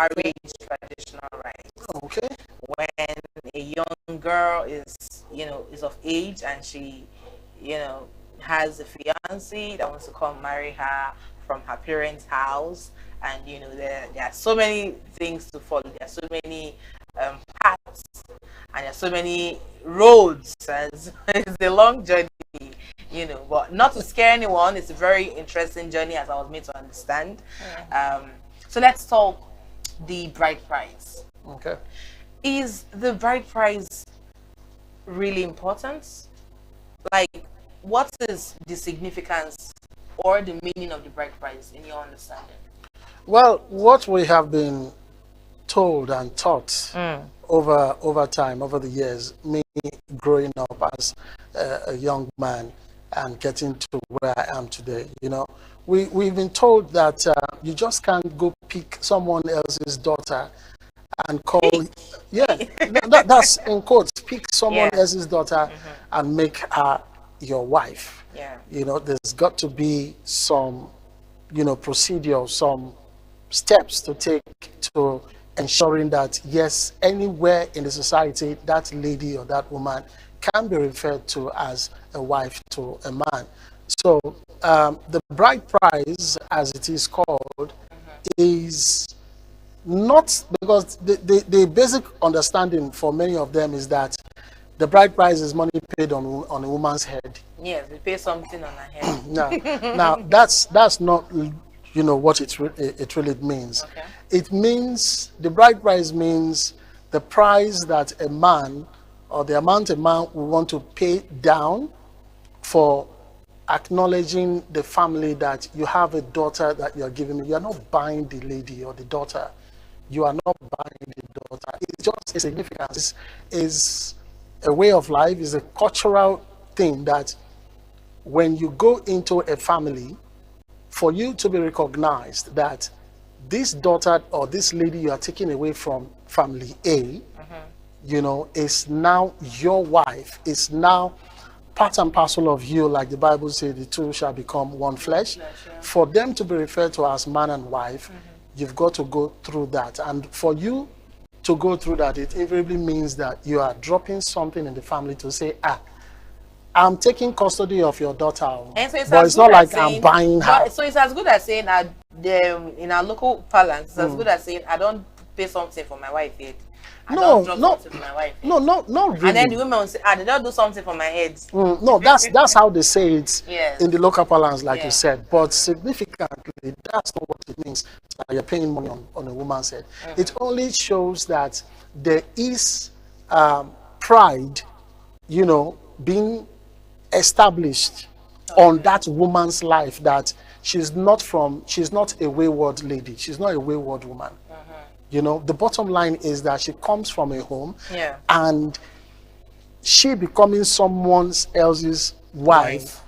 marriage traditional rites. Okay. When a young girl is, is of age and she, has a fiance that wants to come marry her from her parents' house, and there are so many things to follow. There are so many paths, and there are so many roads. As it's a long journey, but not to scare anyone. It's a very interesting journey, as I was made to understand. So let's talk the bride price. Okay. Is the bride price really important? Like, what is the significance or the meaning of the bride price in your understanding? Well, what we have been told and taught over time, over the years, me growing up as a young man and getting to where I am today, we've been told that you just can't go pick someone else's daughter and call, that's in quotes, pick someone else's daughter and make her your wife. There's got to be some, procedure, some steps to take to ensuring that, yes, anywhere in the society, that lady or that woman can be referred to as a wife to a man. So the bride price, as it is called, is not, because the basic understanding for many of them is that the bride price is money paid on a woman's head. Yes, we pay something on her head. now that's not what it really means. Okay. It means, the bride price means the price that a man, or the amount a man will want to pay down for acknowledging the family that you have a daughter that you're giving me. You're not buying the lady or the daughter. You are not buying the daughter. It's just a significance. Is a way of life, is a cultural thing that when you go into a family, for you to be recognized that this daughter or this lady you are taking away from family A, is now your wife, is now part and parcel of you, like the Bible says, the two shall become one flesh. For them to be referred to as man and wife, you've got to go through that. And for you to go through that, it invariably means that you are dropping something in the family to say, I'm taking custody of your daughter, and so but it's not like saying, I'm buying her. So it's as good as saying in our local parlance, it's as good as saying, I don't pay something for my wife yet. Not really. And then the women will say, they don't do something for my head. No, that's how they say it in the local parlance, like you said. But significantly, that's not what it means that you're paying money on a woman's head. It only shows that there is pride, being established on that woman's life, that she's not a wayward lady. She's not a wayward woman. The bottom line is that she comes from a home, and she becoming someone else's wife,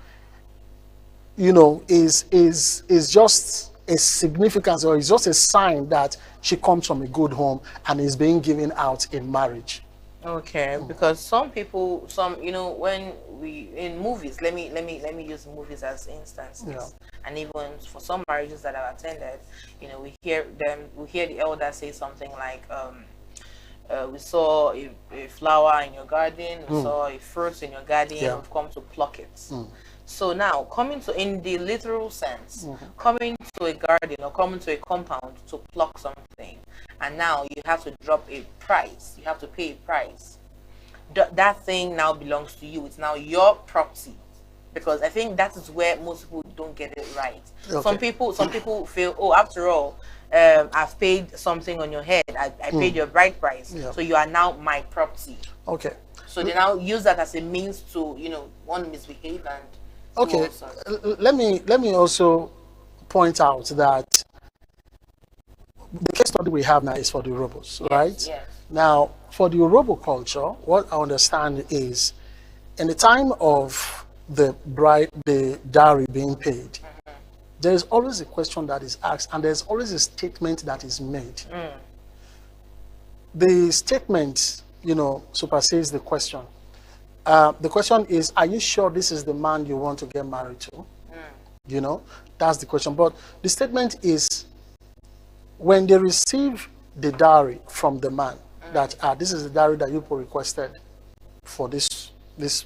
is just a significance, or is just a sign that she comes from a good home and is being given out in marriage. Okay, because some people, when we in movies, let me use movies as instances, and even for some marriages that I've attended, we hear the elder say something like, we saw a flower in your garden, we saw a fruit in your garden, we've come to pluck it. So now, coming to, in the literal sense, coming to a garden or coming to a compound to pluck something, and now you have to drop a price, you have to pay a price. That thing now belongs to you. It's now your property. Because I think that is where most people don't get it right. Okay. Some people feel, oh, after all, I've paid something on your head. I paid your bride price. So you are now my property. Okay. So they now use that as a means to, one, misbehave and okay. Let me also point out that the case study we have now is for the Urhobos, right? Yes. Now, for the Urhobo culture, what I understand is, in the time of the dowry being paid, there is always a question that is asked, and there's always a statement that is made. The statement, supersedes the question. The question is, are you sure this is the man you want to get married to? That's the question. But the statement is, when they receive the dowry from the man, that this is the dowry that you requested for this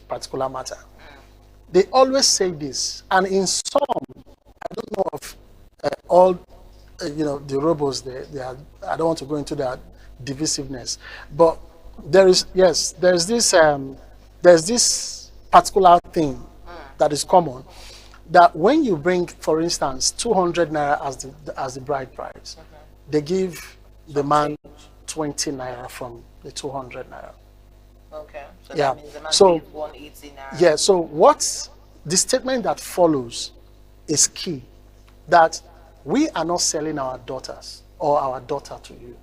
particular matter. They always say this, and in some, I don't know of all, the robots. They are. I don't want to go into their divisiveness, but there's this particular thing that is common, that when you bring, for instance, 200 naira as the bride price, they give the man 20 naira from the 200 naira. Okay. So Yeah. that means the man So- pays 180 naira. Yeah, so what's the statement that follows is key, that we are not selling our daughters or our daughter to you.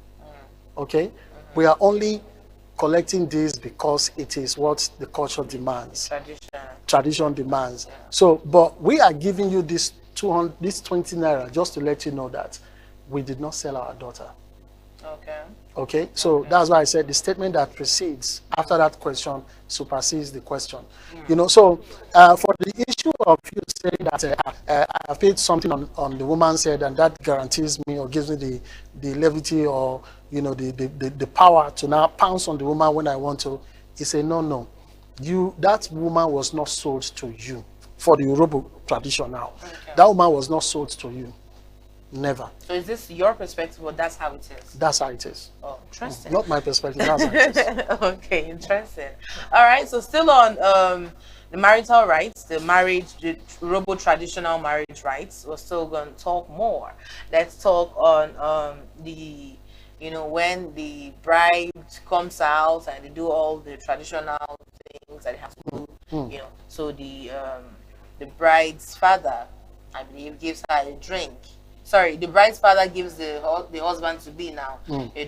Okay? We are only collecting this because it is what the culture demands, tradition demands. So, but we are giving you this 20 naira just to let you know that we did not sell our daughter. Okay. Okay, so that's why I said the statement that precedes after that question supersedes the question. So for the issue of you saying that I paid something on the woman's head and that guarantees me or gives me the levity or the power to now pounce on the woman when I want to, he said no. That woman was not sold to you for the Yoruba tradition now. Okay. That woman was not sold to you. Never. So is this your perspective or that's how it is? That's how it is. Oh, interesting. Not my perspective, that's how it is. Okay, interesting. All right, so still on the marital rights, the Yoruba traditional marriage rights, we're still going to talk more. Let's talk on the, when the bride comes out and they do all the traditional things that they have to do, so the bride's father, I believe, gives her a drink. Sorry, the bride's father gives the husband to be now,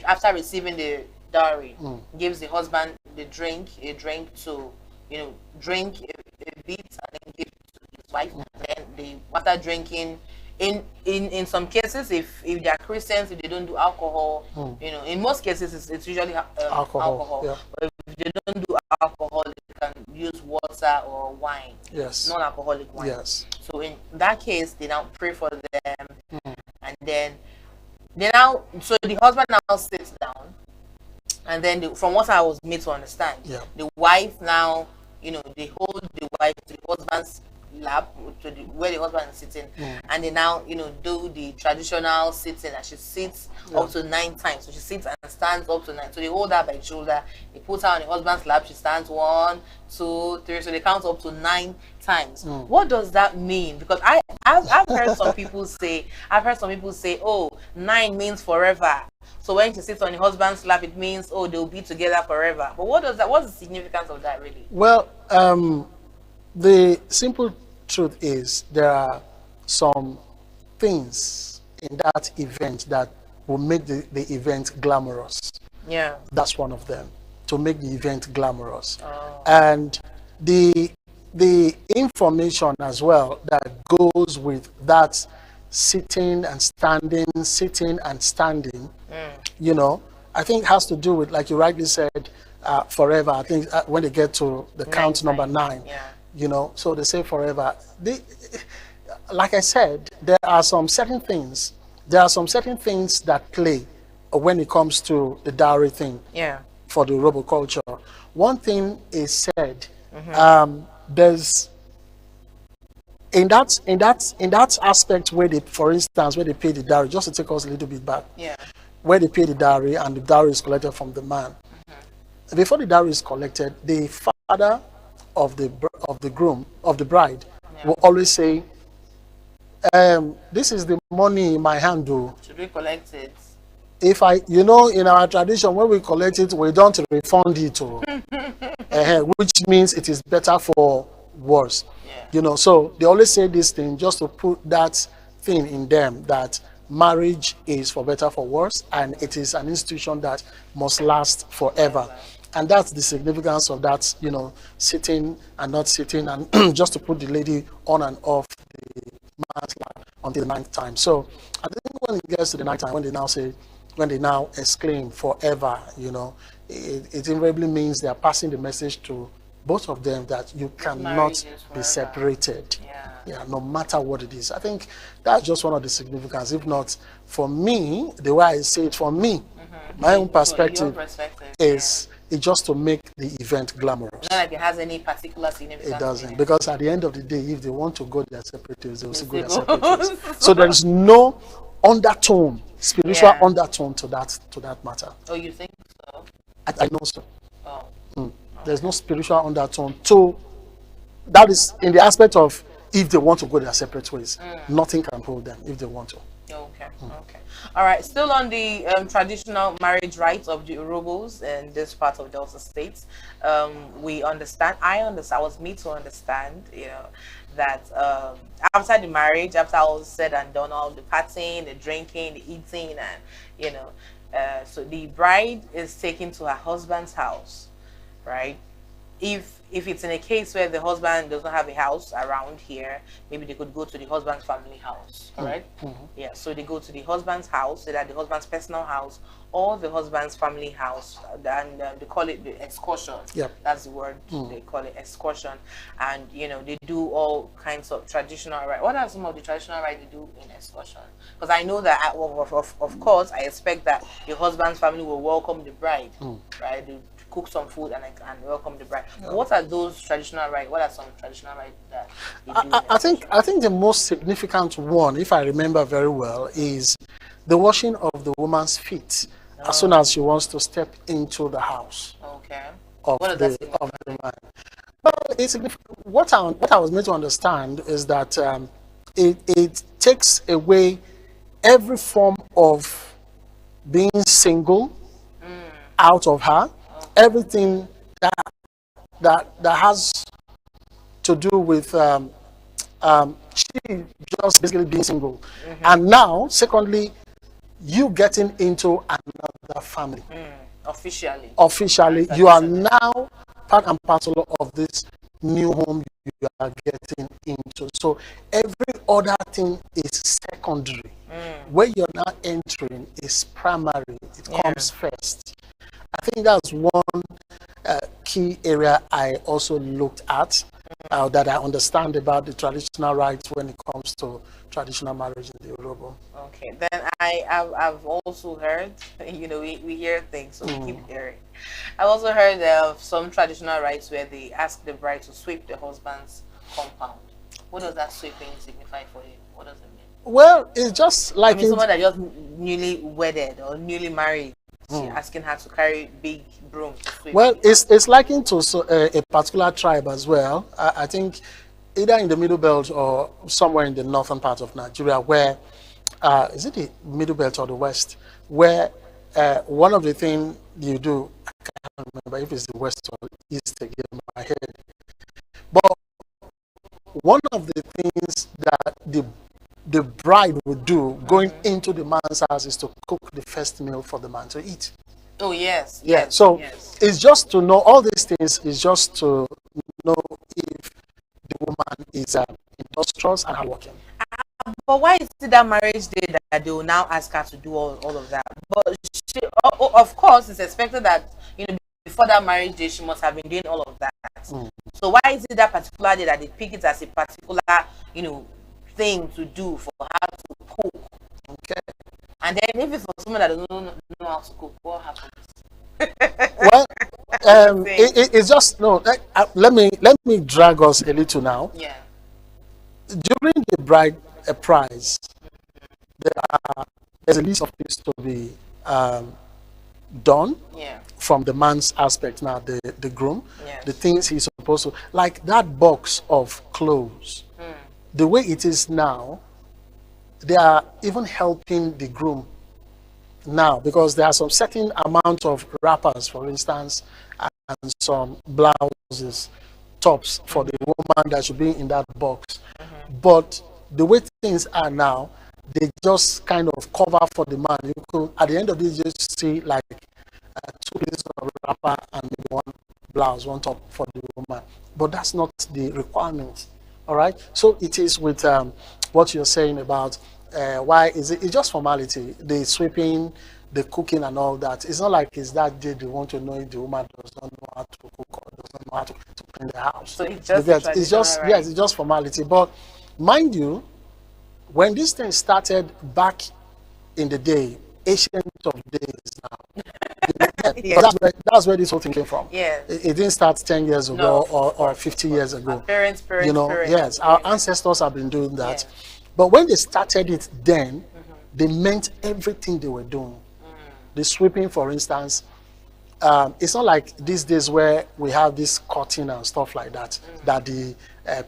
after receiving the dowry, gives the husband a drink to, drink a bit and then give to his wife. Then after drinking, in some cases, if they are Christians, if they don't do alcohol, in most cases it's usually alcohol. Yeah. But if they don't do alcohol, they can use water or wine. Yes. Non-alcoholic wine. Yes. So in that case, they now pray for them, and then so the husband now sits down, and then from what I was made to understand, the wife now, they hold the wife to the husband's lap, to where the husband is sitting, and they now, do the traditional sitting, and she sits up to 9 times. So she sits and stands up to 9. So they hold her by the shoulder, they put her on the husband's lap, she stands 1, 2, 3, so they count up to 9 times. What does that mean? Because I've heard some people say, oh, 9 means forever. So when she sits on the husband's lap, it means, oh, they'll be together forever. But what's the significance of that really? Well, the simple truth is there are some things in that event that will make the event glamorous. Yeah. That's one of them, to make the event glamorous. And the information as well that goes with that sitting and standing, I think has to do with, like you rightly said, forever. I think when they get to the count number 9, so they say forever. Like I said, there are some certain things that play when it comes to the dowry thing. Yeah. For the Yoruba culture, one thing is said. There's in that aspect where they, for instance, where they pay the dowry, just to take us a little bit back. Yeah. Where they pay the dowry and the dowry is collected from the man. Before the dowry is collected, the father of the groom, of the bride, will always say, this is the money in my hand, though. Should we collect it? If in our tradition, when we collect it, we don't refund it, which means it is better for worse. Yeah. So they always say this thing just to put that thing in them, that marriage is for better, for worse, and it is an institution that must last forever. And that's the significance of that, sitting and not sitting, and just to put the lady on and off the man's lap until the 9th time. So I think when it gets to the 9th time, when they now exclaim forever, it invariably means they are passing the message to both of them that you cannot be separated. Yeah, no matter what it is. I think that's just one of the significance. If not, for me, the way I say it, for me, My own perspective, is it's just to make the event glamorous. Not like it has any particular significance. It doesn't, because at the end of the day, if they want to go their separate ways, they will still go their separate ways. So there is no undertone, spiritual undertone to that matter. Oh, you think so? I know so. Oh. There's no spiritual undertone to that. Is in the aspect of if they want to go their separate ways, nothing can hold them if they want to. Okay. Okay. All right. Still on the traditional marriage rights of the Urhobos in this part of Delta States, we understand. I was made to understand, that after the marriage, after all said and done, all the partying, the drinking, the eating, and so the bride is taken to her husband's house, right? If it's in a case where the husband doesn't have a house around here, maybe they could go to the husband's family house, correct? Yeah, so they go to the husband's house, either the husband's personal house or the husband's family house, and they call it the excursion. Yep. That's the word. They call it excursion, and they do all kinds of traditional rites. What are some of the traditional rites they do in excursion? Because I know that of course I expect that your husband's family will welcome the bride, right? They cook some food and welcome the bride. What are those traditional rites? What are some traditional rites that they do? I think the most significant one, if I remember very well, is the washing of the woman's feet as soon as she wants to step into the house. Okay. Of the man. Well, it's significant. What I was made to understand is that it takes away every form of being single out of her. Everything that has to do with she just basically being single, and now secondly, you getting into another family. Officially, you are now part and parcel of this new home you are getting into. So every other thing is secondary. Where you're now entering is primary. It comes first. I think that's one key area I also looked at that I understand about the traditional rights when it comes to traditional marriage in the Urhobo. Okay, then I've also heard, we hear things, so we keep hearing. I've also heard of some traditional rights where they ask the bride to sweep the husband's compound. What does that sweeping signify for you? What does it mean? Well, it's just like someone that just newly wedded or newly married. Asking her to carry big broom to sweep. Well, it's likened to a particular tribe as well. I think either in the Middle Belt or somewhere in the northern part of Nigeria, where is it the Middle Belt or the West, where one of the things you do, I can't remember if it's the West or East again in my head, but one of the things that the bride would do going into the man's house is to cook the first meal for the man to eat. Oh, yes. Yeah, yes, so yes. It's just to know all these things, is just to know if the woman is industrious and hardworking. But why is it that marriage day that they will now ask her to do all of that? But she, of course, it's expected that, before that marriage day, she must have been doing all of that. So why is it that particular day that they pick it as a particular, thing to do for her to cook? Okay. And then if it's for someone that doesn't know how to cook, what happens? Well, it's just let me drag us a little now. Yeah. During the bride prize, there's a list of things to be done. Yeah. From the man's aspect now, the groom, yes. The things he's supposed to, like that box of clothes. The way it is now, they are even helping the groom now, because there are some certain amount of wrappers, for instance, and some blouses, tops for the woman that should be in that box. But the way things are now, they just kind of cover for the man. You could, at the end of this, just see like 2 pieces of wrapper and maybe one blouse, one top for the woman. But that's not the requirement. All right, so it is with what you're saying about why is it? It's just formality. The sweeping, the cooking, and all that. It's not like it's that day they want to know if the woman does not know how to cook or does not know how to clean the house. So it's just right? Yes, it's just formality. But mind you, when this thing started back in the day, ancient of days now, Yes. That's where this whole thing came from. Yes. It didn't start 10 years ago No, or 50 years ago. Our parents, You know, parents yes, our ancestors have been doing that. Yeah. But when they started it then, they meant everything they were doing. The sweeping, for instance, it's not like these days where we have this cutting and stuff like that, that the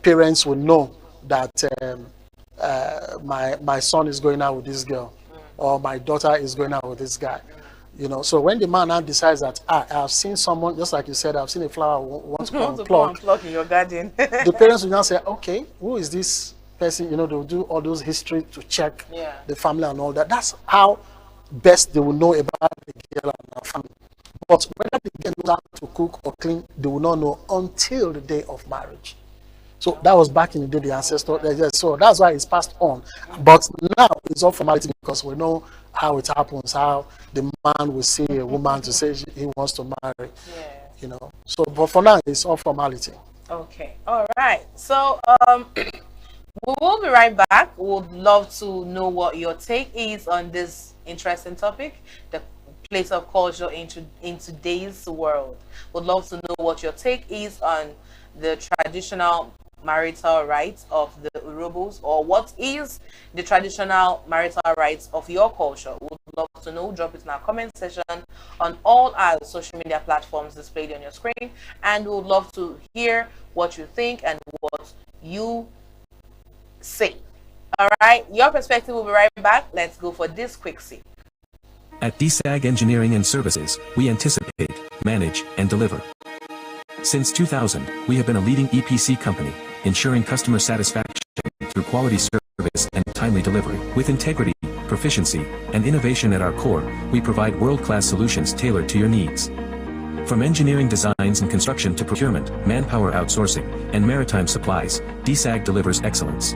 parents will know that my son is going out with this girl, or my daughter is going out with this guy. You know, so when the man now decides that I've seen someone, just like you said, I've seen a flower wants to pluck in your garden. The parents will now say, okay, who is this person? You know, they'll do all those history to check the family and all that. That's how best they will know about the girl and her family. But whether the girl knows how to cook or clean, they will not know until the day of marriage. So that was back in the day, the ancestor. So that's why it's passed on. But now it's all formality because we know how it happens, how the man will see a woman to say he wants to marry. Yeah. You know. So, but for now, it's all formality. Okay. All right. So, we will be right back. We would love to know what your take is on this interesting topic, the place of culture in today's world. Would love to know what your take is on the traditional marital rights of the Urhobos, or what is the traditional marital rights of your culture. Would love to know. Drop it in our comment section on all our social media platforms displayed on your screen, and we would love to hear what you think and what you say. All right, your perspective will be right back. Let's go for this quick see. At DSAG Engineering and Services, we anticipate, manage, and deliver. Since 2000, we have been a leading EPC company, ensuring customer satisfaction through quality service and timely delivery. With integrity, proficiency, and innovation at our core, we provide world-class solutions tailored to your needs. From engineering designs and construction to procurement, manpower outsourcing, and maritime supplies, DSAG delivers excellence.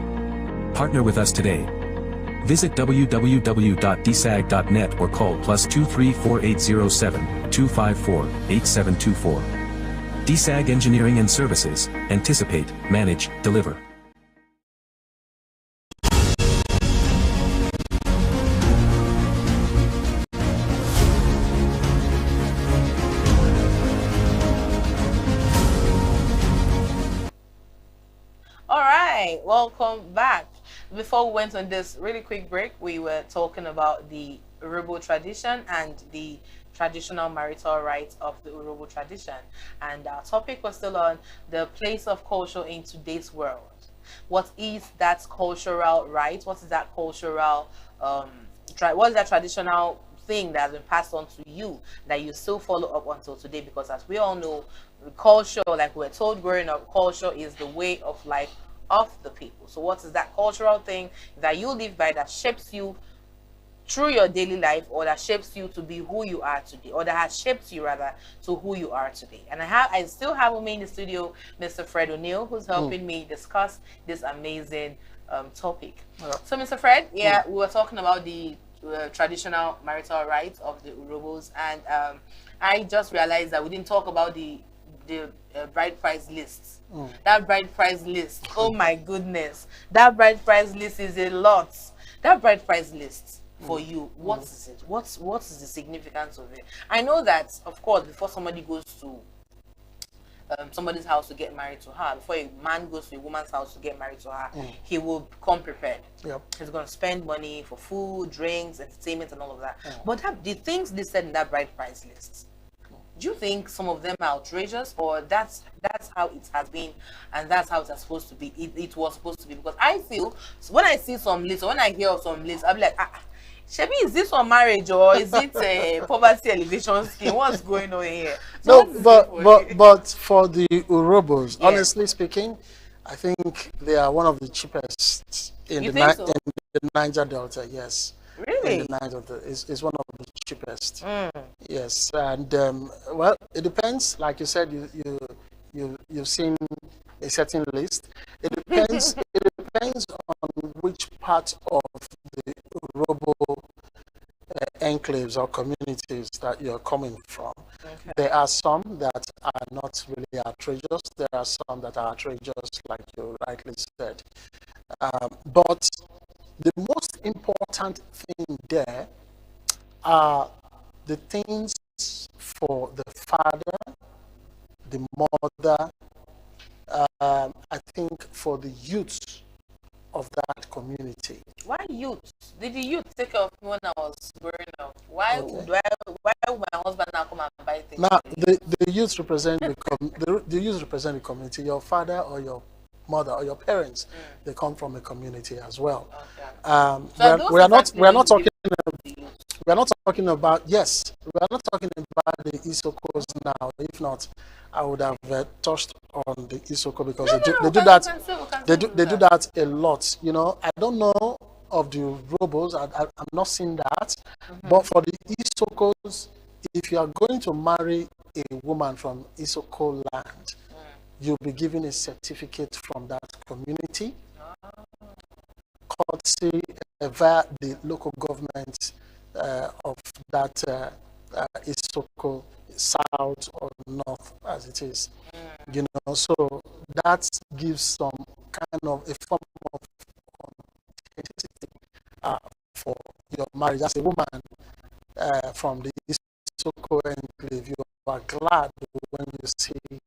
Partner with us today. Visit www.dsag.net or call +23 4807 254 8724. DSAG Engineering and Services, anticipate, manage, deliver. All right, welcome back. Before we went on this really quick break, we were talking about the Urhobo tradition and the traditional marital rights of the Urhobo tradition, and our topic was still on the place of culture in today's world. What is that cultural right? What is that cultural what is that traditional thing that has been passed on to you that you still follow up until today? Because as we all know, culture, like we're told growing up, culture is the way of life of the people. So what is that cultural thing that you live by that shapes you through your daily life, or that shapes you to be who you are today, or that has shaped you rather to who you are today? And I still have with me in the studio Mr. Fred O'Neill, who's helping me discuss this amazing topic. So Mr. Fred, we were talking about the traditional marital rights of the Urhobos, and I just realized that we didn't talk about the bride price lists. That bride price list, oh my goodness, that bride price list is a lot. That bride price list for you, what is it? What is the significance of it? I know that, of course, before somebody goes to somebody's house to get married to her, before a man goes to a woman's house to get married to her, he will come prepared. He's going to spend money for food, drinks, entertainment, and all of that. But the things listed in that bride price list, do you think some of them are outrageous, or that's how it has been and that's how it's supposed to be? It was supposed to be, because I feel when I see some lists, or when I hear of some lists, I'll be like, Shebi, is this for marriage, or is it a poverty elevation scheme? What's going on here? So no, but for the Urhobos, honestly speaking, I think they are one of the cheapest in the Niger Delta. Yes. Really? In the Niger Delta is one of the cheapest. Yes, and well, it depends. Like you said, you've seen a certain list. It depends. It depends on which part of the Urhobo enclaves or communities that you're coming from. There are some that are not really outrageous. There are some that are outrageous, like you rightly said. But the most important thing there are the things for the father, the mother, I think for the youth of that community. Why youth? Did the youth take care of me when I was growing up? Why Okay. why would my husband now come and buy things? Now, the youth represent the youth represent the community. Your father or your mother or your parents, they come from a community as well. Okay. We are not talking about, yes, we are not talking about the Isokos now. If not, I would have touched on the Isoko because they do that a lot. You know, I don't know of the Robos. I'm not seeing that, but for the Isokos, if you are going to marry a woman from Isoko land, you'll be given a certificate from that community, courtesy via the local government of that Isoko, south or north as it is. You know, so that gives some kind of a form of authenticity for your marriage. As a woman from the Isoko enclave, you are glad when you see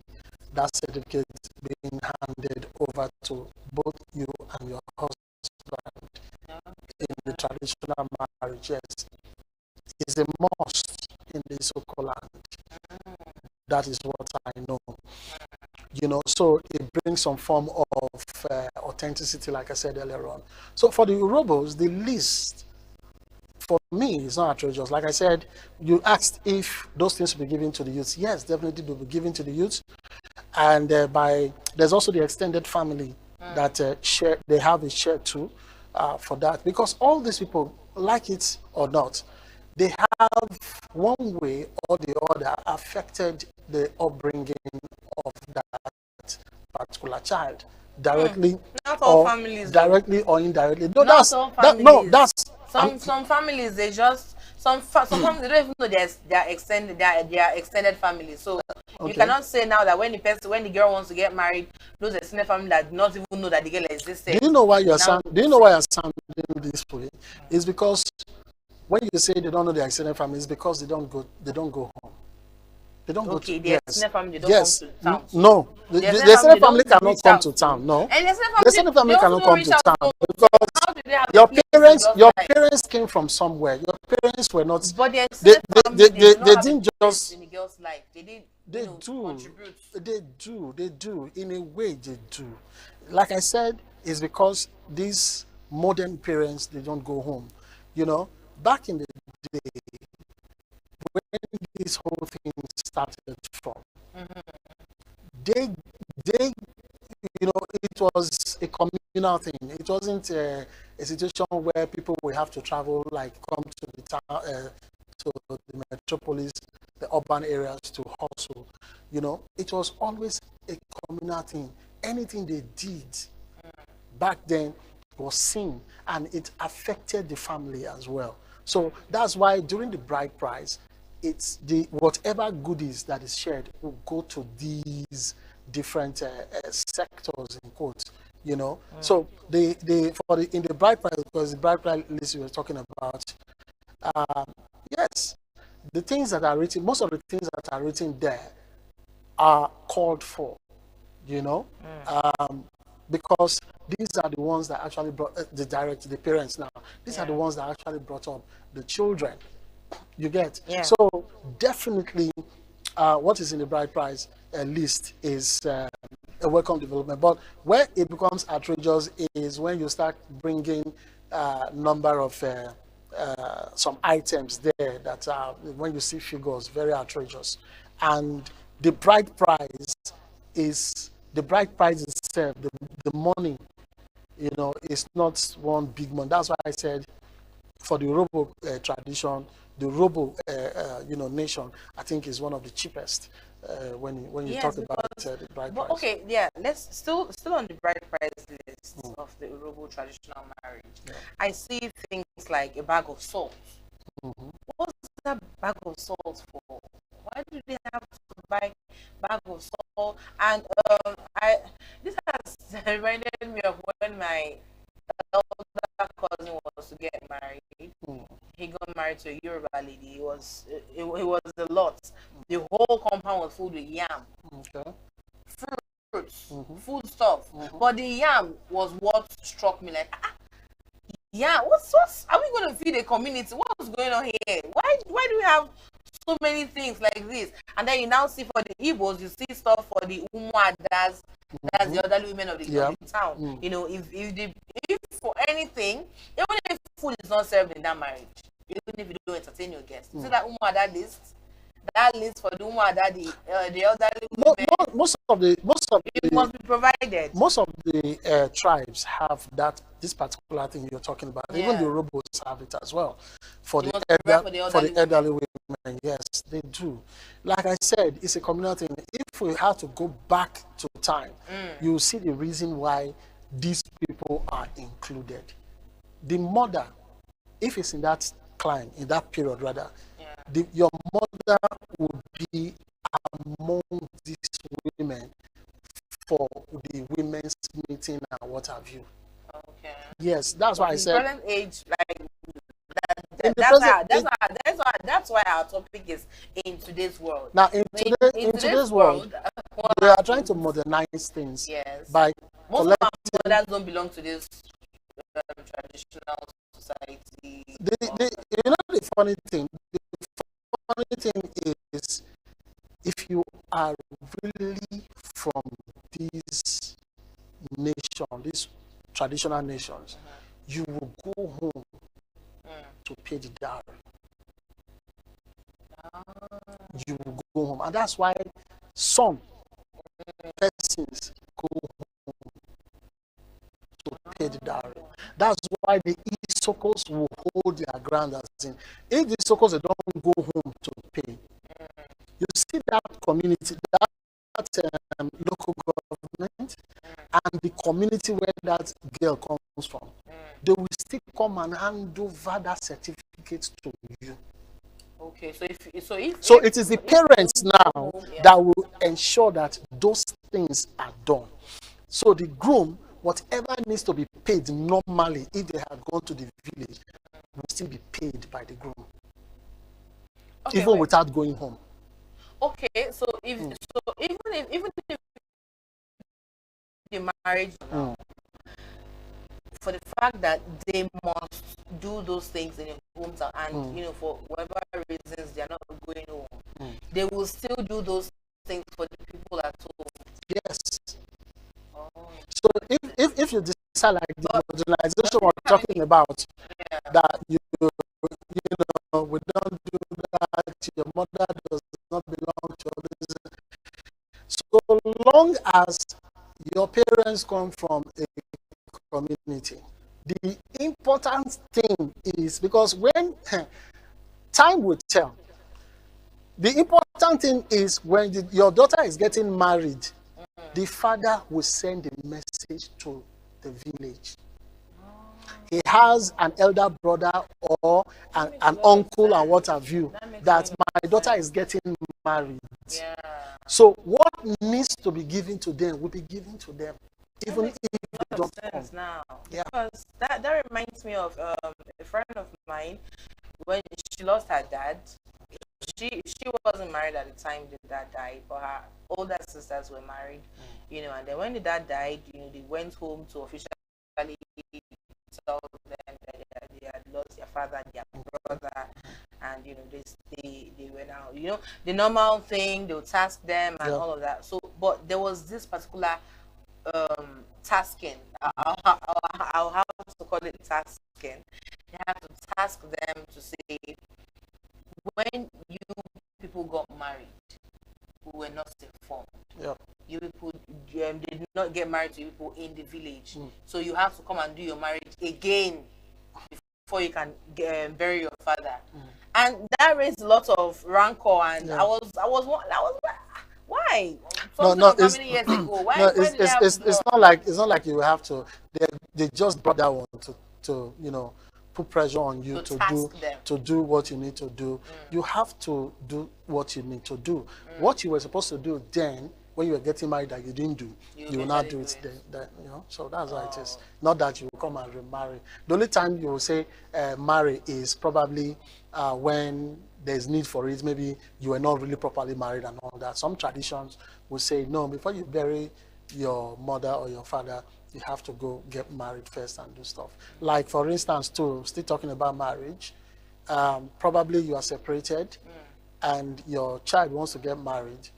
that certificate being handed over to both you and your husband in the traditional marriage. Yes, it's a must in the Isoko land. That is what I know. You know, so it brings some form of authenticity, like I said earlier on. So for the Urobos, the list for me is not outrageous. Like I said, you asked if those things will be given to the youth. Yes, definitely they will be given to the youth. And there's also the extended family that they have a share too for that, because all these people, like it or not, they have one way or the other affected the upbringing of that particular child, directly Not all or families, directly or indirectly. No, not all families. Some families, they just some families they don't even know their extended family. So you cannot say now that when the girl wants to get married, those extended family that do not even know that the girl existed. Do you know why you're sounding this way? It's because when you say they don't know their extended family, it's because they don't go home. They don't go to the extended family, they don't come to town. No, the extended family cannot come to town. No, and the extended family cannot come to town because your parents came from somewhere. Your parents were not. But the they didn't just in the girl's life. They didn't. They contribute. They do. In a way, they do. Like I said, it's because these modern parents, they don't go home. You know, back in the day, when this whole thing started from, they, you know, it was a communal thing. It wasn't a situation where people will have to travel, like come to the town, to the metropolis, the urban areas to hustle. You know, it was always a communal thing. Anything they did back then was seen, and it affected the family as well. So that's why during the bride price, it's the whatever goodies that is shared will go to these different sectors in quotes. You know, so in the bride price, because the bride price list we were talking about, yes, the things that are written, most of the things that are written there are called for. You know, because these are the ones that actually brought the parents now. These are the ones that actually brought up the children. You get? Yeah. So definitely what is in the bride price list is a welcome development. But where it becomes outrageous is when you start bringing number of some items there that are, when you see figures, very outrageous. And the bride price itself, the money, you know, is not one big money. That's why I said for the Robo tradition, the Robo nation, I think is one of the cheapest when you talk about the bride price. Okay, yeah, let's still on the bride price list of the Robo traditional marriage. Yeah. I see things like a bag of salt. What's that bag of salt for? Why do they have to buy bag of salt? And this has reminded me of when my elder cousin was to get married. He got married to a Yoruba lady. It was a lot. The whole compound was filled with yam. Okay. Fruits, food stuff. But the yam was what struck me like, yeah, what's are we going to feed a community? What's going on here? Why do we have so many things like this? And then you now see for the Igbos, you see stuff for the Umuadas, that's the elderly women of the town. You know, if for anything, even if food is not served in that marriage, even if you don't entertain your guests, see that Umuada list. That list for the Umuada, the elderly women. Most of the it must be provided. Most of the tribes have this particular thing you're talking about. Yeah. Even the Robos have it as well for the elderly women. Yes, they do. Like I said, it's a communal thing. If we have to go back to time, you see the reason why these people are included. The mother, if it's in that climb, in that period rather, your mother would be among these women for the women's meeting and what have you. Okay. Yes, that's why I said. Present age, like that's why our topic is in today's world. Now, in today's world, we are trying to modernize things. Yes. By most of our mothers don't belong to this traditional society. The funny thing is, if you are really from these nations, these traditional nations, you will go home to pay the dowry. You will go home, and that's why some persons go home to pay the dowry. That's why the Isokos will hold their ground. As in, if the Isokos don't go home to pay, you see that community, that local government, and the community where that girl comes from, they will still come and hand over that certificate to you. Okay, so it is the parents now that will ensure that those things are done. So the groom, whatever needs to be paid normally, if they had gone to the village, will still be paid by the groom, even without going home. Okay, so even if the marriage, for the fact that they must do those things in your hometown, and you know, for whatever reasons they are not going home, they will still do those things for the people at home. Yes. So if you decide like the modernization we're talking about, that you know, we don't do that, your mother does not belong to others. So long as your parents come from a community, the important thing is, because when time will tell, the important thing is when your daughter is getting married, the father will send a message to the village. He has an elder brother or an uncle and what have you, that my daughter is getting married. Yeah. So what needs to be given to them will be given to them, even if they don't come. Now. Yeah. Because that reminds me of a friend of mine. When she lost her dad, she wasn't married at the time the dad died, but her older sisters were married, you know, and then when the dad died, you know, they went home to officially tell them that they had lost their father, their brother, and you know, they went out, you know, the normal thing, they'll task them and all of that. So, but there was this particular tasking, I'll have to call it tasking. They had to task them to say, when you people got married, who were not informed, you people did not get married to people in the village, so you have to come and do your marriage again before you can bury your father, and that raised a lot of rancor. And I was why? It's many years ago. Why? No, it's not like you have to. They just brought that one to you know, put pressure on you to do what you need to do. You have to do what you need to do. What you were supposed to do then when you were getting married that you didn't do, you will not do it then, you know. So that's how it is. Not that you will come and remarry. The only time you will say marry is probably when there's need for it. Maybe you were not really properly married and all that. Some traditions will say, no, before you bury your mother or your father, you have to go get married first and do stuff. Like, for instance, too, still talking about marriage, probably you are separated and your child wants to get married.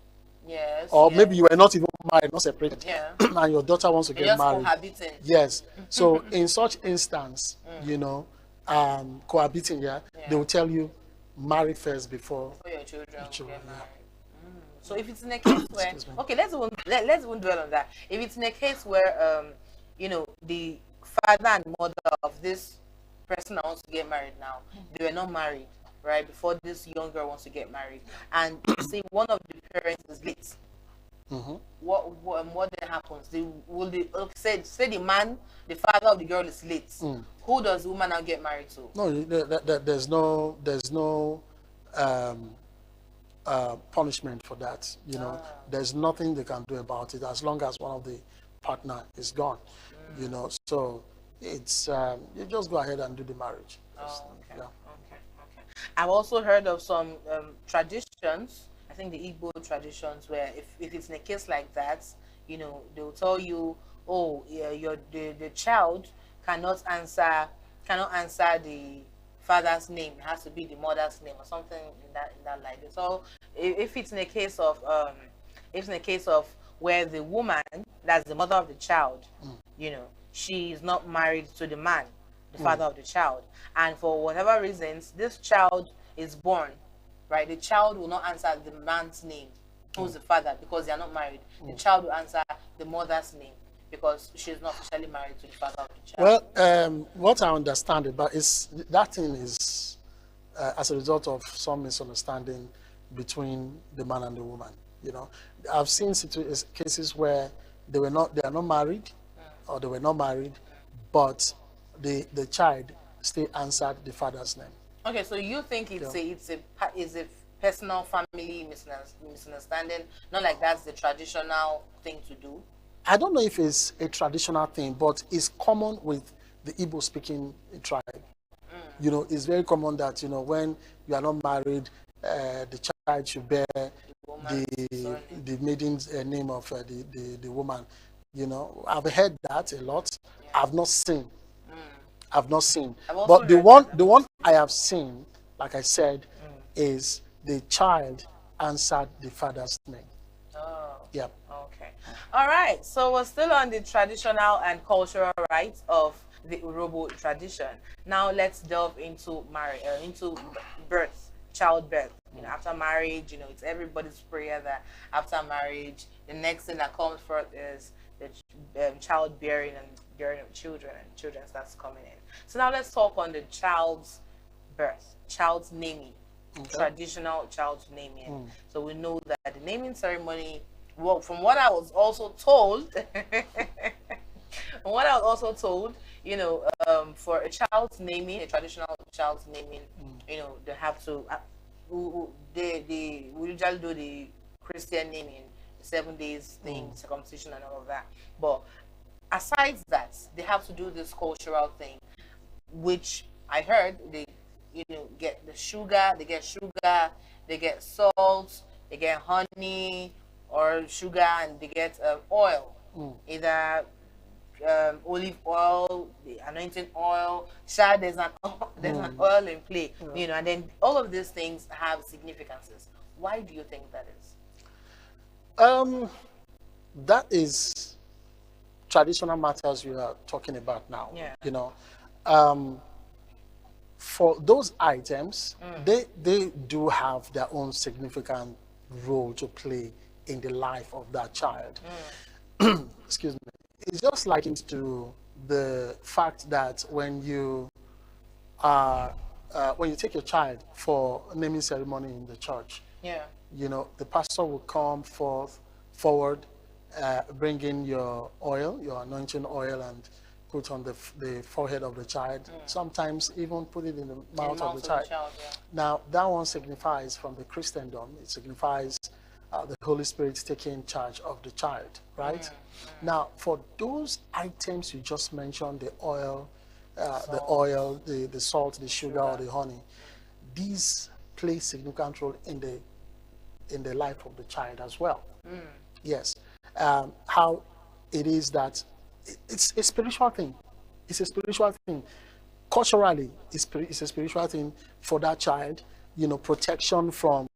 Yes. Or maybe you were not even married, not separated. Yeah. And your daughter wants to get just married. Cohabiting. Yes. So in such instance, you know, cohabiting, they will tell you marry first before your children get married. So if it's in a case where, okay, let's even dwell on that. If it's in a case where, you know, the father and mother of this person that wants to get married now, they were not married, right, before this young girl wants to get married, and say one of the parents is late, what then happens? Will they say the man, the father of the girl is late? Who does the woman now get married to? No, there's no punishment for that. You know, there's nothing they can do about it as long as one of the partner is gone. You know, so it's you just go ahead and do the marriage. Okay. I've also heard of some traditions, I think the Igbo traditions, where if it's in a case like that, you know, they'll tell you, oh, yeah, the child cannot answer the father's name. It has to be the mother's name or something in that light. So if it's in a case of where the woman, that's the mother of the child, you know, she is not married to the man, the father of the child, and for whatever reasons this child is born, right, the child will not answer the man's name, who's the father, because they are not married. The child will answer the mother's name because she is not officially married to the father of the child. Well, what I understand about is that thing is as a result of some misunderstanding between the man and the woman. You know, I've seen cases where they are not married, or they were not married, but the child still answered the father's name. Okay, so you think it's a personal family misunderstanding, not like that's the traditional thing to do? I don't know if it's a traditional thing, but it's common with the Igbo speaking tribe. You know, it's very common that, you know, when you are not married, the child should bear the maiden's name of the woman. You know, I've heard that a lot. I've not seen. But the one I have seen, like I said, is the child answered the father's name. Oh. Yep. Okay. All right. So we're still on the traditional and cultural rights of the Urhobo tradition. Now let's delve into birth, childbirth. You know, after marriage, you know, it's everybody's prayer that after marriage, the next thing that comes forth is the childbearing and bearing of children, and children starts coming in. So now let's talk on the child's birth, child's naming, traditional child's naming. So we know that the naming ceremony, well, from what I was also told, you know, for a child's naming, a traditional child's naming, you know, they have to, they usually do the Christian naming, 7 days thing, circumcision and all of that. But aside that, they have to do this cultural thing, which I heard they, you know, get the sugar, they get salt, they get honey or sugar, and they get oil, either olive oil, the anointing oil. There's an oil in play, you know, and then all of these things have significances. Why do you think that is? That is traditional matters we are talking about now. You know, for those items, they do have their own significant role to play in the life of that child. Excuse me. It's just like into the fact that when you take your child for a naming ceremony in the church, you know, the pastor will come forward, bring in your oil, your anointing oil, and put on the forehead of the child. Sometimes even put it in the mouth of the child. Now, that one signifies from the Christendom, it signifies the Holy Spirit taking charge of the child, right? Now, for those items you just mentioned, the oil, the salt, the sugar, or the honey, these play significant role in the life of the child as well. Yes. How it is that it's a spiritual thing. It's a spiritual thing. Culturally, it's a spiritual thing for that child, you know, protection from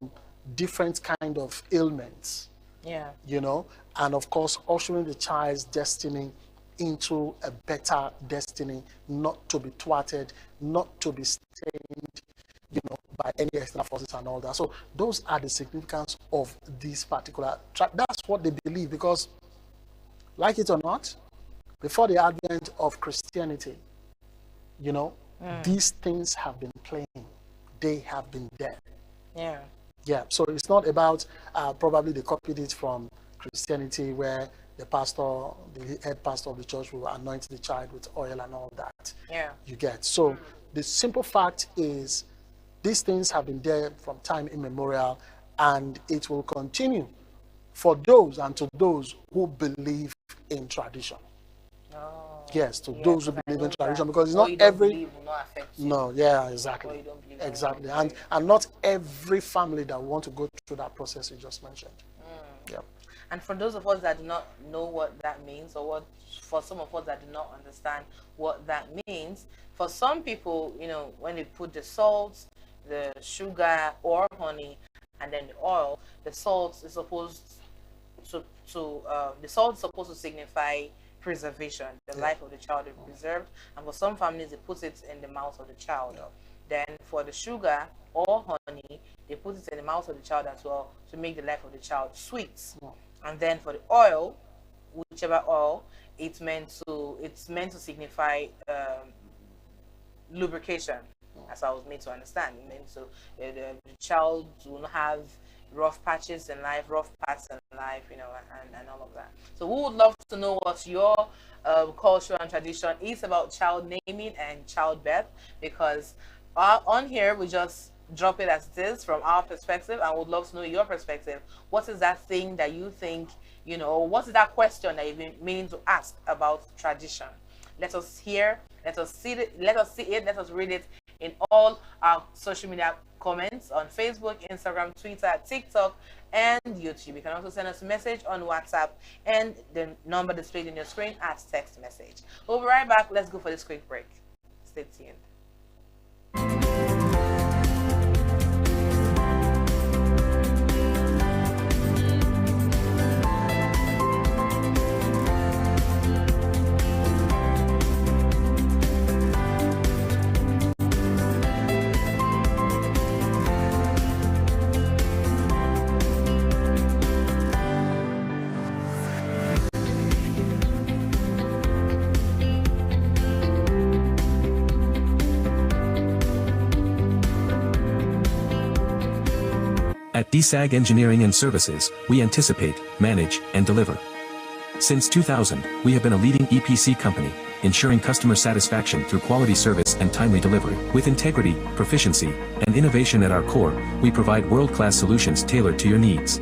different kind of ailments. Yeah. You know, and of course, ushering the child's destiny into a better destiny, not to be thwarted, not to be stained, you know, by any external forces and all that. So those are the significance of this particular that's what they believe, because, like it or not, before the advent of Christianity, you know, these things have been playing. They have been there. Yeah. Yeah. So it's not about probably they copied it from Christianity, where the pastor, the head pastor of the church, will anoint the child with oil and all that. Yeah. You get. So the simple fact is, these things have been there from time immemorial, and it will continue for those and to those who believe in tradition. Oh. Yes, to Yeah, those who because believe I in know tradition, that because it's what not you don't every believe will not affect you. no, yeah, Or exactly, you don't believe exactly, will not and not every family that want to go through that process you just mentioned. Yeah. And for those of us that do not know what that means, or what, for some of us that do not understand what that means, for some people, you know, when they put the salt, the sugar or honey, and then the oil, the salt is supposed to signify preservation, the life of the child is preserved, and for some families they put it in the mouth of the child. Then for the sugar or honey, they put it in the mouth of the child as well, to make the life of the child sweet. And then for the oil, whichever oil, it's meant to signify lubrication, as I was made to understand. It meant so the child will not have rough patches in life, rough parts in life, you know, and all of that. So we would love to know what your culture and tradition is about child naming and childbirth, because on here we just drop it as it is from our perspective, and would love to know your perspective. What is that thing that you think, you know, what is that question that you've been meaning to ask about tradition? Let us hear, let us see it, let us read it in all our social media comments on Facebook, Instagram, Twitter, TikTok, and YouTube. You can also send us a message on WhatsApp, and the number displayed on your screen as text message. We'll be right back. Let's go for this quick break. Stay tuned. At DSAG Engineering and Services, we anticipate, manage, and deliver. Since 2000, we have been a leading EPC company, ensuring customer satisfaction through quality service and timely delivery. With integrity, proficiency, and innovation at our core, we provide world-class solutions tailored to your needs.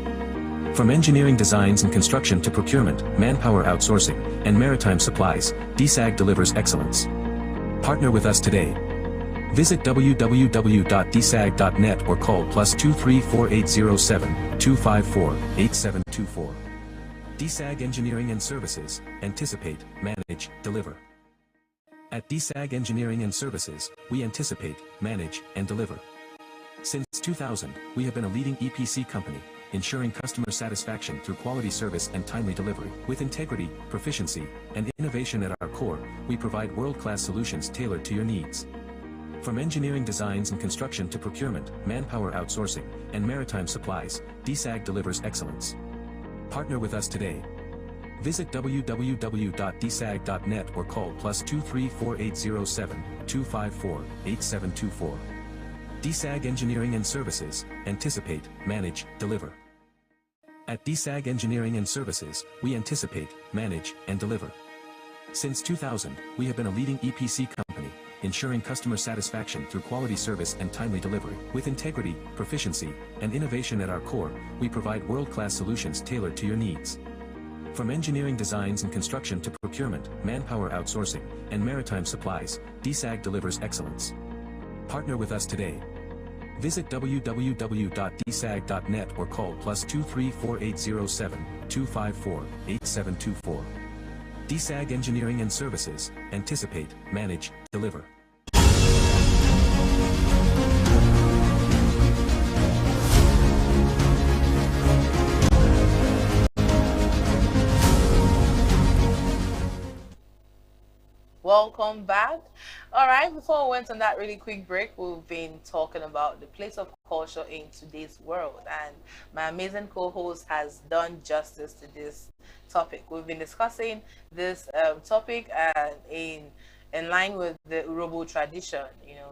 From engineering designs and construction to procurement, manpower outsourcing, and maritime supplies, DSAG delivers excellence. Partner with us today. Visit www.dsag.net or call +23 4807 254 8724. DSAG Engineering and Services, anticipate, manage, deliver. At DSAG Engineering and Services, we anticipate, manage, and deliver. Since 2000, we have been a leading EPC company, ensuring customer satisfaction through quality service and timely delivery. With integrity, proficiency, and innovation at our core, we provide world-class solutions tailored to your needs. From engineering designs and construction to procurement, manpower outsourcing, and maritime supplies, DSAG delivers excellence. Partner with us today. Visit www.dsag.net or call +23 4807 254 8724. DSAG Engineering and Services, anticipate, manage, deliver. At DSAG Engineering and Services, we anticipate, manage, and deliver. Since 2000, we have been a leading EPC company, ensuring customer satisfaction through quality service and timely delivery. With integrity, proficiency, and innovation at our core, we provide world-class solutions tailored to your needs. From engineering designs and construction to procurement, manpower outsourcing, and maritime supplies, DSAG delivers excellence. Partner with us today. Visit www.dsag.net or call +23 4807 254 8724. DSAG Engineering and Services. Anticipate, manage, deliver. Welcome back. All right, before we went on that really quick break, we've been talking about the place of culture in today's world, and my amazing co-host has done justice to this topic. We've been discussing this topic in line with the Urhobo tradition,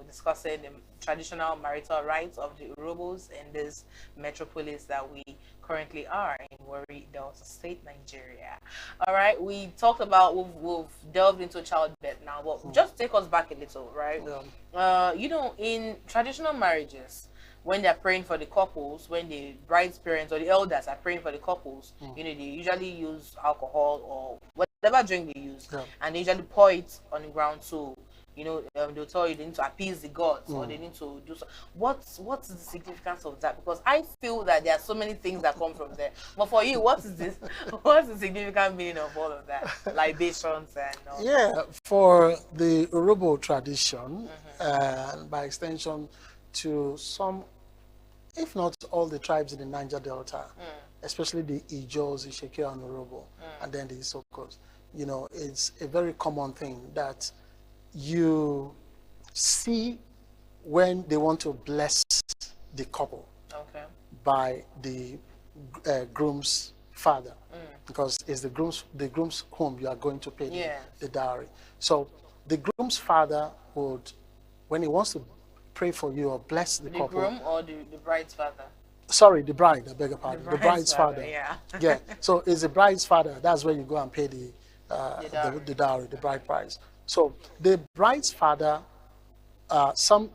discussing the traditional marital rights of the Urhobos in this metropolis that we currently are in Warri, Delta State, Nigeria. All right, we talked about, we've delved into childbirth now, but just take us back a little, right? Yeah. In traditional marriages, when they're praying for the couples, when the bride's parents or the elders are praying for the couples, they usually use alcohol or whatever drink they use, and they usually pour it on the ground. So, they'll tell you they need to appease the gods, or they need to do so. What's the significance of that? Because I feel that there are so many things that come from there. But for you, what is this? What's the significant meaning of all of that? Libations and all. Yeah, for the Urhobo tradition, and by extension to some, if not all the tribes in the Niger Delta, especially the Ijos, the Isheke and Urhobo, and then the Isokos, it's a very common thing that you see when they want to bless the couple by the groom's father, because it's the groom's home you are going to pay the dowry. So the groom's father would, when he wants to pray for you or bless the couple. The groom or the bride's father? Sorry, the bride, I beg your pardon. The bride's father. Yeah. Yeah. So it's the bride's father. That's where you go and pay the dowry, the bride price. So the bride's father,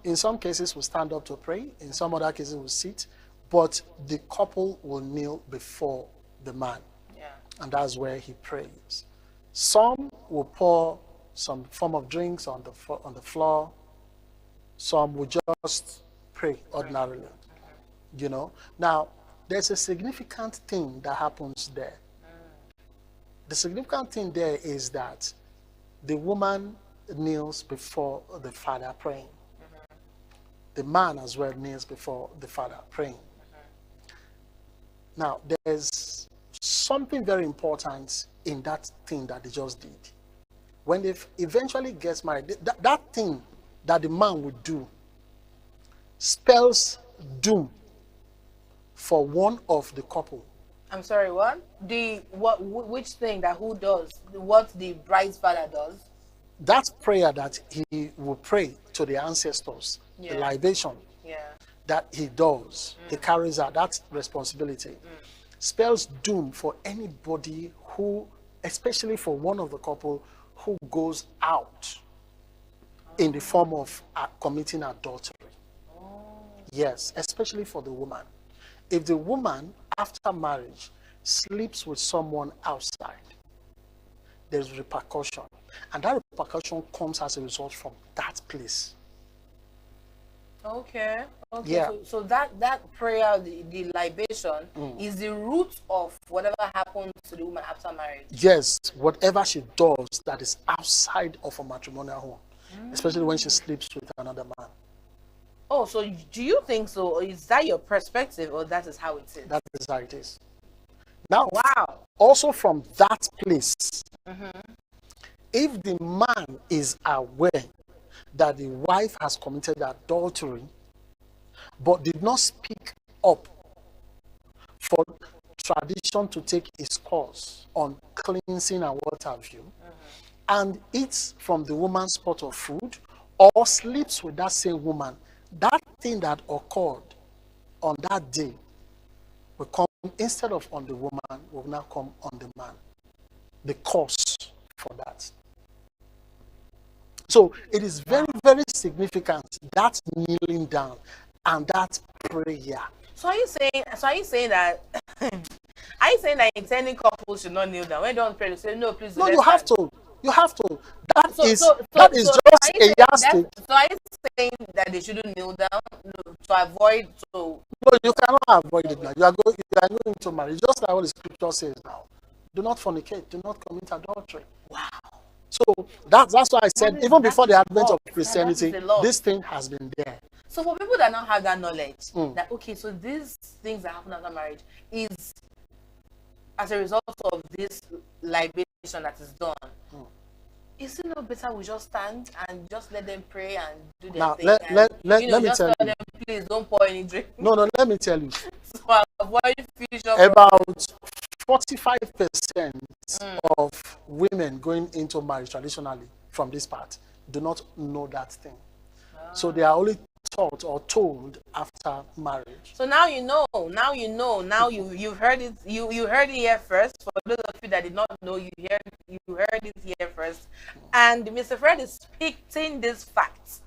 in some cases will stand up to pray, in some other cases will sit, but the couple will kneel before the man. Yeah. And that's where he prays. Some will pour some form of drinks on the floor. Some will just pray ordinarily. Now there's a significant thing that happens there. The significant thing there is that the woman kneels before the father praying. The man as well kneels before the father praying. Now, there's something very important in that thing that they just did. When they eventually get married, that thing that the man would do spells doom for one of the couple. I'm sorry, what? Which thing that who does? What the bride's father does? That prayer that he will pray to the ancestors, the libation that he does, he carries out that responsibility, spells doom for anybody who, especially for one of the couple who goes out in the form of committing adultery. Yes, especially for the woman. If the woman, after marriage, sleeps with someone outside, there's repercussion. And that repercussion comes as a result from that place. Okay. Yeah. So that prayer, the libation, is the root of whatever happens to the woman after marriage. Yes, whatever she does that is outside of a matrimonial home, especially when she sleeps with another man. Oh, so do you think so? Is that your perspective, or that is how it is? That is how it is. Now, wow. Also from that place, if the man is aware that the wife has committed adultery, but did not speak up for tradition to take its course on cleansing and what have you, and eats from the woman's pot of food, or sleeps with that same woman, that thing that occurred on that day will come, instead of on the woman, will now come on the man. The cause for that. So it is very, very significant, that kneeling down and that prayer. So are you saying that are you saying that intending couples should not kneel down? When they don't pray, they say no, please. No, you have to. You have to. That is just a yardstick. So are you saying that they shouldn't kneel down to avoid to? No, you cannot avoid it now. You are going to marriage, just like what the scripture says now. Do not fornicate. Do not commit adultery. Wow. So that's why I said, even before the advent of Christianity, this thing has been there. So for people that now have that knowledge, that okay, so these things that happen after marriage is as a result of this libation that is done. Is it not better we just stand and just let them pray and do their now, thing? Let me tell you. Them, please don't pour any drink. No, let me tell you. So avoid future about 45% of women going into marriage traditionally from this part do not know that thing. So they are only taught or told after marriage. So now you know. Now you've heard it. You heard it here first. For those of you that did not know, you heard it here first. And Mr. Fred is speaking this fact.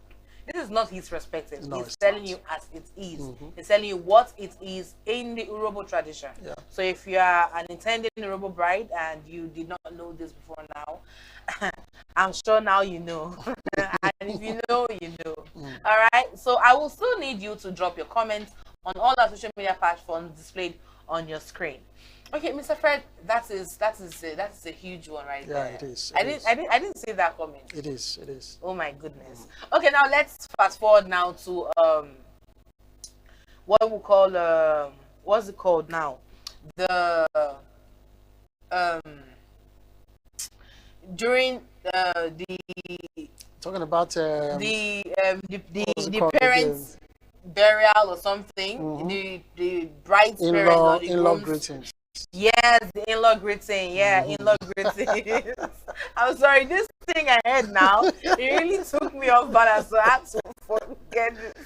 This is not his perspective. No, he's telling you as it is. He's telling you what it is in the Urobo tradition. Yeah. So if you are an intending Urobo bride and you did not know this before now, I'm sure now you know. And if you know, you know. All right. So I will still need you to drop your comments on all our social media platforms displayed on your screen. Okay, Mr. Fred, that is a huge one right there. Yeah, it is. I didn't see that coming. It is. Oh my goodness. Okay, now let's fast forward now to what we call what's it called now? The during the talking about the parents' burial or something. The bride's parents or the in-law greetings. Yes, the in-law greeting. Yeah, in-law greeting. I'm sorry, this thing I heard now, it really took me off balance, so I had to forget it.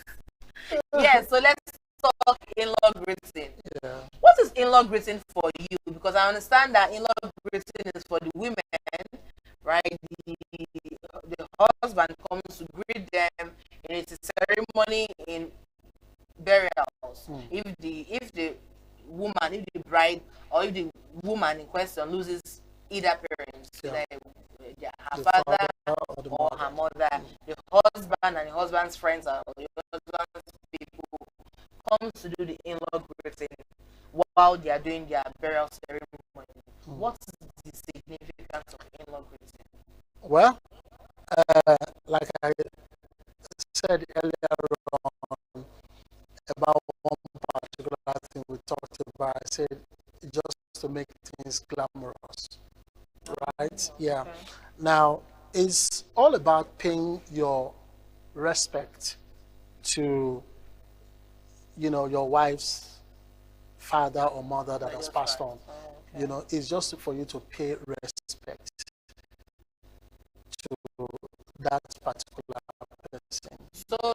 Yeah, so let's talk in-law greeting. Yeah. What is in-law greeting for you? Because I understand that in-law greeting is for the women, right? The husband comes to greet them, and it's a ceremony in burials. If the bride or if the woman in question loses either parent, like her father or her mother, the husband and the husband's friends or the husband's people comes to do the in-law greeting while they are doing their burial ceremony. What is the significance of in-law greeting? Well, like I said earlier on about one particular thing we talked about, I said just to make things glamorous, right? Yeah. Okay. Now, it's all about paying your respect to, your wife's father or mother that has passed on. Oh, okay. It's just for you to pay respect to that particular person. So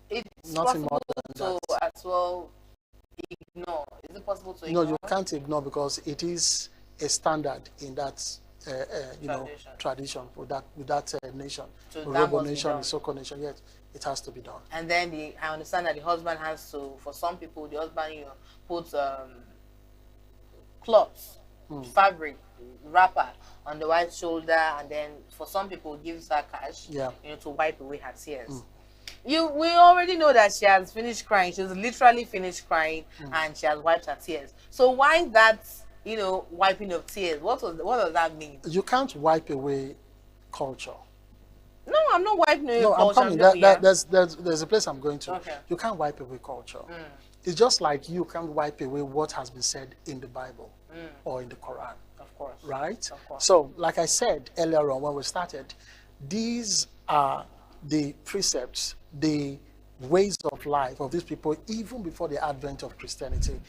it's Nothing more possible than to that. as well ignore. Is it possible to No, ignore? you can't ignore because it is a standard in that tradition with that nation. So that Urobo must be nation, done. Isoko nation, yes, it has to be done. And then I understand that the husband has to, for some people, the husband puts cloths, fabric, wrapper on the wife's shoulder, and then for some people gives her cash, to wipe away her tears. We already know that she has finished crying. She's literally finished crying, and she has wiped her tears. So why that, wiping of tears? What does that mean? You can't wipe away culture. No, I'm not wiping away No, culture. I'm coming. There's a place I'm going to. Okay. You can't wipe away culture. It's just like you can't wipe away what has been said in the Bible or in the Quran. Of course. Right? Of course. So, like I said earlier on when we started, these are the precepts, the ways of life of these people even before the advent of Christianity.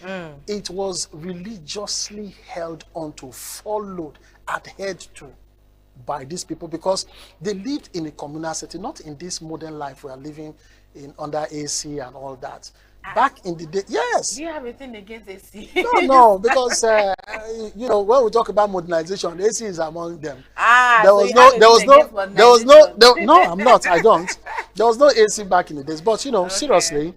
It was religiously held onto, followed, adhered to by these people because they lived in a communal setting, not in this modern life we are living in under AC and all that. Back in the day, yes. Do you have a thing against AC? No, because when we talk about modernization, AC is among them. No, I'm not. I don't. There was no AC back in the days, but seriously,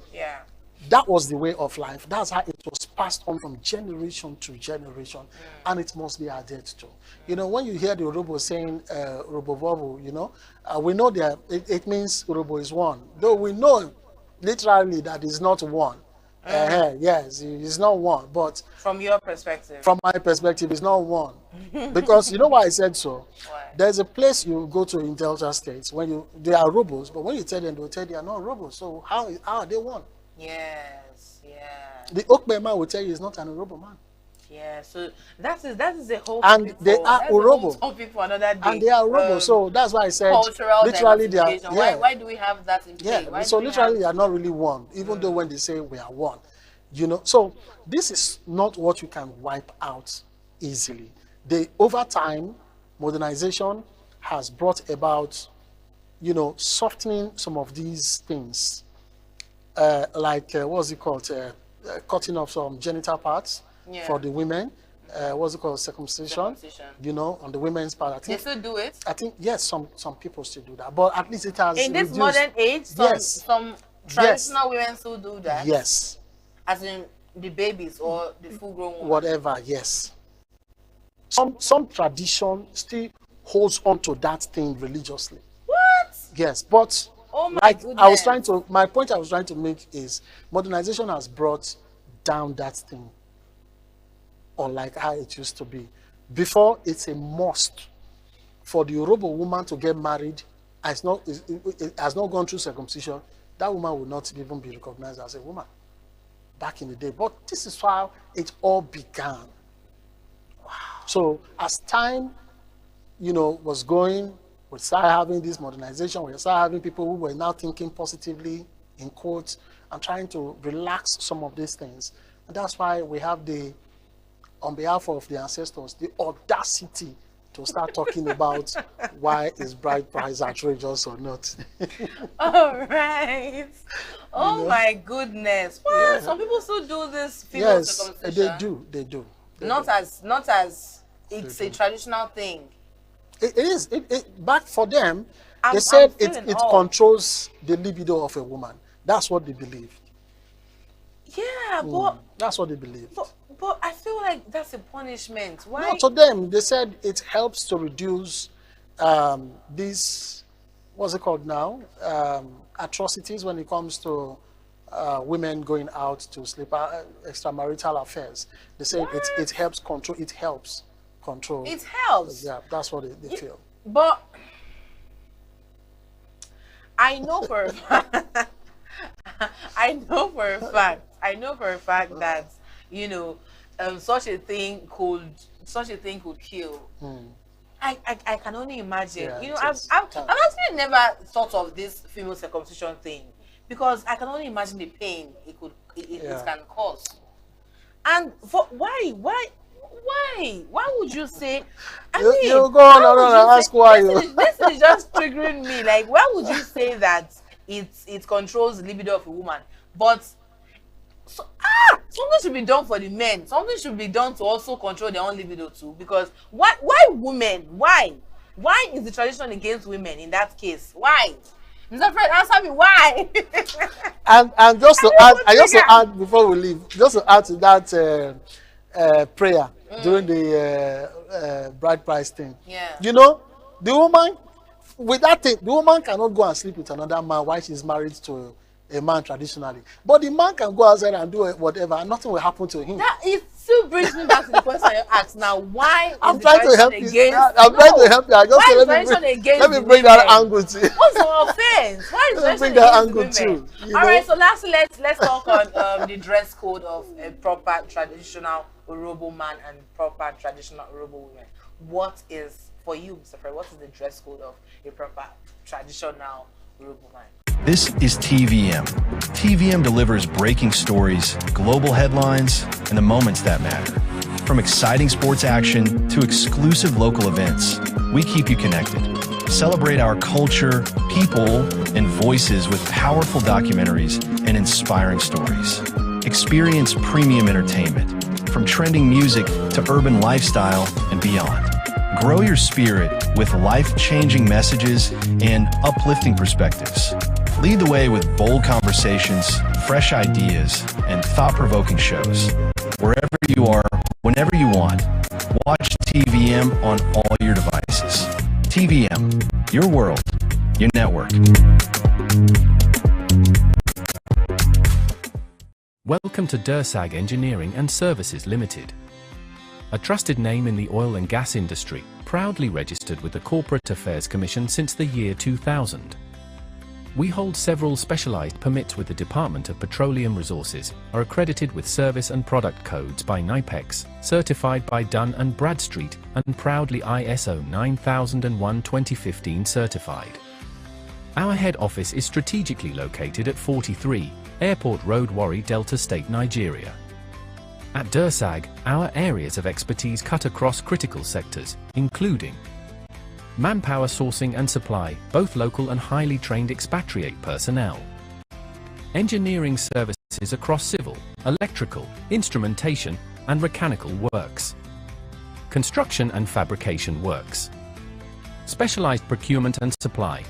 that was the way of life. That's how it was passed on from generation to generation, and it must be adhered to. When you hear the Urobo saying Urobo, we know that it means Urobo is one, though we know literally that is not one. Yes, it's not one, but from your perspective, from my perspective, it's not one. Because you know why I said so? Why? There's a place you go to in Delta States when they are Urobos, but when you tell them, they'll tell you they are not Urobos. So how are they one? Yes, yeah. The Okpe man will tell you he's not an Urobo man. Yeah, so that is a whole and they are Urobo. For another day. And they are Urobo, so that's why I said cultural literally they are. Yeah. Why do we have that in play? Yeah, so literally they are not really one, even though when they say we are one, So this is not what you can wipe out easily. Over time, modernization has brought about, softening some of these things, what's it called, cutting off some genital parts. Yeah. For the women, what's it called, circumcision? On the women's part. I think, they still do it? I think, yes, some people still do that. But at least it has in this reduced. Modern age, some traditional women still do that? Yes. As in the babies or the full-grown woman? Whatever, yes. Some tradition still holds on to that thing religiously. What? Yes, but oh my goodness. My point I was trying to make is modernization has brought down that thing. Unlike how it used to be. Before, it's a must for the Urobo woman to get married. It has not gone through circumcision. That woman will not even be recognized as a woman back in the day. But this is how it all began. Wow. So as time, was going, we started having this modernization. We started having people who were now thinking positively, in quotes, and trying to relax some of these things. And that's why we have on behalf of the ancestors, the audacity to start talking about why is bride price outrageous or not. All right. Oh my goodness. Well, yeah. Some people still do this female circumcision. They do. Not as it's a traditional thing. It is. Back for them, they said it controls the libido of a woman. That's what they believed. Yeah, but that's what they believed. But I feel like that's a punishment. Why? No, to them, they said it helps to reduce these, what's it called now? Atrocities when it comes to women going out to sleep, extramarital affairs. They say it helps control. It helps control. It helps. Yeah, that's what they feel. But I know for a fact. I know for a fact that such a thing could kill. I can only imagine. Yeah, I've actually never thought of this female circumcision thing because I can only imagine the pain it can cause. And why would you say? You go on, ask why. This is just triggering me. Like, why would you say that it controls the libido of a woman? But something should be done for the men. Something should be done to also control their own libido too. Because why women? Why is the tradition against women in that case? Why? Mr. Fred, answer me why. and just to add before we leave, just to add to that prayer during the bride price thing. Yeah. The woman with that thing, the woman cannot go and sleep with another man while she's married to a man traditionally. But the man can go outside and do whatever and nothing will happen to him. That it still brings me back to the question you asked. Now, why I'm trying to help you. I'm trying to help you. I just say, let me bring that angle to you. What's the offense? Why is let me bring that angle too. All right, so lastly, let's talk on the dress code of a proper traditional Urobo man and proper traditional Urobo woman. What is, for you, Mr. Fred, what is the dress code of a proper traditional Urobo man? This is TVM. TVM delivers breaking stories, global headlines, and the moments that matter. From exciting sports action to exclusive local events, we keep you connected. Celebrate our culture, people, and voices with powerful documentaries and inspiring stories. Experience premium entertainment, from trending music to urban lifestyle and beyond. Grow your spirit with life-changing messages and uplifting perspectives. Lead the way with bold conversations, fresh ideas, and thought-provoking shows. Wherever you are, whenever you want, watch TVM on all your devices. TVM, your world, your network. Welcome to Dursag Engineering and Services Limited. A trusted name in the oil and gas industry, proudly registered with the Corporate Affairs Commission since the year 2000. We hold several specialized permits with the Department of Petroleum Resources, are accredited with service and product codes by NIPEX, certified by Dun & Bradstreet, and proudly ISO 9001:2015 certified. Our head office is strategically located at 43 Airport Road, Warri, Delta State, Nigeria. At Dursag, our areas of expertise cut across critical sectors, including manpower sourcing and supply, both local and highly trained expatriate personnel. Engineering services across civil, electrical, instrumentation, and mechanical works. Construction and fabrication works. Specialized procurement and supply.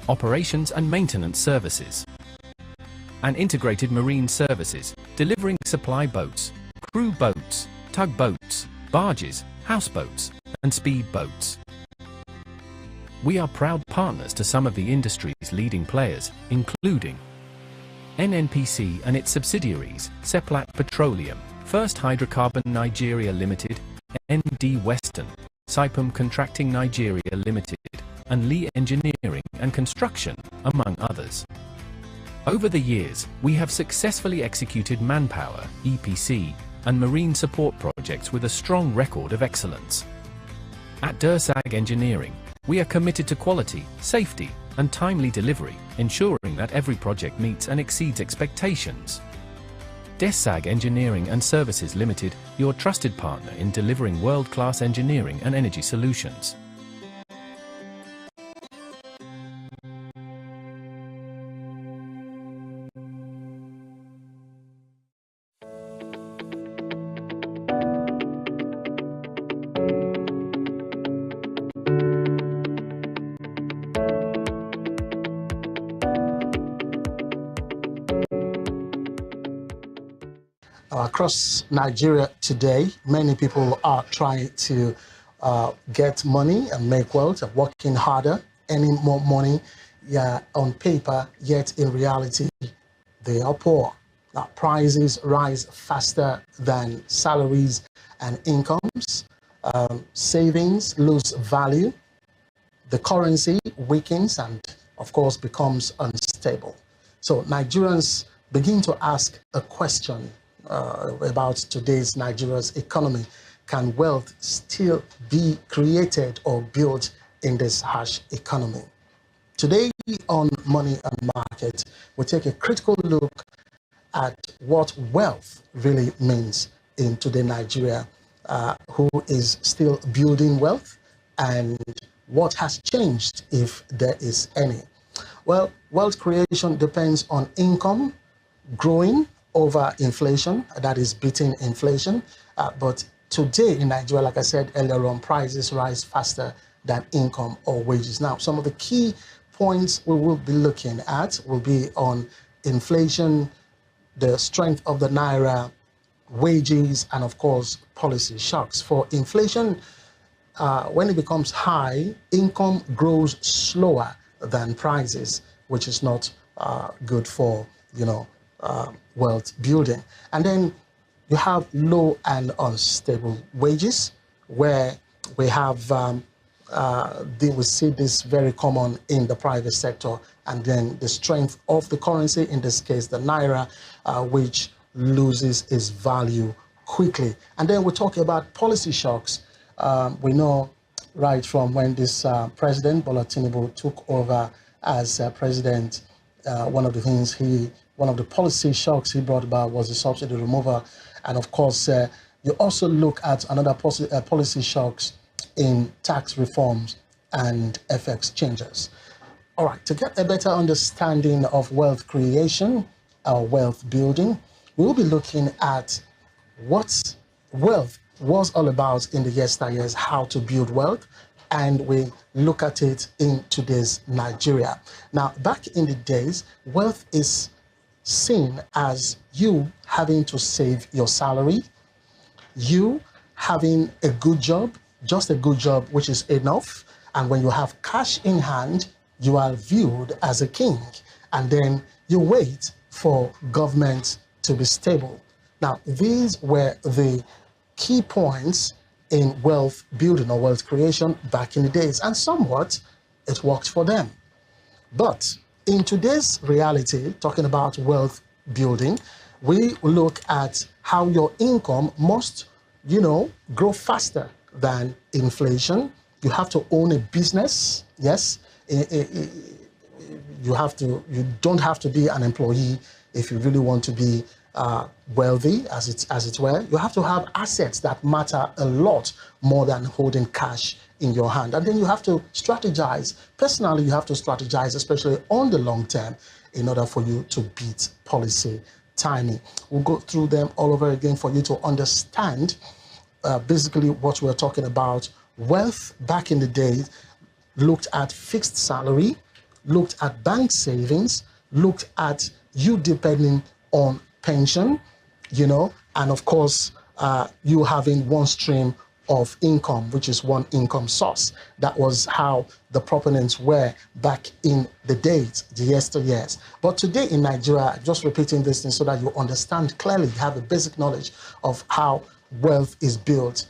Operations and maintenance services. And integrated marine services, delivering supply boats, crew boats, tugboats, barges, houseboats, and speed boats. We are proud partners to some of the industry's leading players, including NNPC and its subsidiaries, Seplat Petroleum, First Hydrocarbon Nigeria Limited, ND Western, Saipem Contracting Nigeria Limited, and Lee Engineering and Construction, among others. Over the years, we have successfully executed manpower, EPC, and marine support projects with a strong record of excellence. At Dursag Engineering, we are committed to quality, safety, and timely delivery, ensuring that every project meets and exceeds expectations. Dursag Engineering and Services Limited, your trusted partner in delivering world-class engineering and energy solutions. Across Nigeria today, many people are trying to get money and make wealth, working harder, earning more money on paper, yet in reality, they are poor. Now, prices rise faster than salaries and incomes. Savings lose value. The currency weakens and, of course, becomes unstable. So Nigerians begin to ask a question about today's Nigeria's economy. Can wealth still be created or built in this harsh economy? Today on Money and Market, we take a critical look at what wealth really means in today Nigeria, who is still building wealth, and what has changed, if there is any. Well, wealth creation depends on income growing over inflation, that is beating inflation. But today in Nigeria, like I said earlier on, prices rise faster than income or wages. Now, some of the key points we will be looking at will be on inflation, the strength of the Naira, wages, and of course, policy shocks. For inflation, when it becomes high, income grows slower than prices, which is not good for, wealth building. And then you have low and unstable wages, where we have, we see this very common in the private sector, and then the strength of the currency, in this case, the Naira, which loses its value quickly. And then we talk about policy shocks. We know right from when this President Bola Tinubu took over as president, one of the policy shocks he brought about was the subsidy removal. And of course, you also look at another policy shocks in tax reforms and FX changes. All right, to get a better understanding of wealth creation or wealth building, we'll be looking at what wealth was all about in the yesteryears, how to build wealth, and we look at it in today's Nigeria. Now, back in the days, wealth is seen as you having to save your salary, you having a good job, just a good job, which is enough. And when you have cash in hand, you are viewed as a king. And then you wait for government to be stable. Now, these were the key points in wealth building or wealth creation back in the days. And somewhat, it worked for them. But in today's reality, talking about wealth building, we look at how your income must, grow faster than inflation. You have to own a business. Yes, you don't have to be an employee if you really want to be wealthy, as it were. You have to have assets that matter a lot more than holding cash in your hand. And then you have to strategize. Personally, you have to strategize, especially on the long term, in order for you to beat policy timing. We'll go through them all over again for you to understand basically what we're talking about. Wealth back in the day looked at fixed salary, looked at bank savings, looked at you depending on pension, and of course, you having one stream of income, which is one income source. That was how the proponents were back in the days, the yesteryears. But today in Nigeria, just repeating this thing so that you understand clearly, you have a basic knowledge of how wealth is built.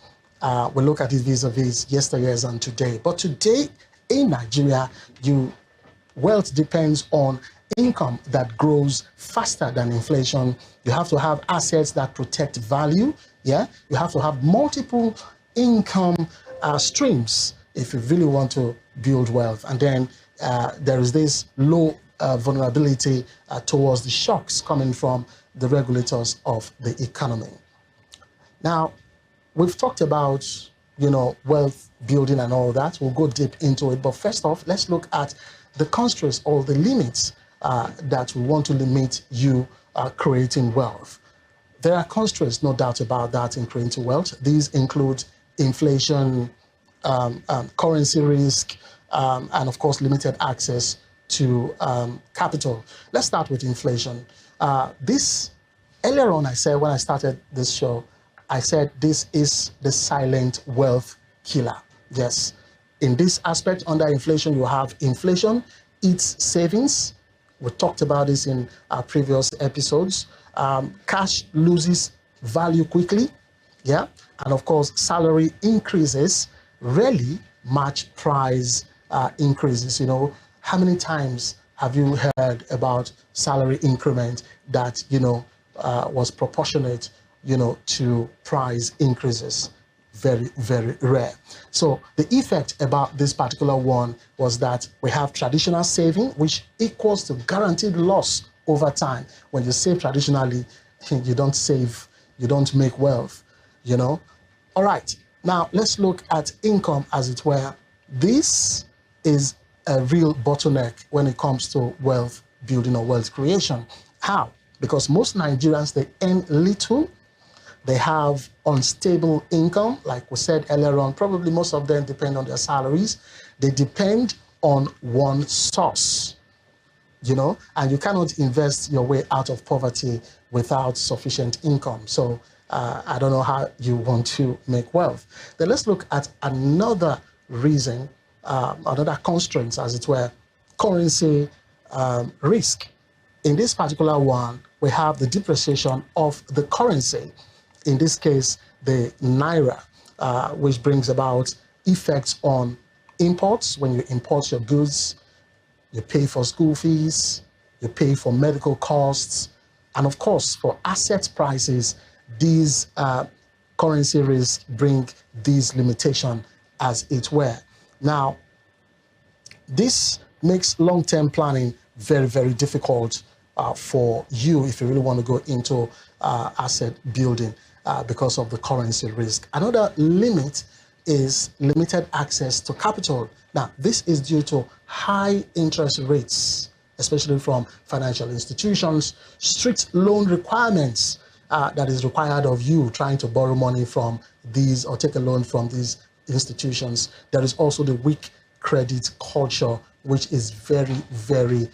We look at it vis-a-vis yesteryears and today. But today in Nigeria, wealth depends on income that grows faster than inflation. You have to have assets that protect value. Yeah, you have to have multiple income streams if you really want to build wealth. And then there is this low vulnerability towards the shocks coming from the regulators of the economy. Now, we've talked about, wealth building and all that. We'll go deep into it. But first off, let's look at the constraints or the limits that we want to limit you creating wealth. There are constraints, no doubt about that, in creating wealth. These include inflation, currency risk, and of course, limited access to capital. Let's start with inflation. Earlier on, I said, when I started this show, I said this is the silent wealth killer. Yes. In this aspect, under inflation, you have inflation eats savings. We talked about this in our previous episodes. Cash loses value quickly. Yeah. And of course, salary increases rarely match price increases. How many times have you heard about salary increment that, was proportionate, to price increases? Very, very rare. So the effect about this particular one was that we have traditional saving, which equals to guaranteed loss over time. When you save traditionally, you don't save, you don't make wealth, All right, now let's look at income, as it were. This is a real bottleneck when it comes to wealth building or wealth creation. How? Because most Nigerians, they earn little. They have unstable income, like we said earlier on. Probably most of them depend on their salaries. They depend on one source, and you cannot invest your way out of poverty without sufficient income. So I don't know how you want to make wealth. Then let's look at another reason, another constraint, as it were, currency risk. In this particular one, we have the depreciation of the currency. In this case, the Naira, which brings about effects on imports. When you import your goods, you pay for school fees, you pay for medical costs, and of course, for asset prices, these currency risks bring these limitations, as it were. Now, this makes long-term planning very, very difficult for you if you really want to go into asset building because of the currency risk. Another limit is limited access to capital. Now, this is due to high interest rates, especially from financial institutions, strict loan requirements that is required of you trying to borrow money from these or take a loan from these institutions. There is also the weak credit culture, which is very, very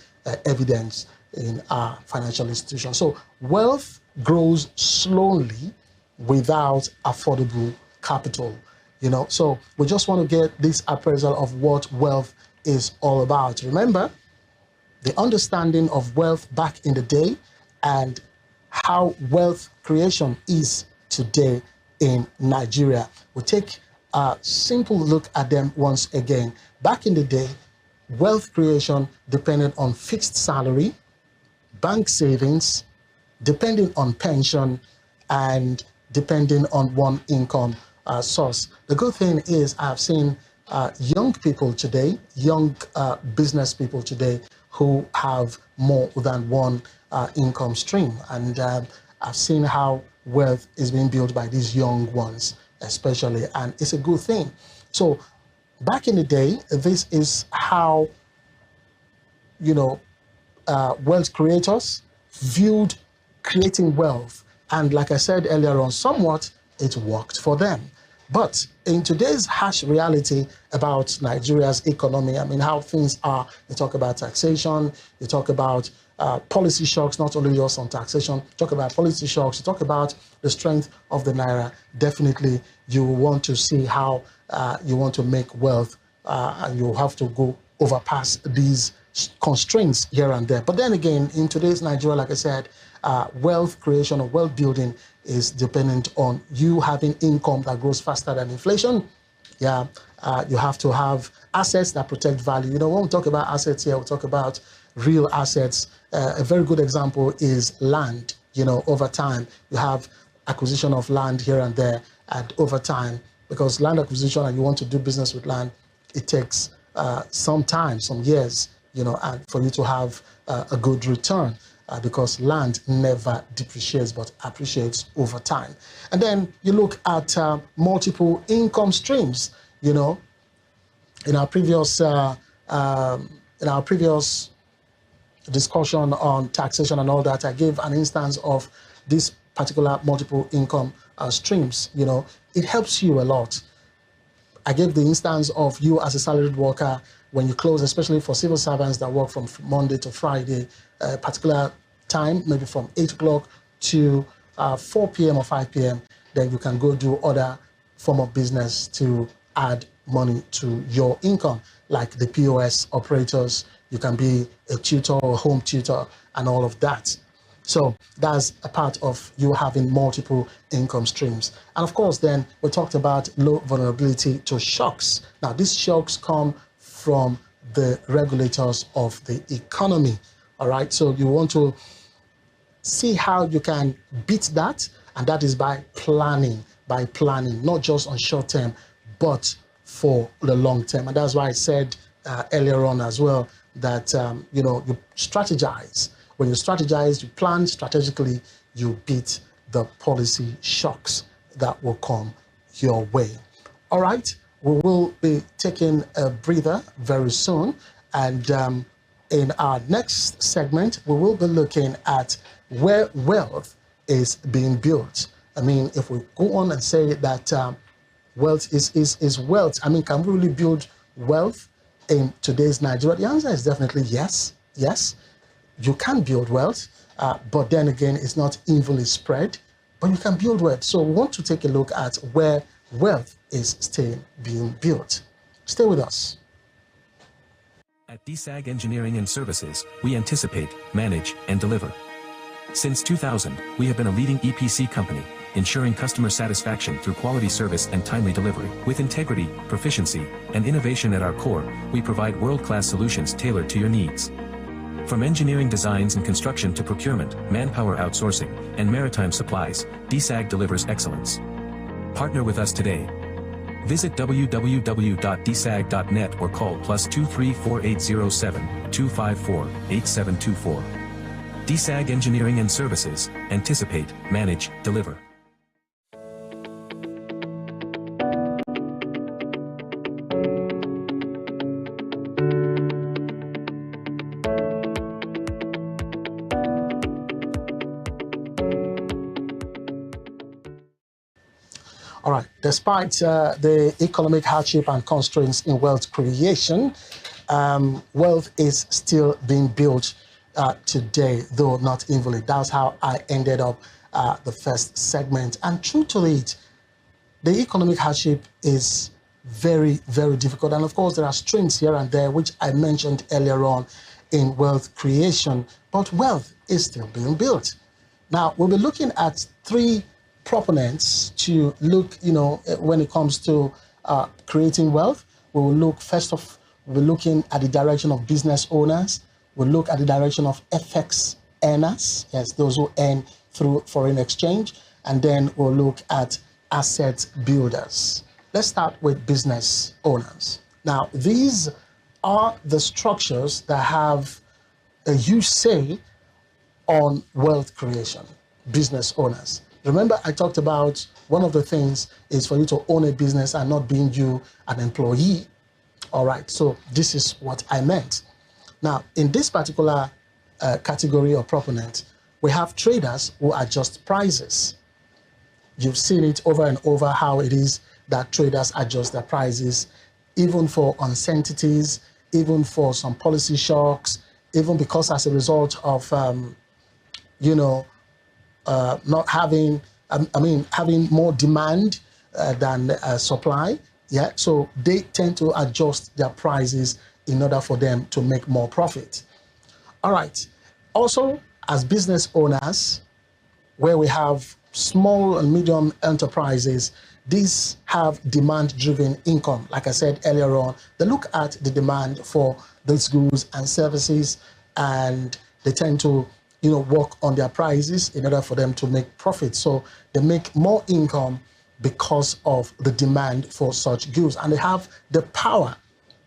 evident in our financial institutions. So wealth grows slowly without affordable capital. So we just want to get this appraisal of what wealth is all about. Remember, the understanding of wealth back in the day and how wealth creation is today in Nigeria. We'll take a simple look at them once again. Back in the day, wealth creation depended on fixed salary, bank savings, depending on pension, and depending on one income source. The good thing is I've seen young people today, young business people today who have more than one income stream. And I've seen how wealth is being built by these young ones, especially, and it's a good thing. So back in the day, this is how, wealth creators viewed creating wealth. And like I said earlier on, somewhat it worked for them. But in today's harsh reality about Nigeria's economy, how things are, you talk about taxation, you talk about policy shocks, not only just on taxation, you talk about policy shocks, you talk about the strength of the Naira. Definitely, you want to see how you want to make wealth, and you have to go overpass these constraints here and there. But then again, in today's Nigeria, like I said, wealth creation or wealth building is dependent on you having income that grows faster than inflation. You have to have assets that protect value. When we talk about assets here, we talk about real assets. A very good example is land. Over time, you have acquisition of land here and there, and over time, because land acquisition and you want to do business with land, it takes some time, some years, and for you to have a good return. Because land never depreciates but appreciates over time. And then you look at multiple income streams. In our previous discussion on taxation and all that, I gave an instance of this particular multiple income streams. It helps you a lot. I gave the instance of you as a salaried worker. When you close, especially for civil servants that work from Monday to Friday, a particular time, maybe from 8 o'clock to 4 p.m. or 5 p.m., then you can go do other form of business to add money to your income, like the POS operators. You can be a tutor or home tutor and all of that. So that's a part of you having multiple income streams. And of course, then we talked about low vulnerability to shocks. Now, these shocks come from the regulators of the economy. All right, so you want to see how you can beat that, and that is by planning, not just on short term, but for the long term. And that's why I said earlier on as well that, you strategize. When you strategize, you plan strategically, you beat the policy shocks that will come your way. All right, we will be taking a breather very soon, and in our next segment, we will be looking at where wealth is being built. If we go on and say that wealth is wealth, can we really build wealth in today's Nigeria? The answer is definitely yes. Yes, you can build wealth, but then again, it's not evenly spread, but you can build wealth. So we want to take a look at where wealth is still being built. Stay with us. At DSAG Engineering and Services, we anticipate, manage, and deliver. Since 2000, we have been a leading EPC company, ensuring customer satisfaction through quality service and timely delivery. With integrity, proficiency, and innovation at our core, we provide world-class solutions tailored to your needs. From engineering designs and construction to procurement, manpower outsourcing, and maritime supplies, DSAG delivers excellence. Partner with us today. Visit www.dsag.net or call +23 4807 254 8724. DSAG Engineering and Services, anticipate, manage, deliver. All right. Despite the economic hardship and constraints in wealth creation, wealth is still being built today, though not evenly. That's how I ended up the first segment. And true to it, the economic hardship is very, very difficult. And of course, there are strains here and there, which I mentioned earlier on in wealth creation, but wealth is still being built. Now, we'll be looking at three proponents to look, when it comes to creating wealth. We will look, first off, we're looking at the direction of business owners. We'll look at the direction of FX earners, yes, those who earn through foreign exchange. And then we'll look at asset builders. Let's start with business owners. Now, these are the structures that have a huge say on wealth creation, business owners. Remember, I talked about one of the things is for you to own a business and not being you an employee. All right, so this is what I meant. Now, in this particular category or proponent, we have traders who adjust prices. You've seen it over and over how it is that traders adjust their prices, even for uncertainties, even for some policy shocks, even because as a result of, not having, having more demand than supply. Yeah, so they tend to adjust their prices in order for them to make more profit. All right. Also, as business owners, where we have small and medium enterprises, these have demand-driven income. Like I said earlier on, they look at the demand for these goods and services, and they tend to, work on their prices in order for them to make profit. So they make more income because of the demand for such goods, and they have the power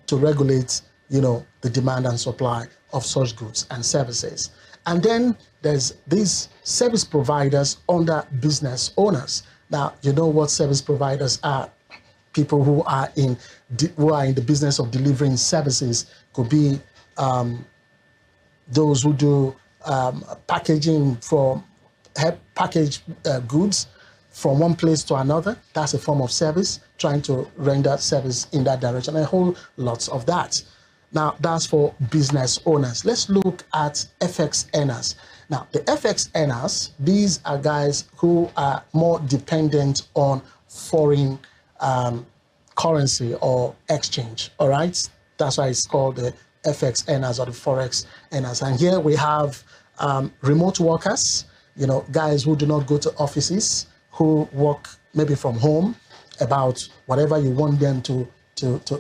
to regulate, the demand and supply of such goods and services. And then there's these service providers under business owners. Now, you know what service providers are. People who are in the business of delivering services. Could be those who do packaging for packaged goods from one place to another. That's a form of service, trying to render service in that direction, and a whole lot of that. Now, that's for business owners. Let's look at FX earners. Now, the FX earners, these are guys who are more dependent on foreign currency or exchange, all right? That's why it's called the FX earners or the Forex earners. And here we have remote workers, guys who do not go to offices, who work maybe from home about whatever you want them to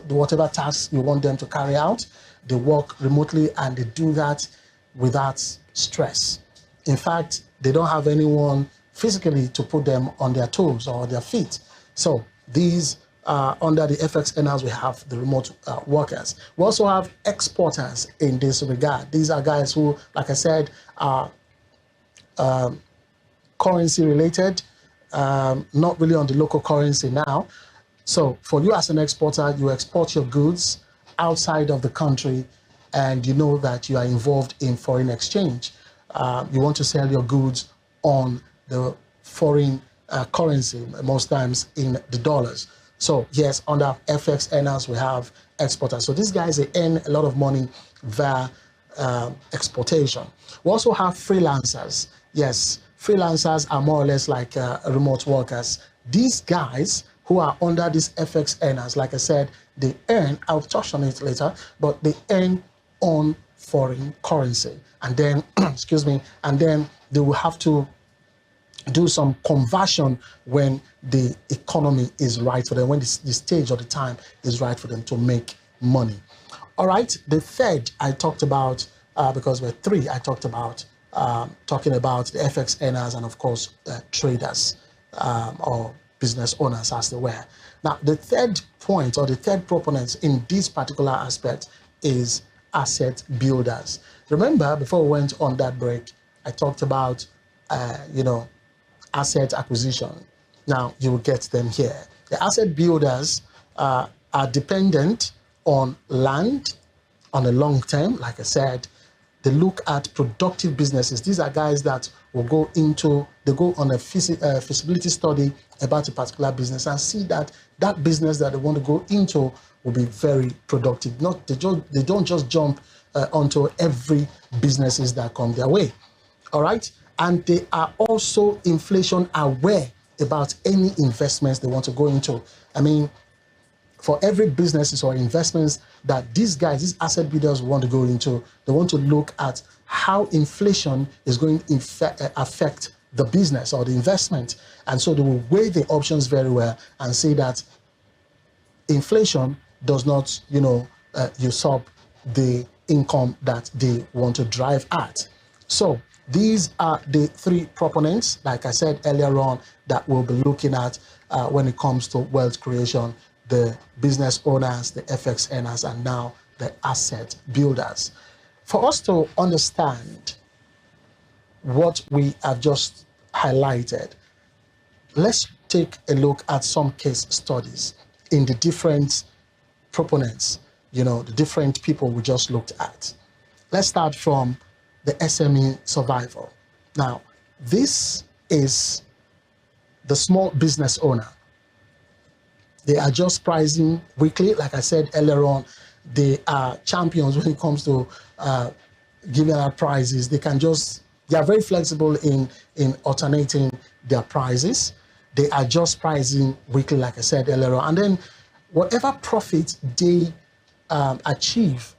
whatever tasks you want them to carry out. They work remotely and they do that without stress. In fact, they don't have anyone physically to put them on their toes or their feet. So these under the FX earners, we have the remote workers. We also have exporters in this regard. These are guys who, like I said, are currency related, not really on the local currency now. So for you as an exporter, you export your goods outside of the country, and you know that you are involved in foreign exchange. You want to sell your goods on the foreign currency, most times in the dollars. So yes, under FX earners, we have exporters. So these guys, they earn a lot of money via exportation. We also have freelancers. Yes, freelancers are more or less like remote workers. These guys who are under these FX earners, like I said, they earn, I'll touch on it later, but they earn on foreign currency. And then, excuse me, and then they will have to do some conversion when the economy is right for them, when the stage or the time is right for them to make money. All right, the third I talked about, because we're three, I talked about talking about the FX earners and of course traders or business owners as they were. Now, the third point or the third proponent in this particular aspect is asset builders. Remember, before we went on that break, I talked about, asset acquisition. Now, you will get them here. The asset builders are dependent on land on a long term, like I said, They look at productive businesses. These are guys that will go on a feasibility study about a particular business and see that that business that they want to go into will be very productive. They don't just jump onto every businesses that come their way. All right. And they are also inflation aware about any investments they want to go into. I mean, for every businesses or investments that these guys, these asset builders want to go into, they want to look at how inflation is going to affect the business or the investment. And so they will weigh the options very well and say that inflation does not, usurp the income that they want to drive at. So these are the three proponents, like I said earlier on, that we'll be looking at when it comes to wealth creation: the business owners, the FX earners, and now the asset builders. For us to understand what we have just highlighted, let's take a look at some case studies in the different proponents, the different people we just looked at. Let's start from the SME survival. Now, this is the small business owner. They are just pricing weekly. Like I said earlier on, they are champions when it comes to giving out prizes. They are very flexible in alternating their prizes. They are just pricing weekly, like I said earlier on. And then whatever profit they achieve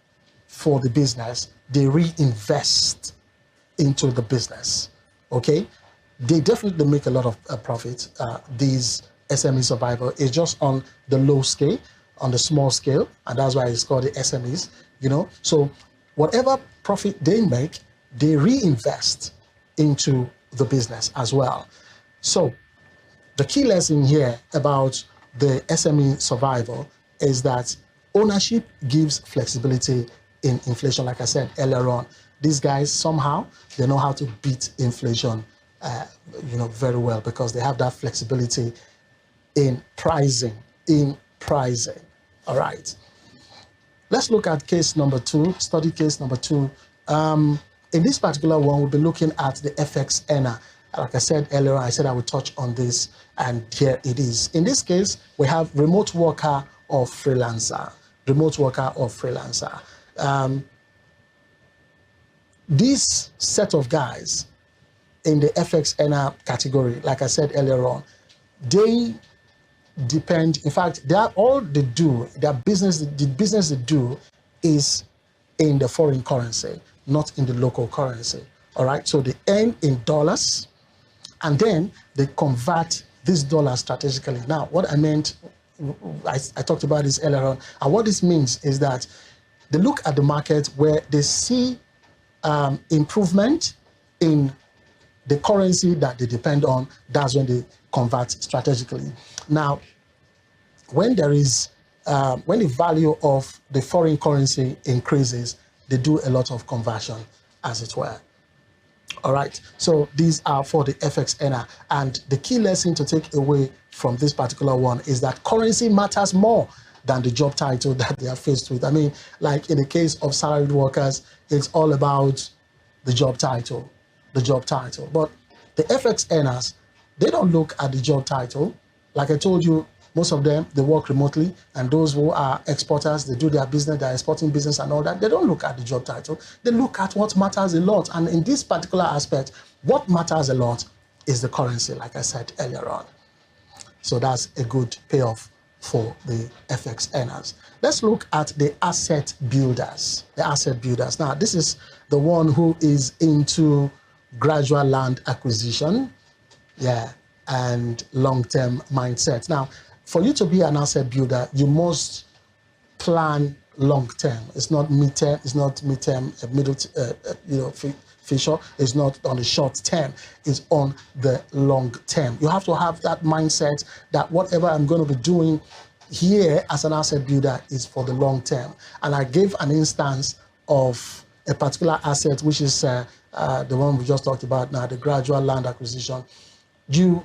for the business, they reinvest into the business. Okay? They definitely make a lot of profit. These SME survival is just on the low scale, on the small scale, and that's why it's called the SMEs, So whatever profit they make, they reinvest into the business as well. So the key lesson here about the SME survival is that ownership gives flexibility in inflation. Like I said earlier on, these guys somehow, they know how to beat inflation, very well, because they have that flexibility in pricing. All right. Let's look at case number 2, study case number 2. In this particular one, we'll be looking at the FX earner. Like I said earlier, I said I would touch on this, and here it is. In this case, we have remote worker or freelancer. This set of guys in the FX earner category, like I said earlier on, they depend, in fact, the business they do is in the foreign currency, not in the local currency. All right, so they earn in dollars, and then they convert this dollar strategically. Now, what I meant, I talked about this earlier on, and what this means is that they look at the market where they see improvement in the currency that they depend on. That's when they convert strategically. Now, when there is when the value of the foreign currency increases, they do a lot of conversion, as it were. All right, so these are for the FX earner, and the key lesson to take away from this particular one is that currency matters more than the job title that they are faced with. I mean, like in the case of salaried workers, it's all about the job title. But the FX earners, they don't look at the job title. Like I told you, most of them, they work remotely, and those who are exporters, they do their business, their exporting business and all that. They don't look at the job title. They look at what matters a lot. And in this particular aspect, what matters a lot is the currency, like I said earlier on. So that's a good payoff for the FX earners. Let's look at the asset builders. Now, this is the one who is into gradual land acquisition, and long-term mindset. Now, for you to be an asset builder, you must plan long-term. It's not mid-term, feature. It's not on the short term. It's on the long term. You have to have that mindset that whatever I'm going to be doing here as an asset builder is for the long term. And I gave an instance of a particular asset, which is the one we just talked about now, the gradual land acquisition. You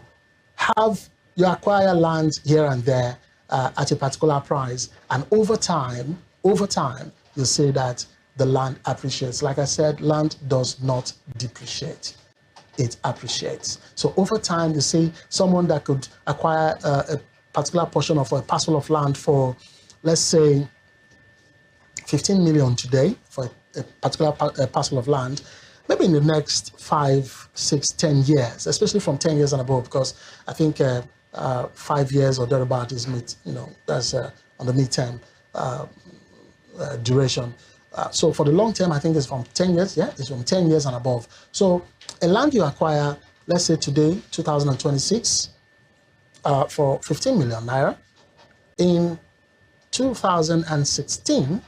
acquire land here and there at a particular price, and over time, you say that the land appreciates. Like I said, land does not depreciate. It appreciates. So over time, you see someone that could acquire a particular portion of a parcel of land for, let's say, 15 million today for a particular parcel of land, maybe in the next 5, 6, 10 years, especially from 10 years and above, because I think 5 years or thereabout is that's on the midterm duration. So for the long term, I think it's from 10 years. Yeah, it's from 10 years and above. So a land you acquire, let's say today, 2026, for 15 million naira. In 2016,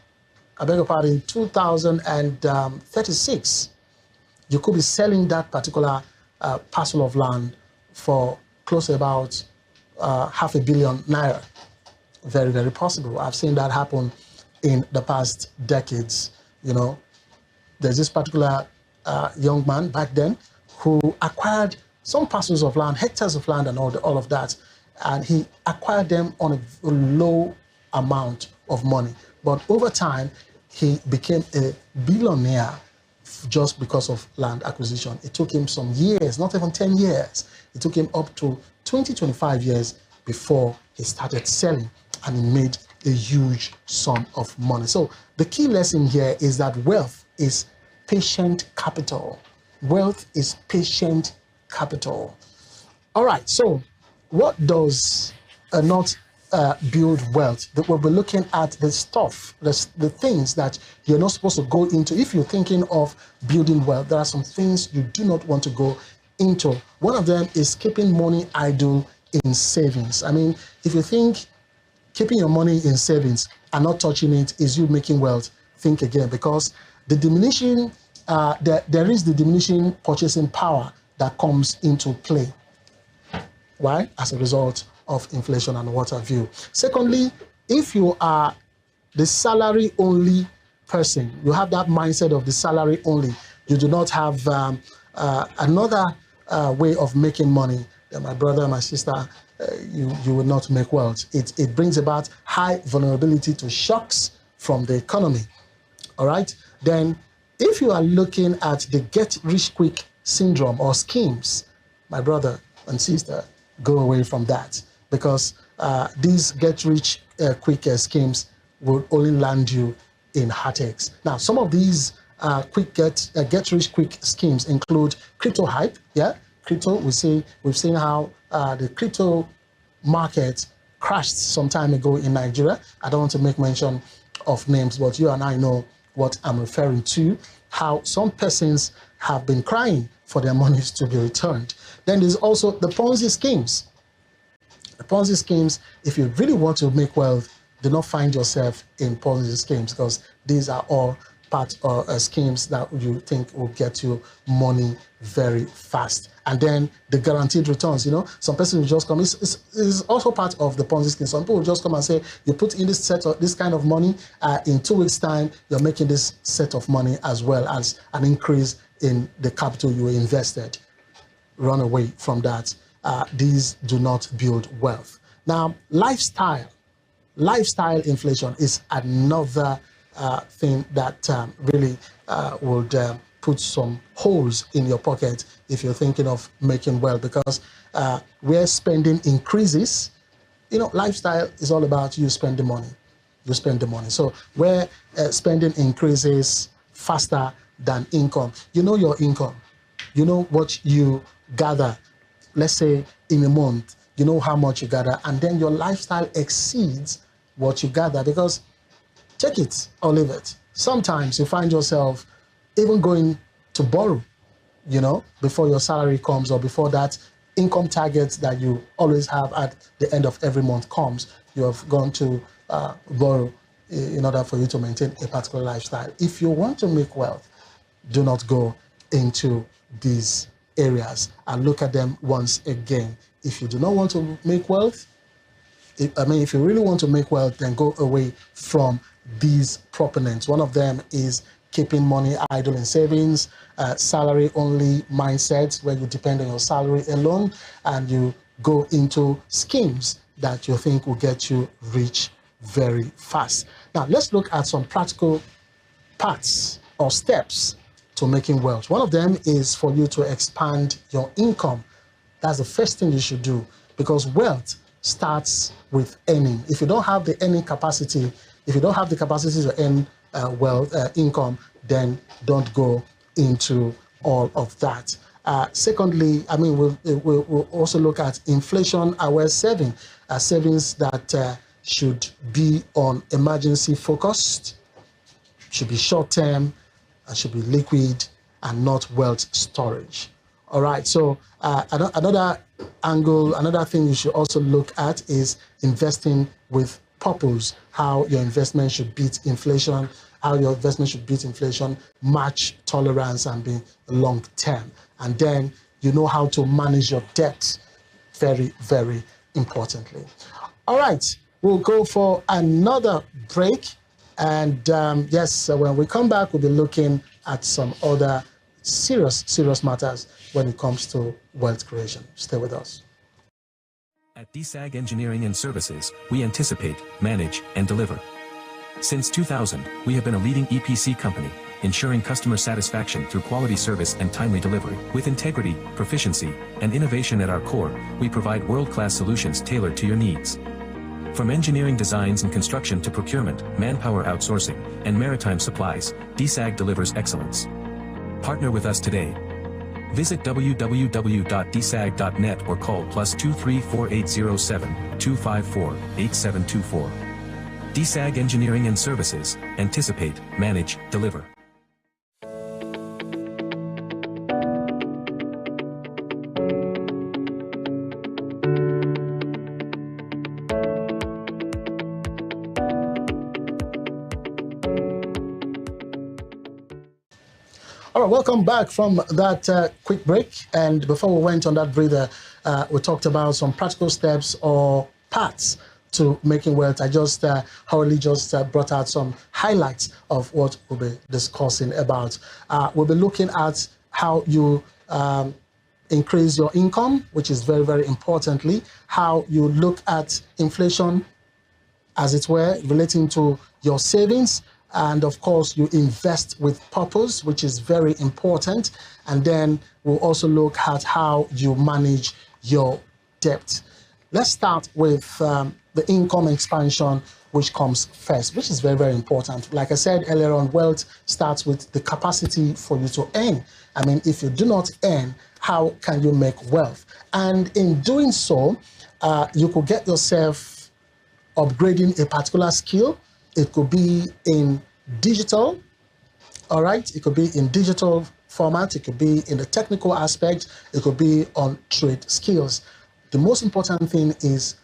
I beg your pardon, in 2036, you could be selling that particular parcel of land for close to about 500 million naira. Very, very possible. I've seen that happen in the past decades. There's this particular young man back then who acquired some parcels of land, hectares of land and all of that, and he acquired them on a low amount of money. But over time, he became a billionaire just because of land acquisition. It took him some years, not even 10 years. It took him up to 20, 25 years before he started selling, and he made a huge sum of money. So the key lesson here is that wealth is patient capital. Wealth is patient capital. All right, so what does not build wealth? We'll be looking at the stuff, the things that you're not supposed to go into. If you're thinking of building wealth, there are some things you do not want to go into. One of them is keeping money idle in savings. I mean, if you think keeping your money in savings and not touching it is you making wealth, think again, because the diminishing, there is the diminishing purchasing power that comes into play. Why? As a result of inflation and what have you. Secondly, if you are the salary only person, you have that mindset of the salary only, you do not have another way of making money, then my brother, my sister, you will not make wealth. It brings about high vulnerability to shocks from the economy. All right? Then if you are looking at the get rich quick syndrome or schemes, my brother and sister, go away from that, because these get rich quick schemes will only land you in heartaches. Now, some of these get rich quick schemes include crypto hype. Yeah, crypto. We've seen how the crypto market crashed some time ago in Nigeria. I don't want to make mention of names, but you and I know what I'm referring to. How some persons have been crying for their monies to be returned. Then there's also the Ponzi schemes. The Ponzi schemes, if you really want to make wealth, do not find yourself in Ponzi schemes, because these are all part of schemes that you think will get you money very fast. And then the guaranteed returns, some person will just come. It's also part of the Ponzi scheme. Some people will just come and say, you put in this kind of money, in 2 weeks' time, you're making this set of money as well as an increase in the capital you invested. Run away from that. These do not build wealth. Now, lifestyle inflation is another thing that really would put some holes in your pocket if you're thinking of making wealth, because where spending increases, lifestyle is all about you spend the money. You spend the money. So where spending increases faster than income, your income, what you gather, let's say in a month, how much you gather, and then your lifestyle exceeds what you gather, because take it or leave it. Sometimes you find yourself even going to borrow, before your salary comes, or before that income target that you always have at the end of every month comes, you have gone to borrow in order for you to maintain a particular lifestyle. If you want to make wealth, do not go into these areas and look at them once again. If you do not want to make wealth, if you really want to make wealth, then go away from these proponents. One of them is keeping money idle in savings, salary-only mindsets where you depend on your salary alone, and you go into schemes that you think will get you rich very fast. Now, let's look at some practical paths or steps to making wealth. One of them is for you to expand your income. That's the first thing you should do, because wealth starts with earning. If you don't have the earning capacity, if you don't have the capacity to earn income, then don't go into all of that. Secondly, I mean, we'll also look at inflation-aware saving, savings that should be on emergency focused, should be short-term, should be liquid, and not wealth storage. All right, so another angle, another thing you should also look at is investing with purpose, how your investment should beat inflation, match tolerance, and be long-term. And then you know how to manage your debt, very, very importantly. All right, we'll go for another break. And yes, when we come back, we'll be looking at some other serious matters when it comes to wealth creation. Stay with us. At DSAG Engineering and Services, we anticipate, manage, and deliver. Since 2000, we have been a leading EPC company, ensuring customer satisfaction through quality service and timely delivery. With integrity, proficiency, and innovation at our core, we provide world-class solutions tailored to your needs. From engineering designs and construction to procurement, manpower outsourcing, and maritime supplies, DSAG delivers excellence. Partner with us today. Visit www.dsag.net or call +23 4807 254 8724. DSAG Engineering and Services, anticipate, manage, deliver. All right, welcome back from that quick break. And before we went on that breather, we talked about some practical steps or paths to making wealth. I just hurriedly brought out some highlights of what we'll be discussing about. We'll be looking at how you increase your income, which is very, very importantly, how you look at inflation, as it were, relating to your savings. And of course, you invest with purpose, which is very important. And then we'll also look at how you manage your debt. Let's start with the income expansion, which comes first, which is very, very important. Like I said earlier on, wealth starts with the capacity for you to earn. I mean, if you do not earn, how can you make wealth? And in doing so, you could get yourself upgrading a particular skill. It could be in digital, all right? It could be in digital format. It could be in the technical aspect. It could be on trade skills. The most important thing is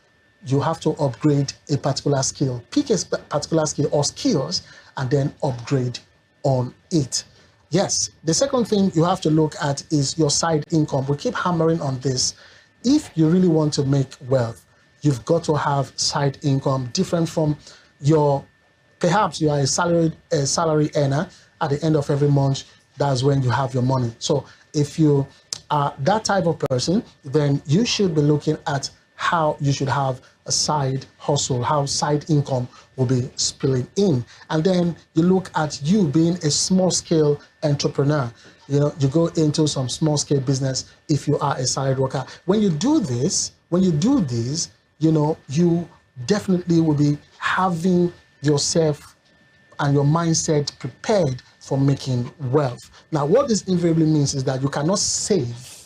you have to upgrade a particular skill. Pick a particular skill or skills and then upgrade on it. Yes, the second thing you have to look at is your side income. We keep hammering on this. If you really want to make wealth, you've got to have side income different from your, perhaps you are a salary earner. At the end of every month, that's when you have your money. So if you are that type of person, then you should be looking at how you should have a side hustle, how side income will be spilling in. And then you look at you being a small scale entrepreneur. You know, you go into some small scale business if you are a salaried worker. When you do this, you know, you definitely will be having yourself and your mindset prepared for making wealth. Now, what this invariably means is that you cannot save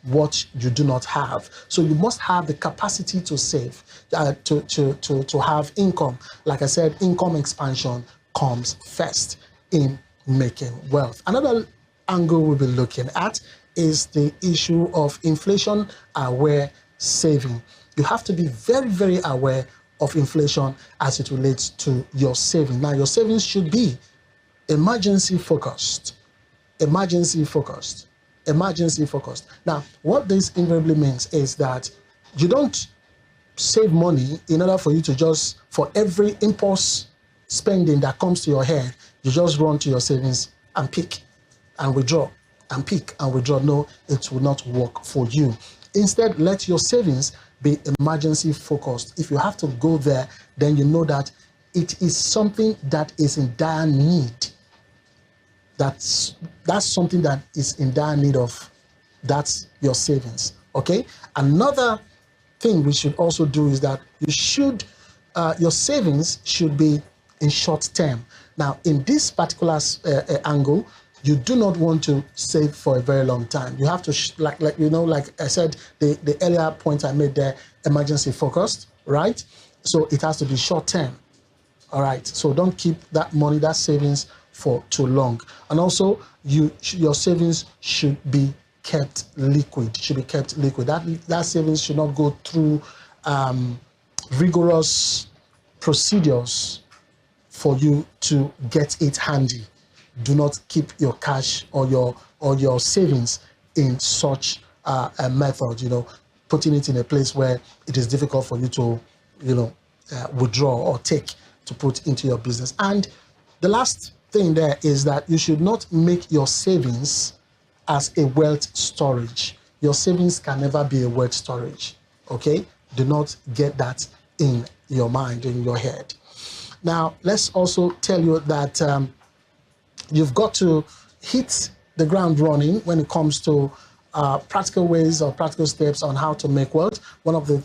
what you do not have. So you must have the capacity to save, to have income. Like I said, income expansion comes first in making wealth. Another angle we'll be looking at is the issue of inflation-aware saving. You have to be very, very aware of inflation as it relates to your saving. Now, your savings should be emergency focused. Now, what this invariably means is that you don't save money in order for you to just, for every impulse spending that comes to your head, you just run to your savings and pick and withdraw and pick and withdraw. No, it will not work for you. Instead, let your savings be emergency focused. If you have to go there, then you know that it is something that is in dire need that's something that is in dire need of. That's your savings. Okay. Another thing we should also do is that you should your savings should be in short term. Now, in this particular angle, you do not want to save for a very long time. You have to, like I said, the earlier point I made there, emergency focused, right? So it has to be short term. All right. So don't keep that money, that savings, for too long. And also, your savings should be kept liquid. That savings should not go through rigorous procedures for you to get it handy. Do not keep your cash or your savings in such a method, putting it in a place where it is difficult for you to, withdraw or take to put into your business. And the last thing there is that you should not make your savings as a wealth storage. Your savings can never be a wealth storage, okay? Do not get that in your mind, in your head. Now, let's also tell you that you've got to hit the ground running when it comes to practical ways or practical steps on how to make wealth. One of the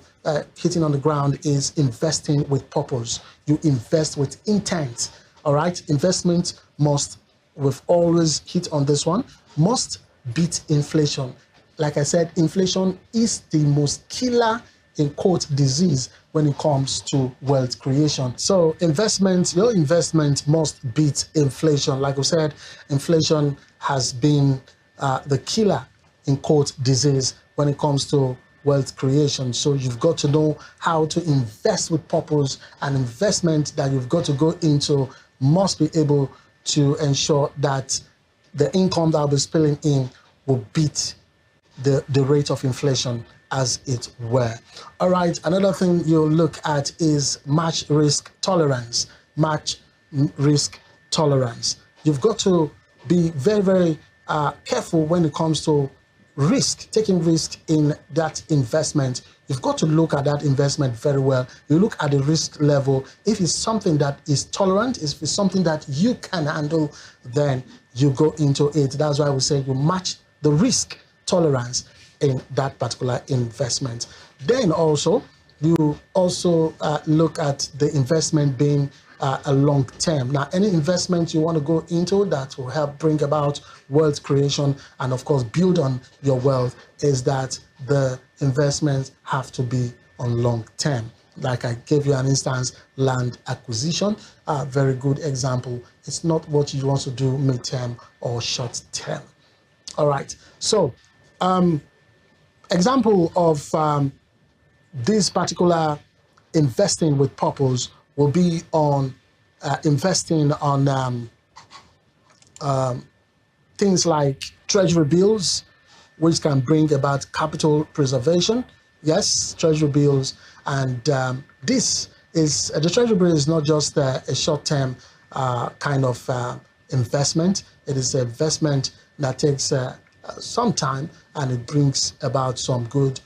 hitting on the ground is investing with purpose. You invest with intent, all right? Investment must, we've always hit on this one, must beat inflation. Like I said, inflation is the most killer, in quote, disease when it comes to wealth creation. So your investment must beat inflation. Like we said, inflation has been the killer, in quote, disease when it comes to wealth creation. So you've got to know how to invest with purpose. An investment that you've got to go into must be able to ensure that the income that will be spilling in will beat the rate of inflation, as it were. All right, another thing you'll look at is match risk tolerance. Match risk tolerance. You've got to be very, very careful when it comes to taking risk in that investment. You've got to look at that investment very well. You look at the risk level. If it's something that is tolerant, if it's something that you can handle, then you go into it. That's why we say you match the risk tolerance in that particular investment. Then also, you also look at the investment being a long term. Now, any investment you want to go into that will help bring about wealth creation and, of course, build on your wealth is that the investments have to be on long term. Like I gave you an instance, land acquisition, a very good example. It's not what you want to do mid-term or short-term. All right. So, example of this particular investing with purpose will be on investing on things like treasury bills, which can bring about capital preservation. Yes, treasury bills. And this is, the treasury bill is not just a short-term kind of investment. It is an investment that takes some time, and it brings about some good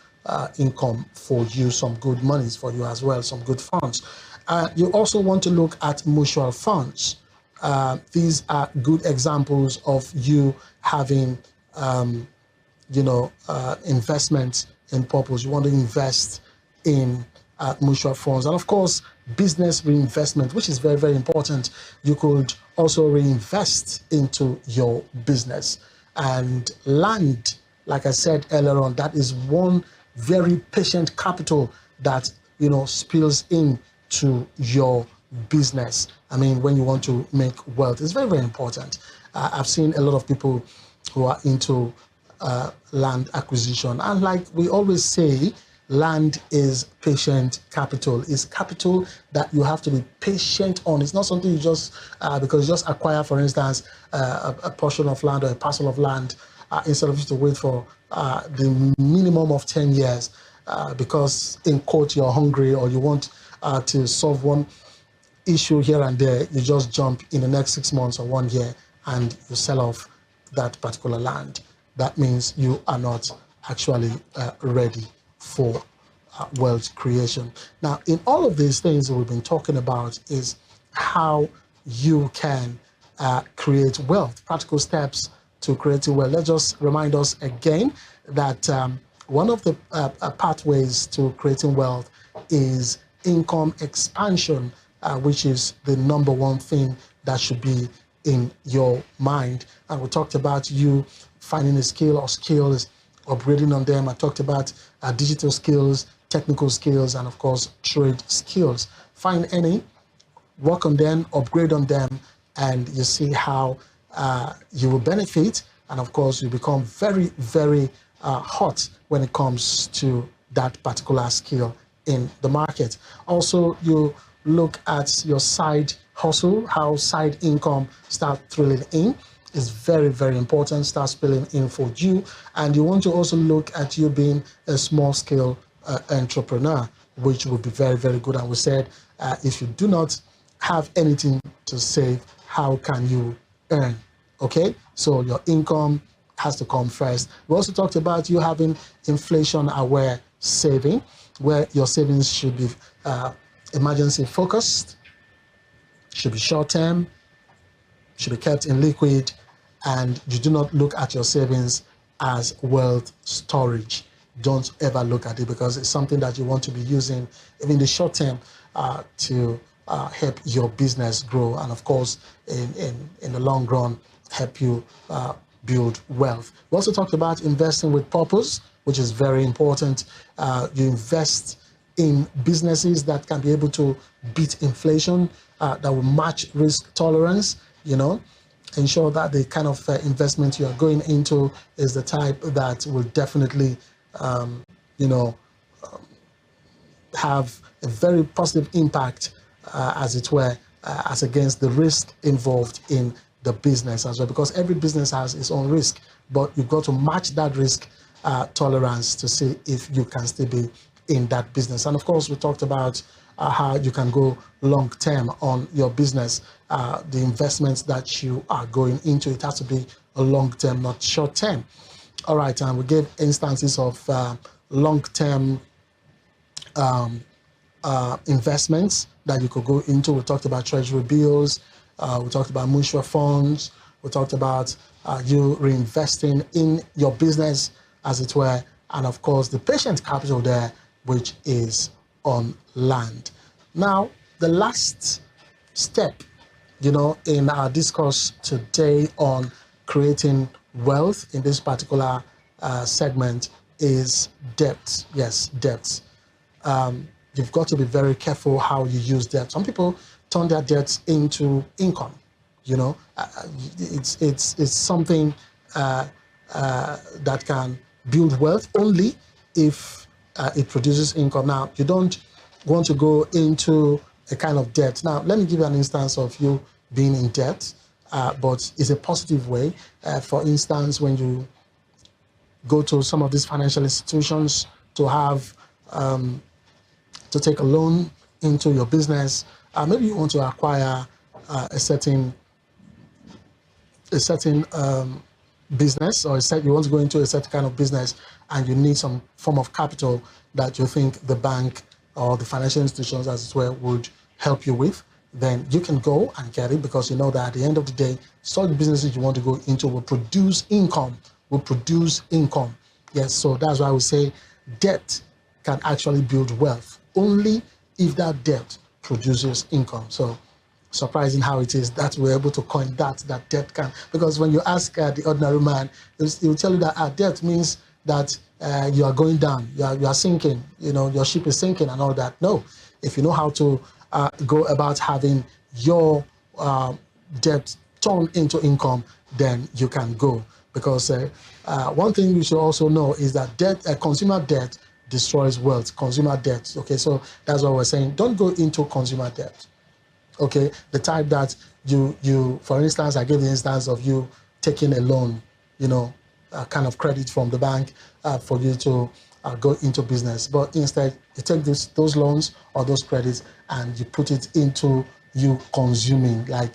income for you, some good monies for you as well, some good funds. You also want to look at mutual funds. These are good examples of you having, investments in purpose. You want to invest in mutual funds. And of course, business reinvestment, which is very, very important. You could also reinvest into your business. And land, like I said earlier on, that is one very patient capital that, spills into your business. I mean, when you want to make wealth, it's very, very important. I've seen a lot of people who are into land acquisition. And like we always say, land is patient capital. It's capital that you have to be patient on. It's not something you just, because you just acquire, for instance, a portion of land or a parcel of land, instead of you to wait for the minimum of 10 years, because in quote, you're hungry or you want to solve one issue here and there, you just jump in the next 6 months or 1 year and you sell off that particular land. That means you are not actually ready for wealth creation. Now, in all of these things that we've been talking about is how you can create wealth, practical steps to creating wealth. Let's just remind us again that one of the pathways to creating wealth is income expansion, which is the number one thing that should be in your mind. And we talked about you finding a skill or skills, upgrading on them. I talked about digital skills, technical skills, and of course, trade skills. Find any, work on them, upgrade on them, and you see how you will benefit. And of course, you become very, very hot when it comes to that particular skill in the market. Also, you look at your side hustle, how side income start thrilling in is very, very important, start spilling in for you. And you want to also look at you being a small scale entrepreneur, which would be very, very good. And we said, if you do not have anything to save, how can you earn? Okay, so your income has to come first. We also talked about you having inflation-aware saving, where your savings should be emergency-focused, should be short-term, should be kept in liquid, and you do not look at your savings as wealth storage. Don't ever look at it, because it's something that you want to be using even in the short term to help your business grow, and of course in the long run help you build wealth. We also talked about investing with purpose, which is very important. You invest in businesses that can be able to beat inflation, that will match risk tolerance, you know, ensure that the kind of investment you are going into is the type that will definitely, have a very positive impact, as it were, as against the risk involved in the business as well, because every business has its own risk, but you've got to match that risk tolerance to see if you can still be in that business. And of course, we talked about how you can go long term on your business. The investments that you are going into, it has to be a long term, not short term. All right, and we gave instances of long term investments that you could go into. We talked about treasury bills, we talked about mutual funds, we talked about you reinvesting in your business, as it were, and of course the patient capital there, which is on land. Now, the last step, in our discourse today on creating wealth in this particular segment is debt. Yes, debt. You've got to be very careful how you use debt. Some people turn their debts into income. It's something that can build wealth only if it produces income. Now, you don't want to go into a kind of debt. Now, let me give you an instance of you being in debt, but it's a positive way. For instance, when you go to some of these financial institutions to have to take a loan into your business, maybe you want to acquire a certain business, or you want to go into a certain kind of business, and you need some form of capital that you think the bank or the financial institutions, as it were, would help you with. Then you can go and get it, because you know that at the end of the day, such businesses you want to go into will produce income. Yes, so that's why we say debt can actually build wealth only if that debt produces income. So surprising how it is that we're able to coin that debt can, because when you ask the ordinary man, he will tell you that debt means that you are going down, you are sinking, your ship is sinking and all that. No, if you know how to go about having your debt turned into income, then you can go. Because one thing you should also know is that consumer debt destroys wealth. Consumer debt. Okay, so that's what we're saying. Don't go into consumer debt. Okay, the type that you, for instance, I gave the instance of you taking a loan, kind of credit from the bank for you to go into business. But instead, you take those loans or those credits and you put it into you consuming, like,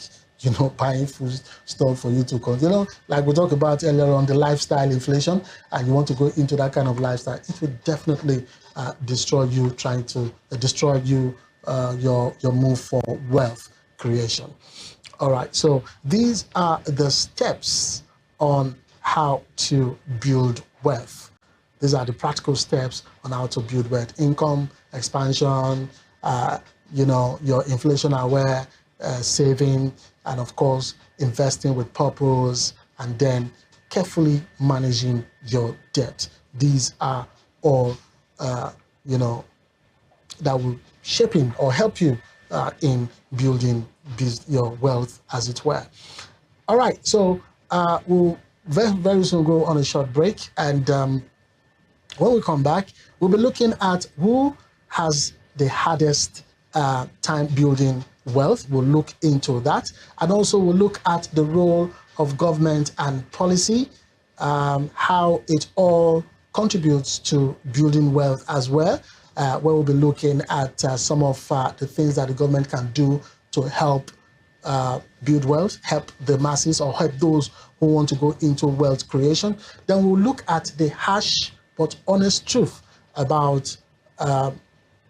buying food stuff for you to consume. Like we talked about earlier on, the lifestyle inflation, and you want to go into that kind of lifestyle, it will definitely destroy you, your move for wealth creation. All right, so these are the steps on how to build wealth. These are the practical steps on how to build wealth: income, expansion, your inflation-aware saving, and of course, investing with purpose, and then carefully managing your debt. These are all, that will shape in or help you in building your wealth, as it were. All right, so we'll very, very soon go on a short break, and when we come back, we'll be looking at who has the hardest time building wealth. We'll look into that, and also we'll look at the role of government and policy, how it all contributes to building wealth as well. Where we'll be looking at some of the things that the government can do to help build wealth, help the masses, or help those who want to go into wealth creation. Then we'll look at the harsh but honest truth about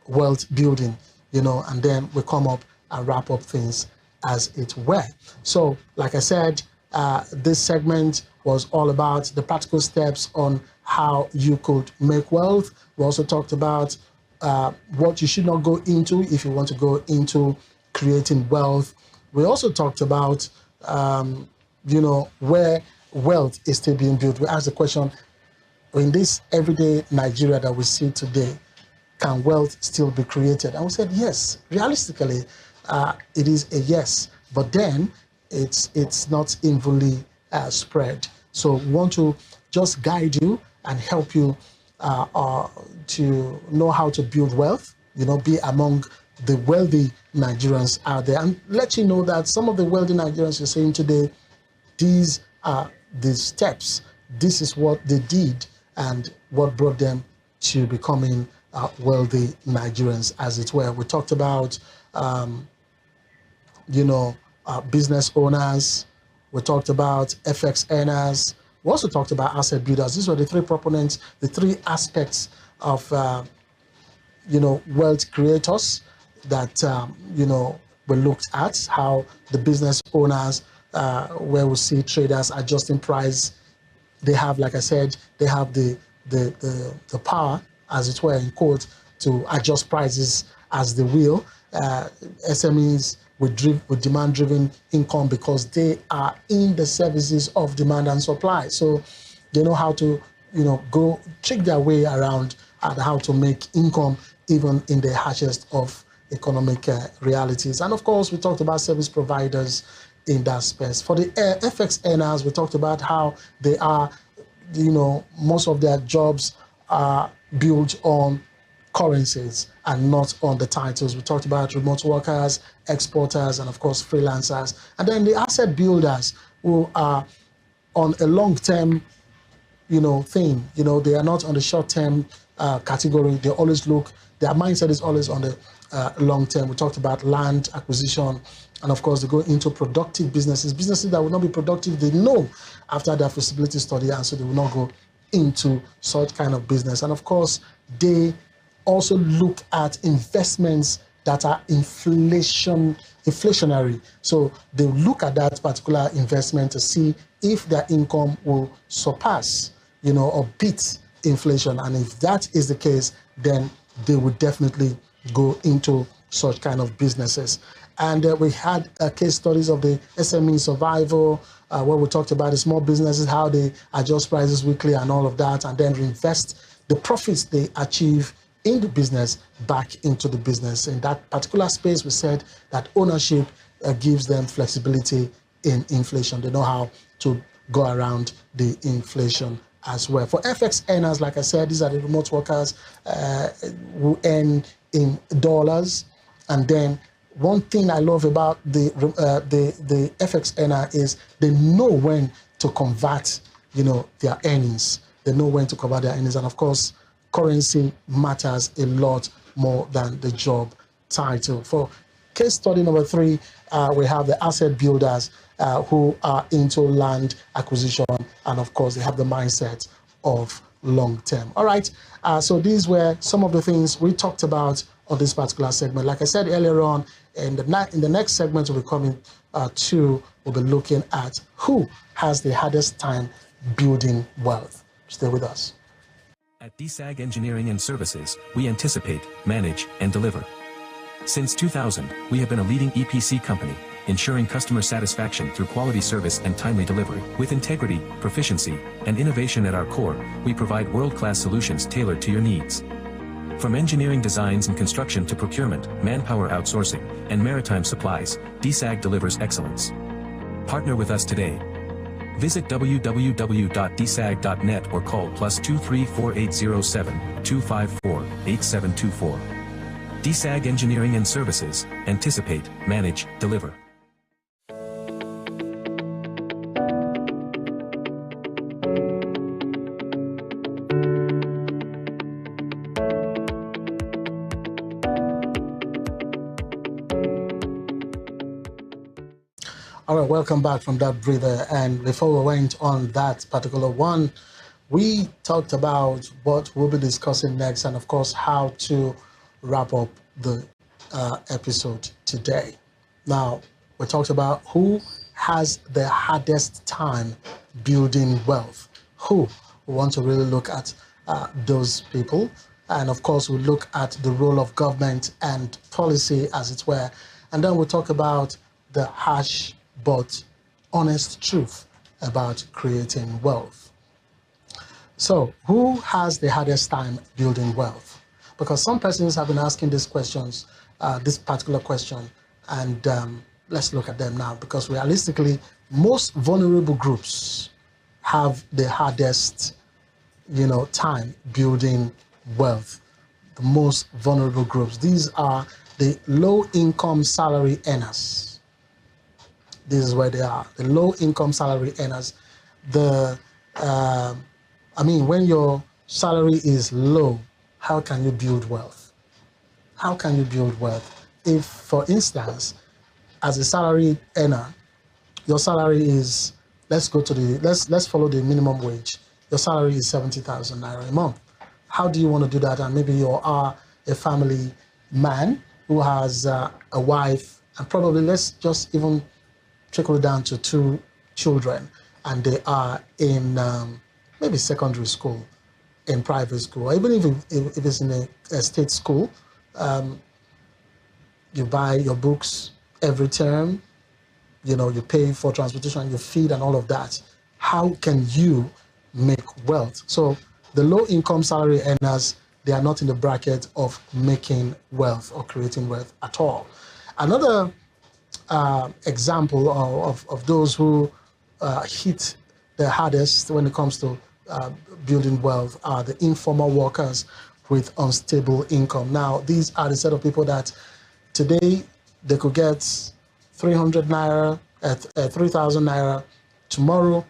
wealth building, and then we'll come up and wrap up things as it were. So, like I said, this segment was all about the practical steps on how you could make wealth. We also talked about what you should not go into if you want to go into creating wealth. We also talked about, where wealth is still being built. We asked the question, in this everyday Nigeria that we see today, can wealth still be created? And we said, yes, realistically, it is a yes, but then it's not evenly spread. So we want to just guide you and help you to know how to build wealth, be among the wealthy Nigerians out there, and let you know that some of the wealthy Nigerians you're saying today, these are the steps, this is what they did and what brought them to becoming wealthy Nigerians, as it were. We talked about, business owners. We talked about FX earners. We also talked about asset builders. These were the three proponents, the three aspects of, wealth creators that, we looked at, how the business owners, where we see traders adjusting price. They have, like I said, they have the power, as it were, in quote, to adjust prices as they will. SMEs with demand-driven income, because they are in the services of demand and supply. So they know how to, go trick their way around and how to make income even in the harshest of economic realities. And of course, we talked about service providers in that space. For the FX earners, we talked about how they are, most of their jobs are built on currencies and not on the titles. We talked about remote workers, exporters, and of course freelancers. And then the asset builders, who are on a long-term, thing. They are not on the short-term category. They always look, their mindset is always on the long term. We talked about land acquisition, and of course they go into productive businesses that will not be productive, they know, after their feasibility study, and so they will not go into such kind of business. And of course, they also look at investments that are inflationary. So they look at that particular investment to see if their income will surpass, or beat inflation. And if that is the case, then they would definitely go into such kind of businesses. And we had case studies of the SME survival, where we talked about the small businesses, how they adjust prices weekly and all of that, and then reinvest the profits they achieve in the business back into the business. In that particular space, we said that ownership gives them flexibility in inflation. They know how to go around the inflation as well. For FX earners, like I said, these are the remote workers who earn in dollars. And then one thing I love about the FX earner is they know when to convert, their earnings. They know when to convert their earnings. And of course, currency matters a lot more than the job title. For case study number 3, we have the asset builders who are into land acquisition, and of course they have the mindset of long term. All right, so these were some of the things we talked about on this particular segment. Like I said earlier on, in the next segment we'll be coming 2, we'll be looking at who has the hardest time building wealth. Stay with us. At DSAG Engineering and Services, we anticipate, manage, and deliver. Since 2000, we have been a leading EPC company, ensuring customer satisfaction through quality service and timely delivery. With integrity, proficiency, and innovation at our core, we provide world-class solutions tailored to your needs. From engineering designs and construction to procurement, manpower outsourcing, and maritime supplies, DSAG delivers excellence. Partner with us today. Visit www.dsag.net or call +23 4807 254 8724. DSAG Engineering and Services, anticipate, manage, deliver. All right, welcome back from that breather. And before we went on that particular one, we talked about what we'll be discussing next and, of course, how to wrap up the episode today. Now, we talked about who has the hardest time building wealth. Who? We want to really look at those people. And, of course, we look at the role of government and policy, as it were. And then we talk about the harsh but honest truth about creating wealth. So, who has the hardest time building wealth? Because some persons have been asking these questions, this particular question, and let's look at them now. Because realistically, most vulnerable groups have the hardest, time building wealth. The most vulnerable groups. These are the low-income salary earners. This is where they are, the low-income salary earners. When your salary is low, how can you build wealth? How can you build wealth? If, for instance, as a salary earner, your salary is, let's follow the minimum wage. Your salary is 70,000 naira a month. How do you want to do that? And maybe you are a family man who has a wife, and probably let's just even trickle down to 2 children, and they are in maybe secondary school, in private school, or even if it's in a state school. You buy your books every term, you pay for transportation, you feed and all of that. How can you make wealth? So the low-income salary earners, they are not in the bracket of making wealth or creating wealth at all. Another example of those who hit the hardest when it comes to building wealth are the informal workers with unstable income. Now, these are the set of people that today they could get 300 naira, 3,000 naira. Tomorrow,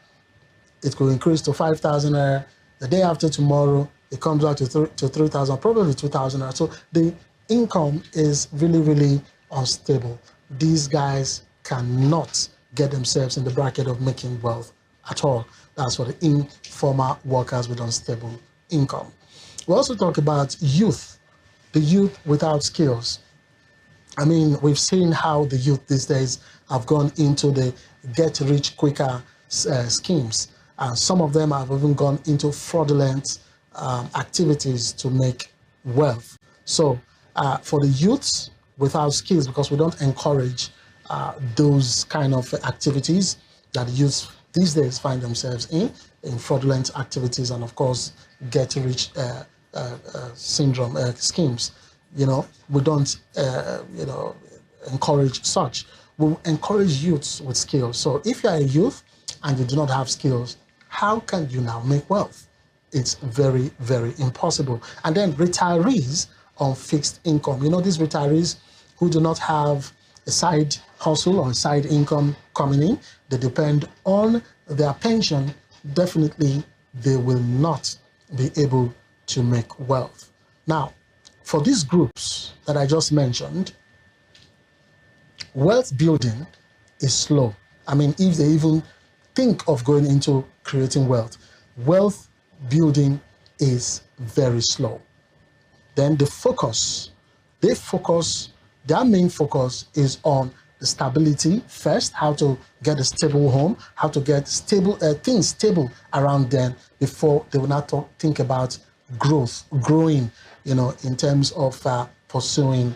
it could increase to 5,000 naira. The day after tomorrow, it comes back to 3,000, probably 2,000 naira. So the income is really, really unstable. These guys cannot get themselves in the bracket of making wealth at all. That's for the informal workers with unstable income. We also talk about youth, the youth without skills. We've seen how the youth these days have gone into the get-rich-quicker schemes. And some of them have even gone into fraudulent activities to make wealth. So for the youths without skills, because we don't encourage those kind of activities that youths these days find themselves in fraudulent activities and, of course, get-rich syndrome schemes. We don't, encourage such. We encourage youths with skills. So if you're a youth and you do not have skills, how can you now make wealth? It's very, very impossible. And then retirees on fixed income. These retirees who do not have a side hustle or a side income coming in, they depend on their pension. Definitely, they will not be able to make wealth. Now, for these groups that I just mentioned, wealth building is slow. If they even think of going into creating wealth, wealth building is very slow. Then their main focus is on the stability first, how to get a stable home, how to get stable things stable around them before they will not think about growing, in terms of pursuing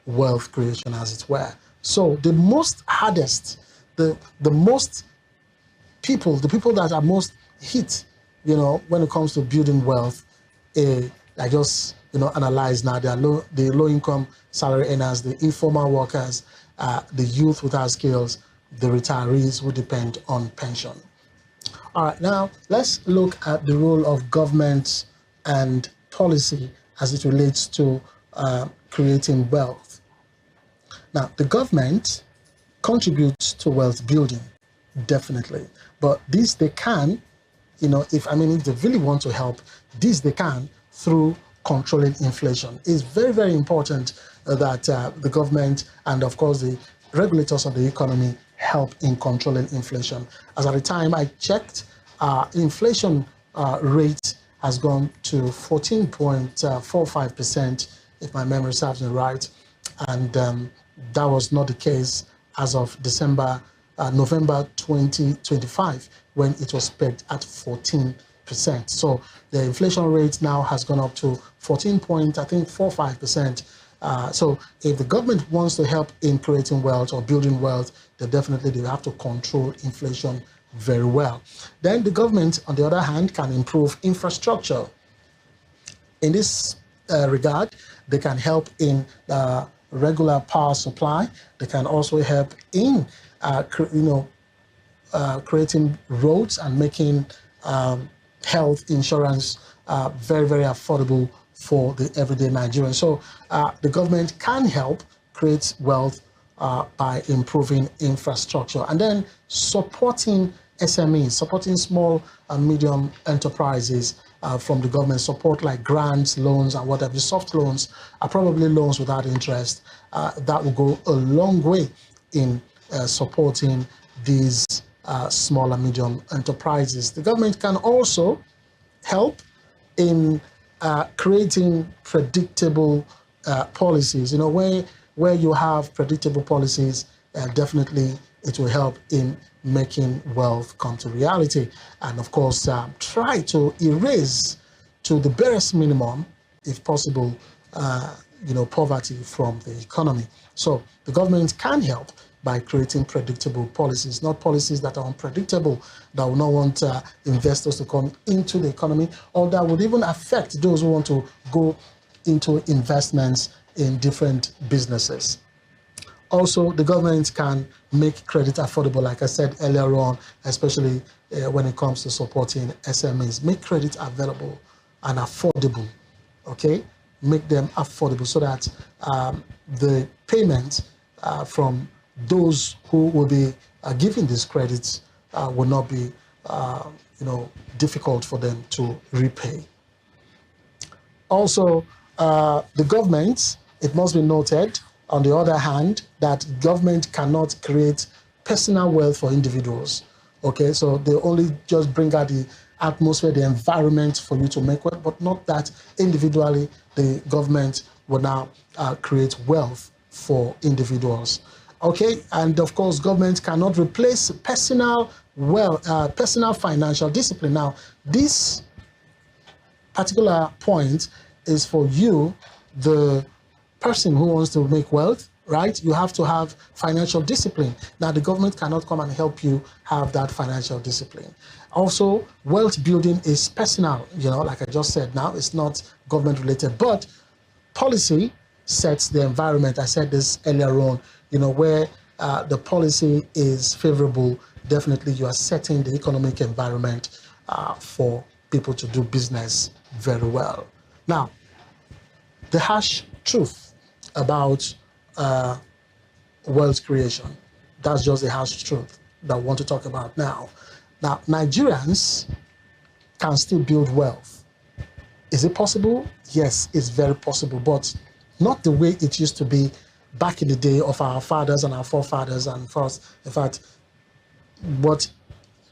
wealth creation, as it were. So the most hardest, the people that are most hit, when it comes to building wealth, I just analyze now the low income salary earners, the informal workers, the youth without skills, the retirees who depend on pension. All right, now let's look at the role of government and policy as it relates to creating wealth. Now, the government contributes to wealth building, definitely, but this they can, if they really want to help, this they can through controlling inflation. It's very, very important that the government and, of course, the regulators of the economy help in controlling inflation. As at the time I checked, inflation rate has gone to 14.45%, if my memory serves me right, and that was not the case as of November 2025, when it was pegged at 14%. So the inflation rate now has gone up to 14.45%. So if the government wants to help in creating wealth or building wealth, then definitely they have to control inflation very well. Then the government, on the other hand, can improve infrastructure. In this regard, they can help in regular power supply. They can also help in creating roads and making health insurance very, very affordable for the everyday Nigerian. So the government can help create wealth by improving infrastructure and then supporting SMEs, supporting small and medium enterprises from the government support, like grants, loans, and whatever. The soft loans are probably loans without interest. That will go a long way in supporting these small and medium enterprises. The government can also help in creating predictable policies. Where you have predictable policies, definitely it will help in making wealth come to reality. And of course, try to erase to the barest minimum, if possible, poverty from the economy. So the government can help by creating predictable policies, not policies that are unpredictable, that will not want investors to come into the economy, or that would even affect those who want to go into investments in different businesses. Also, the government can make credit affordable, like I said earlier on, especially when it comes to supporting SMEs. Make credit available and affordable, okay? Make them affordable so that the payment from those who will be giving these credits will not be, difficult for them to repay. Also, the government, it must be noted, on the other hand, that government cannot create personal wealth for individuals. Okay, so they only just bring out the atmosphere, the environment for you to make wealth, but not that individually the government will now create wealth for individuals. Okay, and of course, government cannot replace personal financial discipline. Now, this particular point is for you, the person who wants to make wealth, right? You have to have financial discipline. Now, the government cannot come and help you have that financial discipline. Also, wealth building is personal, like I just said now, it's not government related, but policy sets the environment. I said this earlier on, where the policy is favorable, definitely you are setting the economic environment for people to do business very well. Now, the harsh truth about wealth creation, that's just the harsh truth that I want to talk about now. Now, Nigerians can still build wealth. Is it possible? Yes, it's very possible, but not the way it used to be back in the day of our fathers and our forefathers, and first, in fact,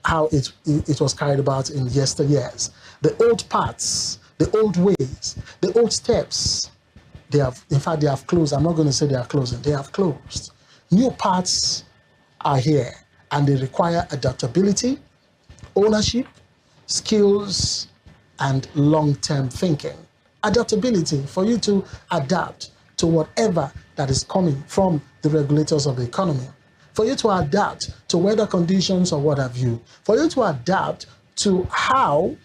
how it was carried about in yesteryears. The old paths, the old ways, the old steps, they have closed. I'm not going to say they are closing, they have closed. new paths are here, and they require adaptability, ownership, skills, and long-term thinking. Adaptability, for you to adapt to whatever that is coming from the regulators of the economy, for you to adapt to weather conditions or what have you, for you to adapt to how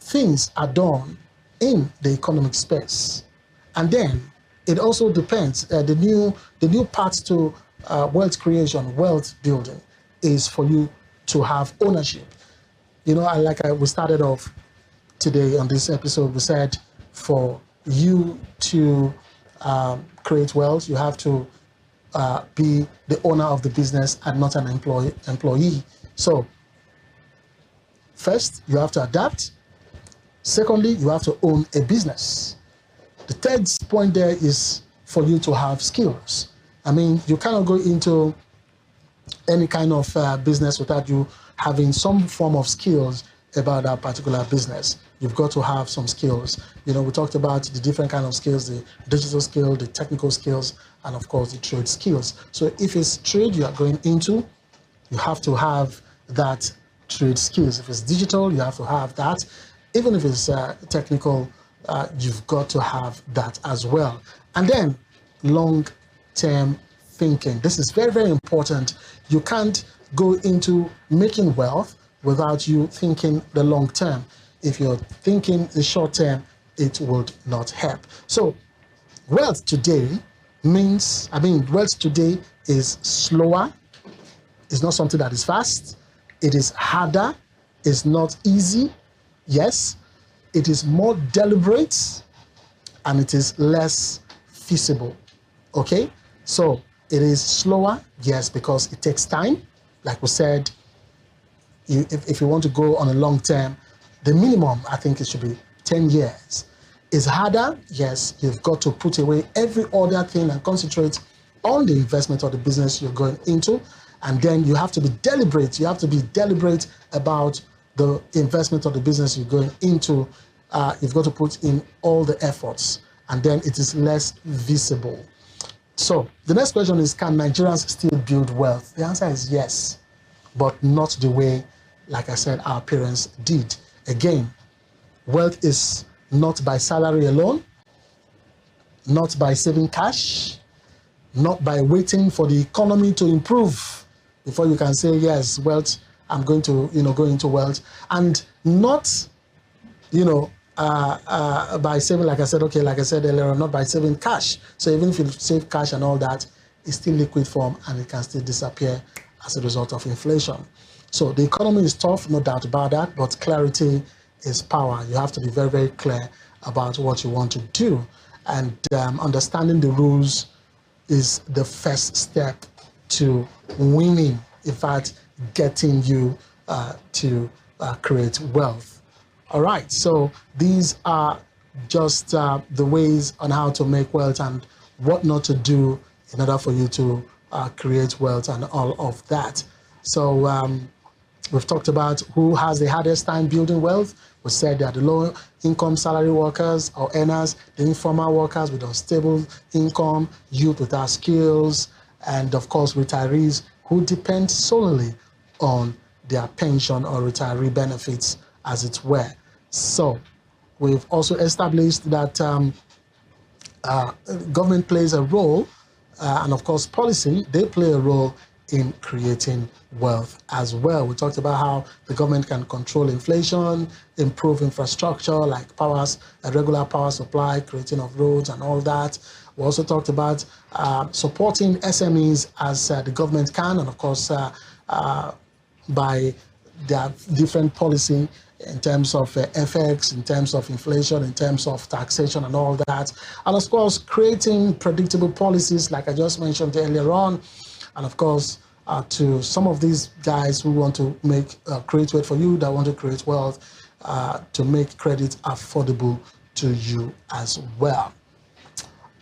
things are done in the economic space. And then it also depends, the new path to wealth creation, wealth building, is for you to have ownership. You know, we started off today on this episode, we said for you to create wealth, you have to be the owner of the business and not an employee. So, first, you have to adapt. Secondly, you have to own a business. The third point there is for you to have skills. I mean, you cannot go into any kind of business without you having some form of skills about that particular business. You've got to have some skills. You know, we talked about the different kind of skills, the digital skill, the technical skills, and of course the trade skills. So if it's trade you are going into, you have to have that trade skills. If it's digital, you have to have that. Even if it's technical, you've got to have that as well. And then long-term thinking. This is very, very important. You can't go into making wealth without you thinking the long term. If you're thinking the short term, it would not help. So wealth today wealth today is slower. It's not something that is fast. It is harder. It's not easy. Yes. It is more deliberate, and it is less feasible. Okay? So it is slower, yes, because it takes time. Like we said, if you want to go on a long term, the minimum, I think it should be 10 years. It's harder, yes, you've got to put away every other thing and concentrate on the investment or the business you're going into. And then you have to be deliberate. You have to be deliberate about the investment or the business you're going into. You've got to put in all the efforts, and then it is less visible. So the next question is, can Nigerians still build wealth? The answer is yes, but not the way, like I said, our parents did. Again, wealth is not by salary alone, not by saving cash, not by waiting for the economy to improve before you can say, yes, wealth, I'm going to, go into wealth, and not, by saving, like I said earlier, not by saving cash. So even if you save cash and all that, it's still liquid form and it can still disappear as a result of inflation. So the economy is tough, no doubt about that, but clarity is power. You have to be very, very clear about what you want to do. And understanding the rules is the first step to winning, in fact, getting you to create wealth. All right, so these are just the ways on how to make wealth and what not to do in order for you to create wealth and all of that. So we've talked about who has the hardest time building wealth. We said that the low-income salary workers or earners, the informal workers with unstable income, youth without skills, and of course retirees who depend solely on their pension or retiree benefits, as it were. So we've also established that government plays a role, and of course policy, they play a role in creating wealth as well. We talked about how the government can control inflation, improve infrastructure like regular power supply, creating of roads and all that. We also talked about supporting SMEs as the government can, and of course by their different policy in terms of FX, in terms of inflation, in terms of taxation and all that. And of course, creating predictable policies like I just mentioned earlier on. And of course, to some of these guys who want to create wealth for you, that want to create wealth, to make credit affordable to you as well.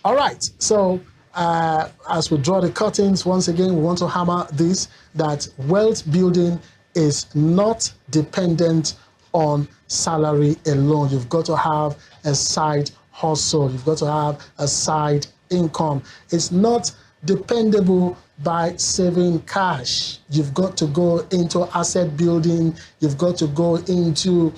All right, so as we draw the curtains, once again, we want to hammer this, that wealth building is not dependent on salary alone. You've got to have a side hustle. You've got to have a side income. It's not dependable by saving cash. You've got to go into asset building. You've got to go into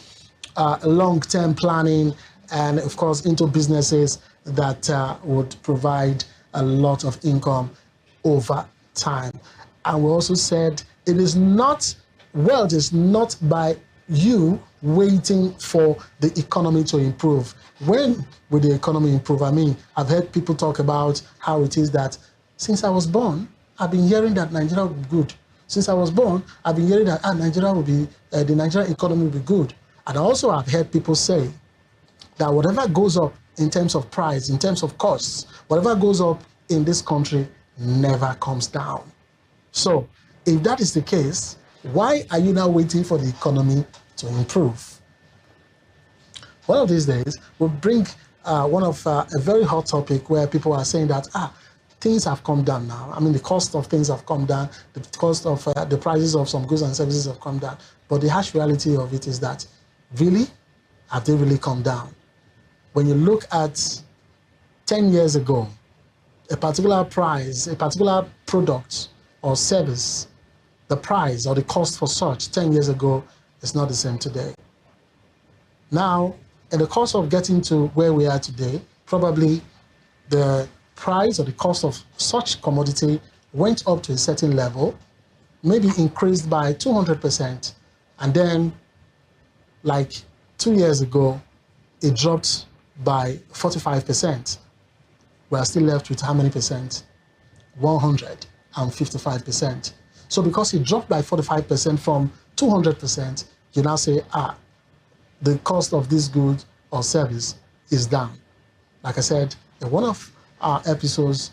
long-term planning, and of course into businesses that would provide a lot of income over time. And we also said it is not, wealth is not by you waiting for the economy to improve. When will the economy improve? I mean, I've heard people talk about how it is that since I was born, I've been hearing that Nigeria will be good. Since I was born, I've been hearing that Nigeria will be, the Nigerian economy will be good. And also I've heard people say that whatever goes up in terms of price, in terms of costs, whatever goes up in this country never comes down. So if that is the case, why are you now waiting for the economy to improve? One of these days, we'll bring one of a very hot topic where people are saying that, things have come down now. I mean, the cost of things have come down, the cost of the prices of some goods and services have come down. But the harsh reality of it is that, really, have they really come down? When you look at 10 years ago, a particular price, a particular product or service, the price or the cost for such 10 years ago is not the same today. Now, in the course of getting to where we are today, probably the price or the cost of such commodity went up to a certain level, maybe increased by 200%, and then like 2 years ago, it dropped by 45%. We are still left with how many percent? 155%. So because it dropped by 45% from 200%, you now say, the cost of this good or service is down. Like I said, in one of our episodes,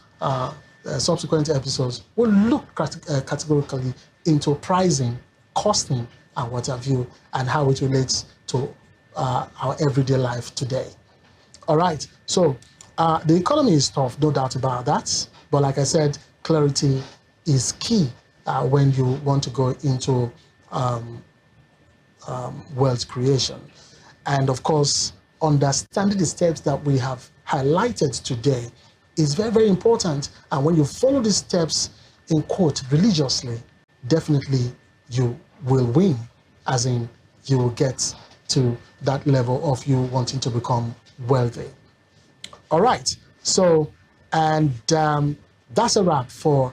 subsequent episodes, we'll look categorically into pricing, costing, and what have you, and how it relates to our everyday life today. All right, so the economy is tough, no doubt about that. But like I said, clarity is key when you want to go into wealth creation. And of course, understanding the steps that we have highlighted today is very, very important. And when you follow these steps in quote religiously, definitely you will win, as in you will get to that level of you wanting to become wealthy. All right, so, and that's a wrap for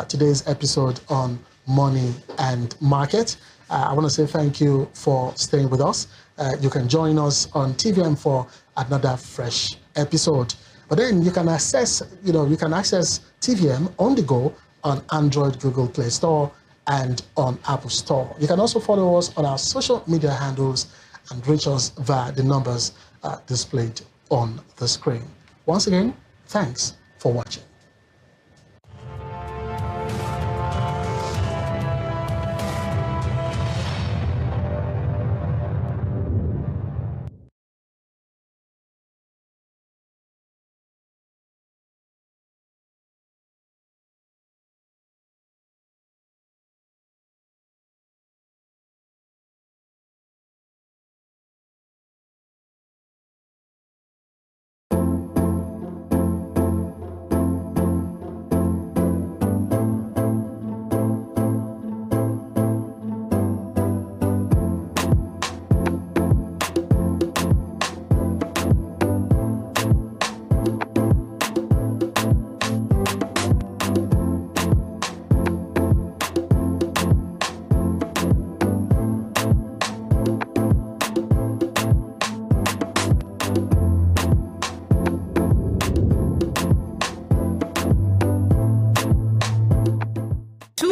today's episode on money and market. I want to say thank you for staying with us. You can join us on TVM for another fresh episode. But then you can access, you can access TVM on the go on Android, Google Play Store, and on Apple Store. You can also follow us on our social media handles and reach us via the numbers displayed on the screen. Once again, thanks for watching.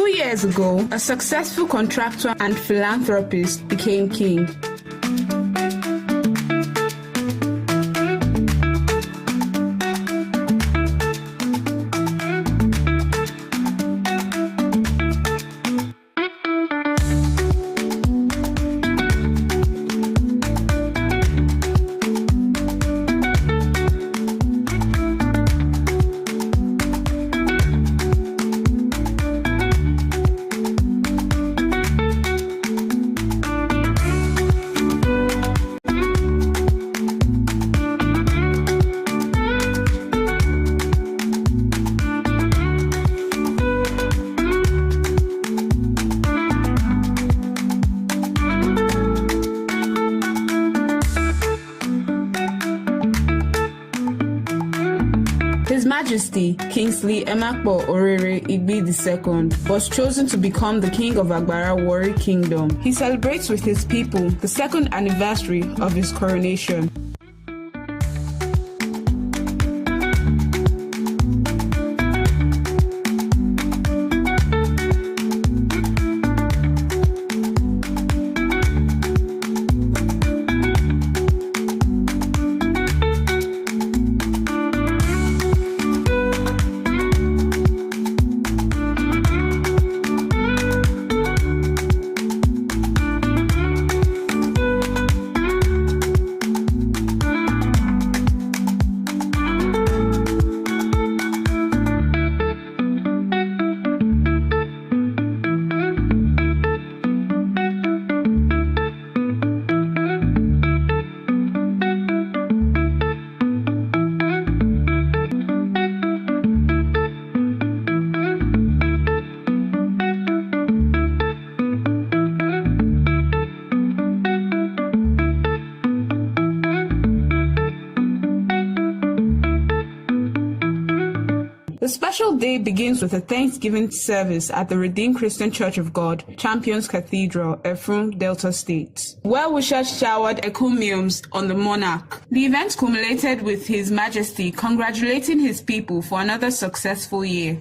Years ago, a successful contractor and philanthropist became king. Majesty Kingsley Emakbo Orere Igbi II was chosen to become the King of Agbara Warri Kingdom. He celebrates with his people the second anniversary of his coronation. The special day begins with a Thanksgiving service at the Redeemed Christian Church of God, Champions Cathedral, Efrun, Delta State. Well-wishers showered encomiums on the monarch. The event culminated with His Majesty congratulating his people for another successful year.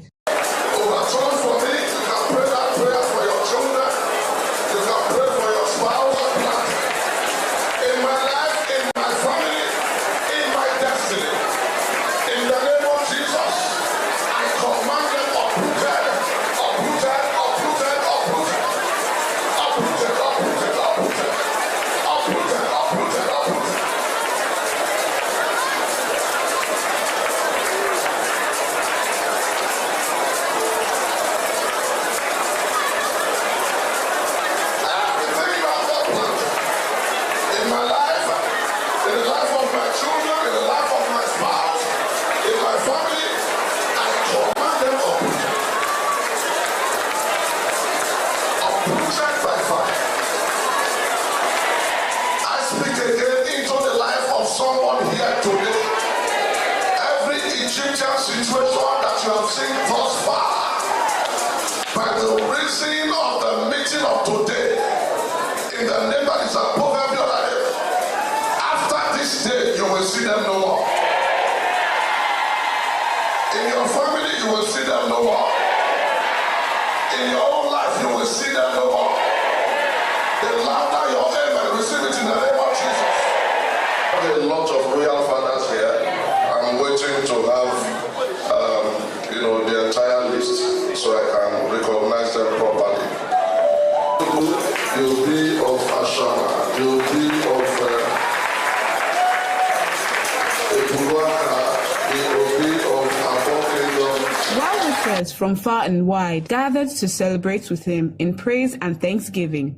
Well-wishers from far and wide gathered to celebrate with him in praise and thanksgiving.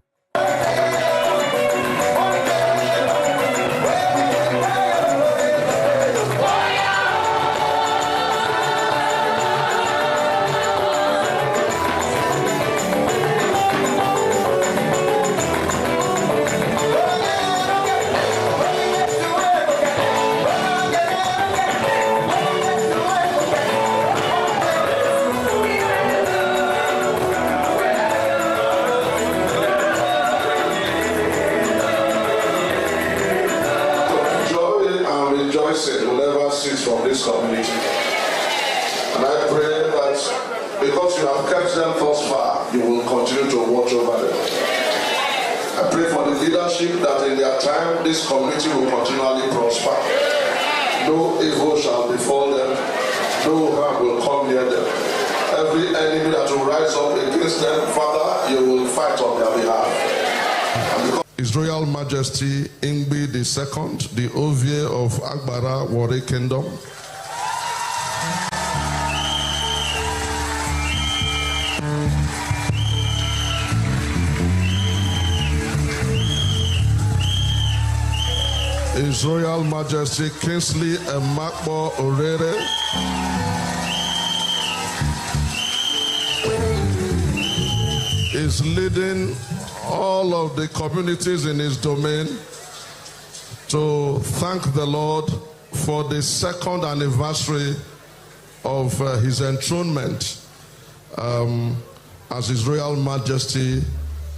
This community will continually prosper. No evil shall befall them. No harm will come near them. Every enemy that will rise up against them, Father, you will fight on their behalf. His Royal Majesty Igbi II, the Ovie of Agbara Warri Kingdom, His Royal Majesty Kingsley Emakbo Orere, is leading all of the communities in his domain to thank the Lord for the second anniversary of his enthronement as His Royal Majesty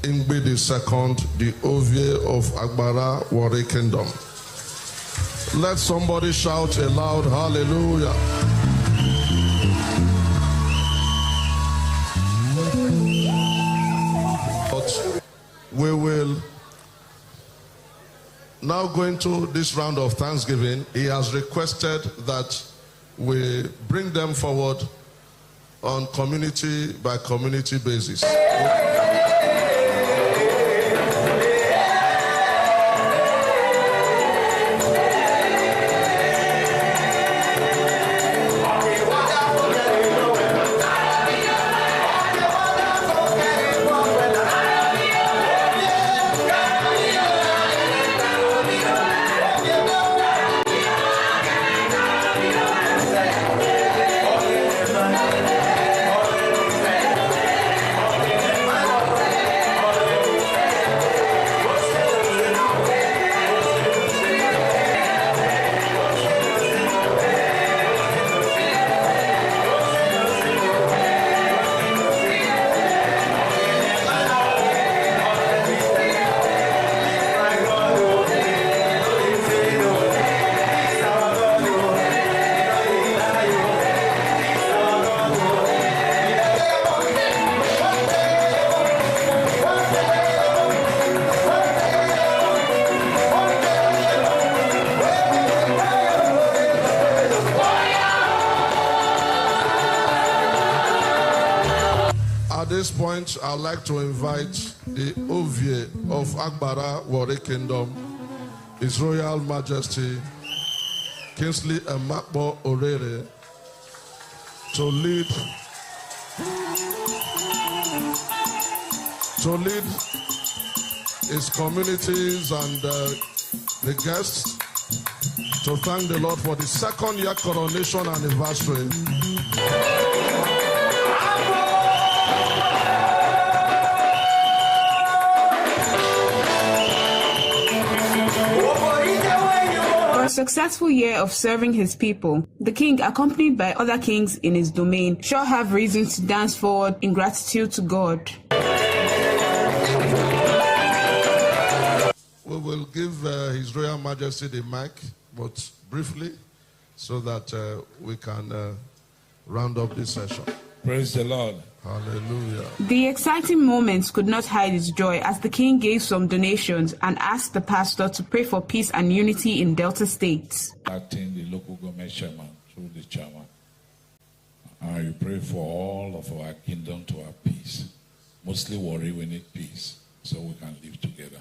Ingbe II, the Ovie of Agbara Warri Kingdom. Let somebody shout aloud, hallelujah. But we will now go into this round of Thanksgiving. He has requested that we bring them forward on community by community basis. At this point, I'd like to invite the Ovie of Agbara Warri Kingdom, His Royal Majesty Kingsley Emakbo Orere, to lead his communities and the guests to thank the Lord for the second year coronation anniversary. For a successful year of serving his people, the king, accompanied by other kings in his domain, shall have reason to dance forward in gratitude to God. We will give His Royal Majesty the mic, but briefly, so that we can round up this session. Praise the Lord. Hallelujah. The exciting moments could not hide his joy as the king gave some donations and asked the pastor to pray for peace and unity in Delta States. Acting the local government chairman through the chairman. I pray for all of our kingdom to have peace. Mostly Warri, we need peace so we can live together.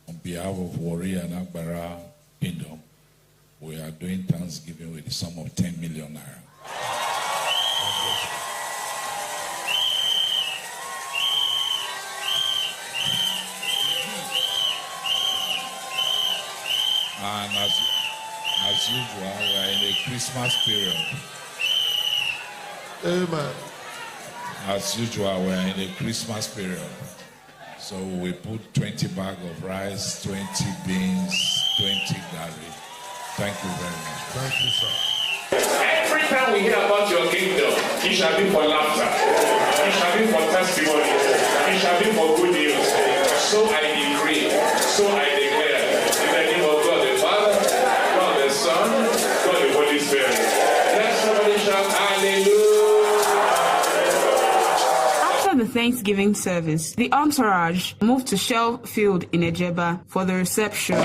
On behalf of Warri and Agbara Kingdom, we are doing Thanksgiving with the sum of 10 million naira. And as usual, we are in a Christmas period. Amen. As usual, we are in a Christmas period. So we put 20 bags of rice, 20 beans, 20 garlic. Thank you very much. Thank you, sir. Every time we hear about your kingdom, it shall be for laughter, it shall be for testimony, it shall be for good news. So I decree, so I declare, in the name of God the Father, God the Son, God the Holy Spirit. Let somebody shout hallelujah. After the Thanksgiving service, the entourage moved to Shell Field in Ejeba for the reception.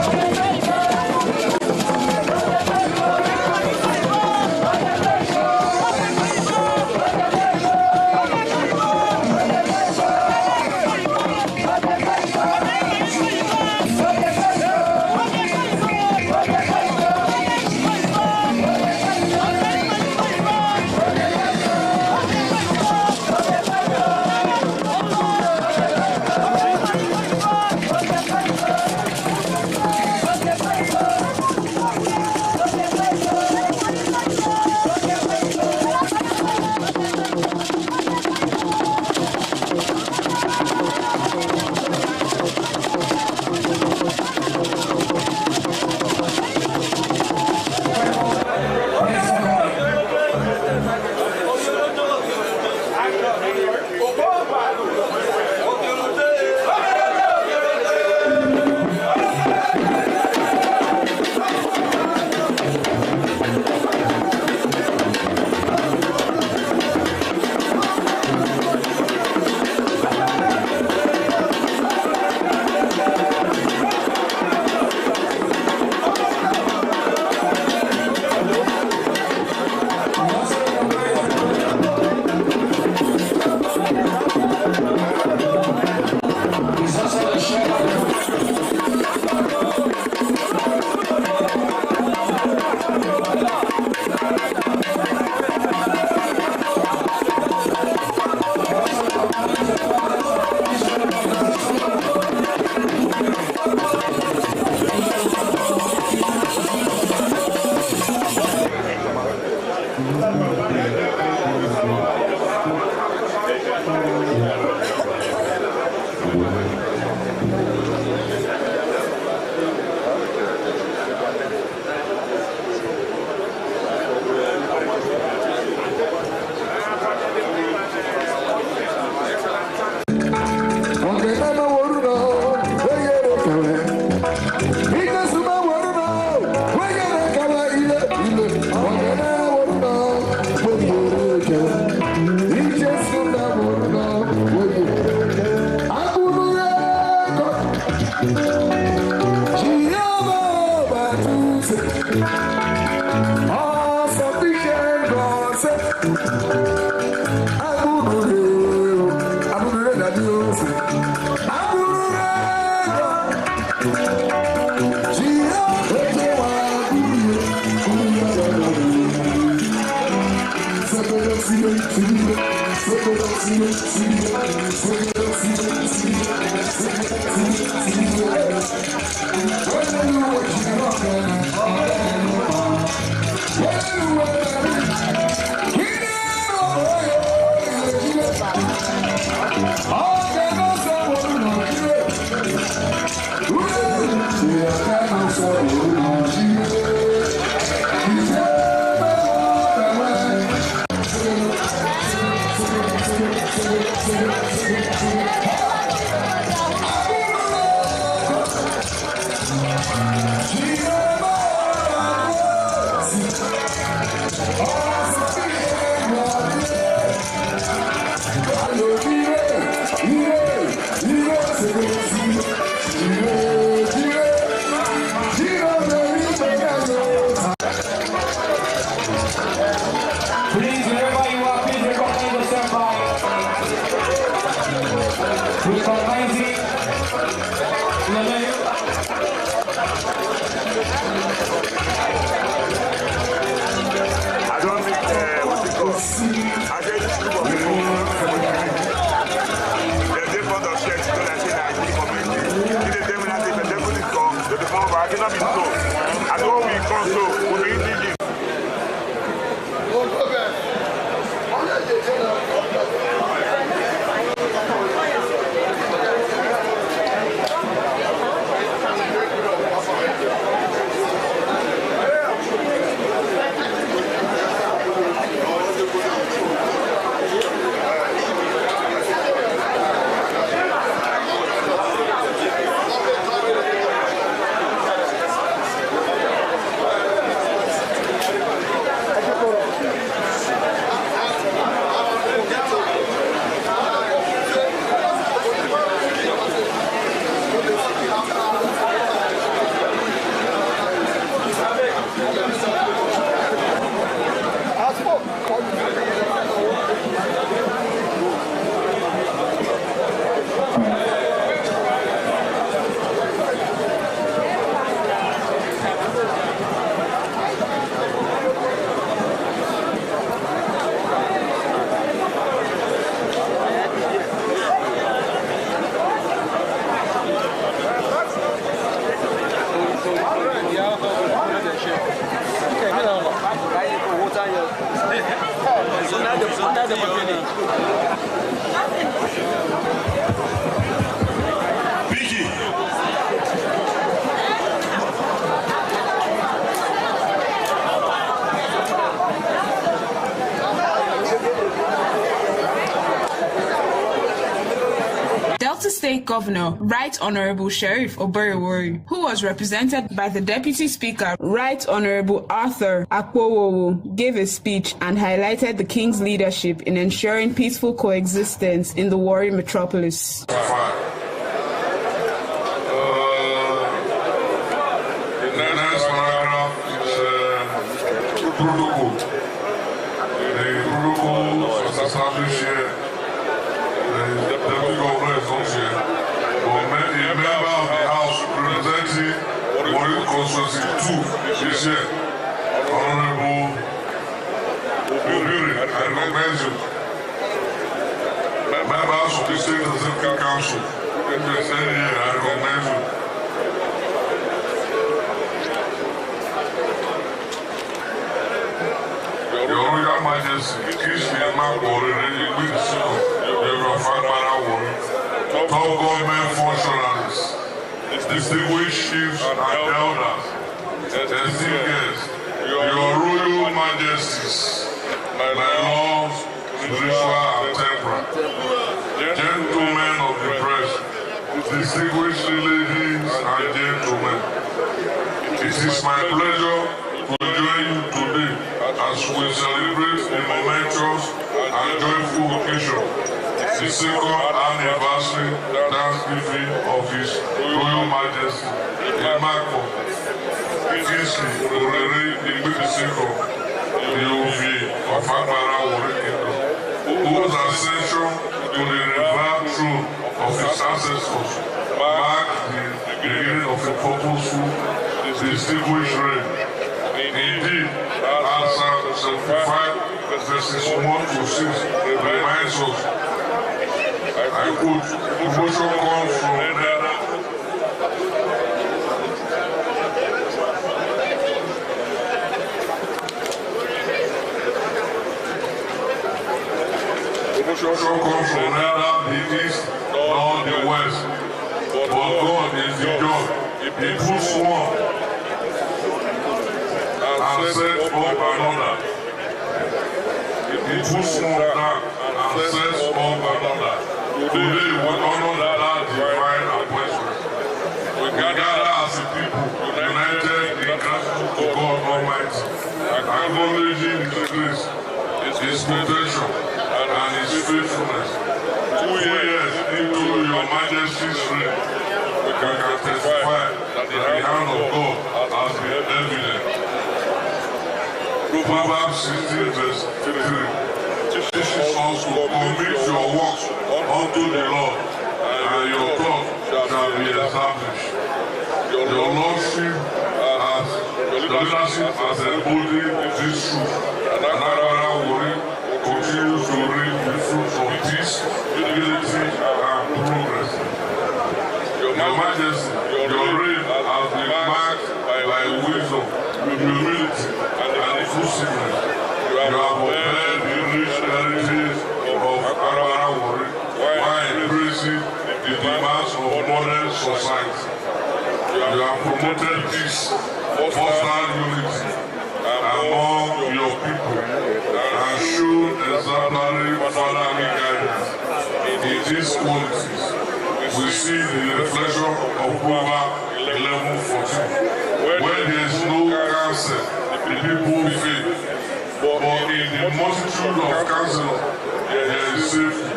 State Governor, Right Honorable Sheriff Oberewori, who was represented by the Deputy Speaker, Right Honorable Arthur Akpowowo, gave a speech and highlighted the King's leadership in ensuring peaceful coexistence in the Warri metropolis. Honorable Obiri, I recommend you. Members of the State Executive Council, I recommend you. Your Royal Majesty, Christian Makori, your top government functionaries, distinguished chiefs and elders, esteemed guests, your Royal Majesties, my lords, spiritual and temporal, gentlemen of the press, distinguished ladies and gentlemen, it is my pleasure to join you today as we celebrate the momentous and joyful occasion, the second anniversary Thanksgiving of His Royal Majesty, Emako Kingsley Orere Igbediseko, the OV of Agbara Warri Kingdom, whose ascension to the revered throne of his ancestors marked the beginning of a purposeful, distinguished reign. Indeed, as exemplified Genesis 1-6 reminds us, I quote, promotion comes from neither the east nor the west, but God is the judge. He puts one and sets up another. He puts one down and sets up another. Today we honor that divine appointment. We gather as a people, united in gratitude to God Almighty, acknowledging His grace, His protection, and His faithfulness. 2 years into Your Majesty's reign, we can testify that the hand of God has been evident. Proverbs 16 verse 3 teaches us to commit your works unto the Lord, and your thought shall be established. Your Lordship has, the leadership has embodied this truth, and Agbara Wori continues to reap the fruits of peace, unity, and progress. Your Majesty, your reign has been marked by wisdom, humility, and inclusiveness. You have upheld the rich heritage of Agbara Wori while embracing the demands of modern society. You have promoted peace, fostered unity among your people, and shown exemplary fatherly guidance. In these qualities, we see the reflection of Proverbs 11:14. Where there is no counsel, the people fail, but in the multitude of counsel, there is safety.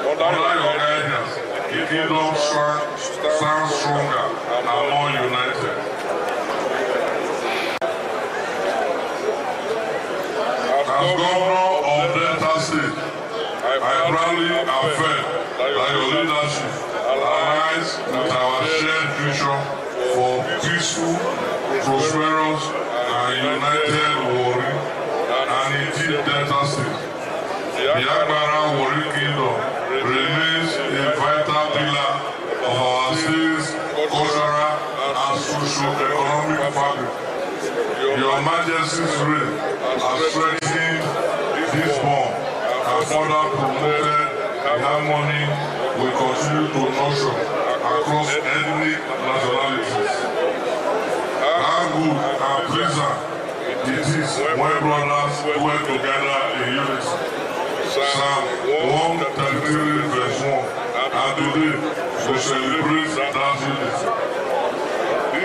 Under your guidance, the kingdom stands stronger and more united. As governor of Delta State, I proudly affirm that your leadership aligns with our shared vision for peaceful, prosperous, and united Warri, and indeed Delta State. The Agbara Wori Kingdom remains a vital pillar of our state's cultural and socio-economic fabric. Your Majesty's reign has strengthened this bond and further promoted the harmony we continue to nurture across ethnic nationalities. How good and pleasant it is when brothers dwell together in unity. Psalm 133 verse 1. And today we celebrate that unity.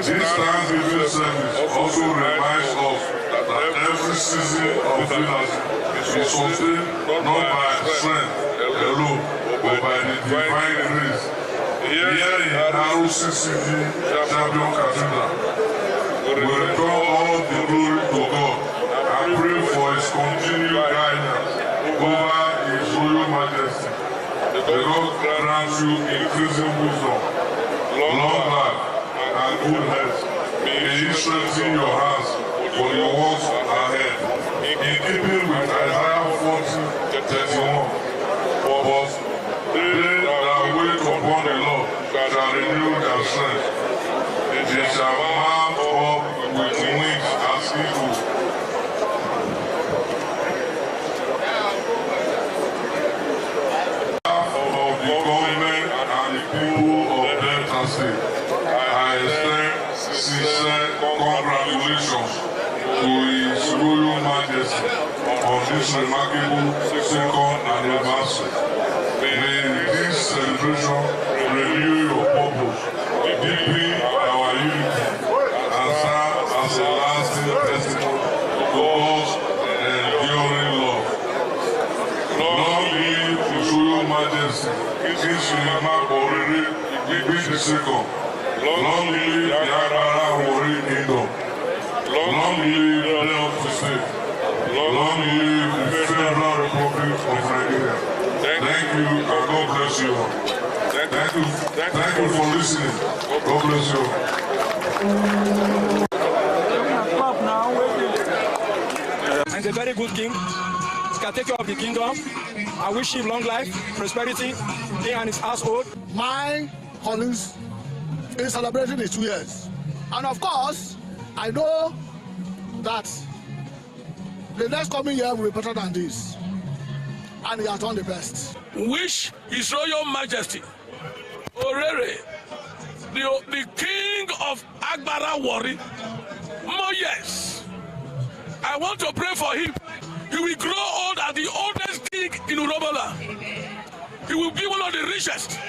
This Thanksgiving service also reminds us that every season of leadership is sustained not by strength alone, but by the divine grace. Here in ROCCG Champion Cathedral, we return all the glory to God and pray for His continued guidance over His Royal Majesty. The Lord grants you increasing wisdom, long life, and good health. May He strengthen your hands for your works ahead. In keeping with Isaiah 40:31, but they that wait upon the Lord shall renew their strength. They shall mount up with wings as eagles. Of the government and the people of Delta State, I extend sincere congratulations to His Royal Majesty on this remarkable second anniversary. May this celebration renew your purpose, deepen our unity, and serve as a lasting testimony to God's enduring love. Long live His Royal Majesty, King Suleiman Orere Igbe II. Long live the Agbara Wori Kingdom. Long live Delta State. Long live the Federal Republic of Nigeria. Thank you and God bless you. Thank you for listening. God bless you. And a very good king. can take care of the kingdom. I wish him long life, prosperity, he and his household. My Collins is celebrating his 2 years. And of course, I know that the next coming year will be better than this. And he has done the best. Wish His Royal Majesty Orere, the King of Agbara Wari, more years. I want to pray for him. He will grow old as the oldest king in Urobola. He will be one of the richest.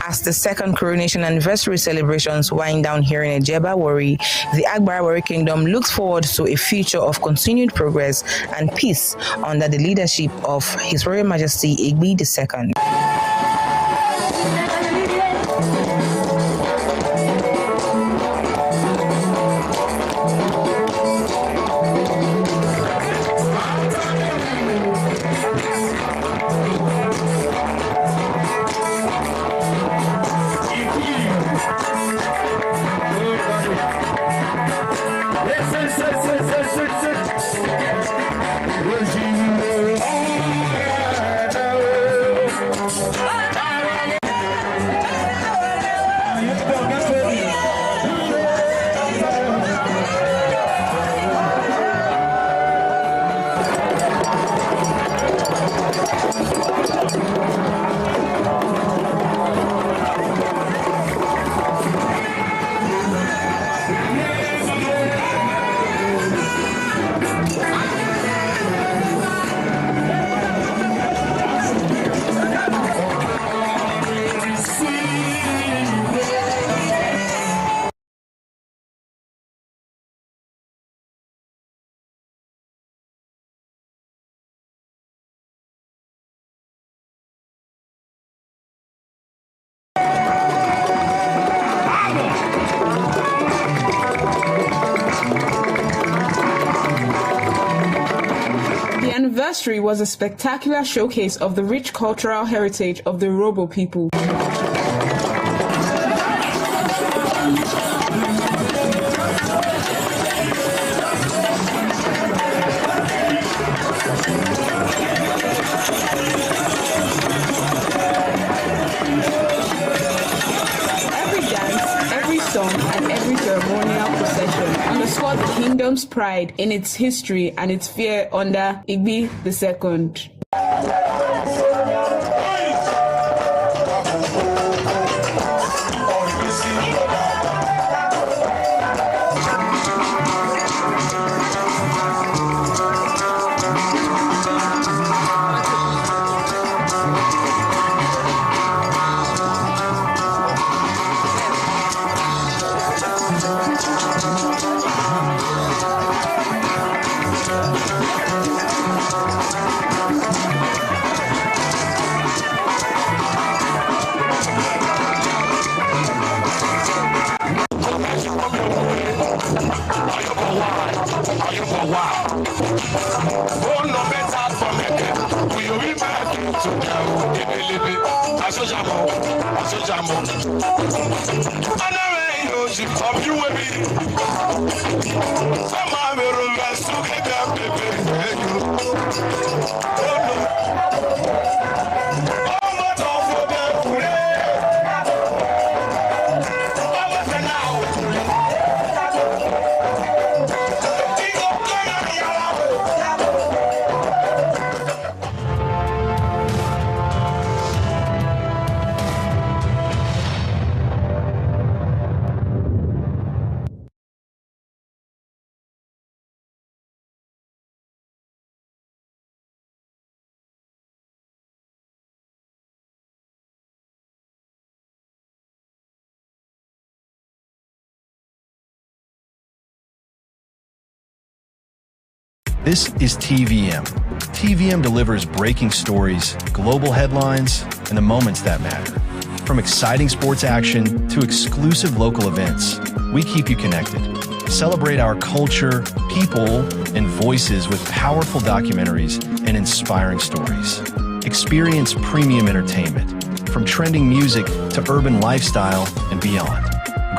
As the second coronation anniversary celebrations wind down here in Ejeba Wari, the Agbara Wari Kingdom looks forward to a future of continued progress and peace under the leadership of His Royal Majesty Igbi II. The anniversary was a spectacular showcase of the rich cultural heritage of the Urhobo people. Every dance, every song, and every ceremonial procession underscored the kingdom's pride in its history and its fear under Igbi II. This is TVM. TVM delivers breaking stories, global headlines, and the moments that matter. From exciting sports action to exclusive local events, we keep you connected. Celebrate our culture, people, and voices with powerful documentaries and inspiring stories. Experience premium entertainment, from trending music to urban lifestyle and beyond.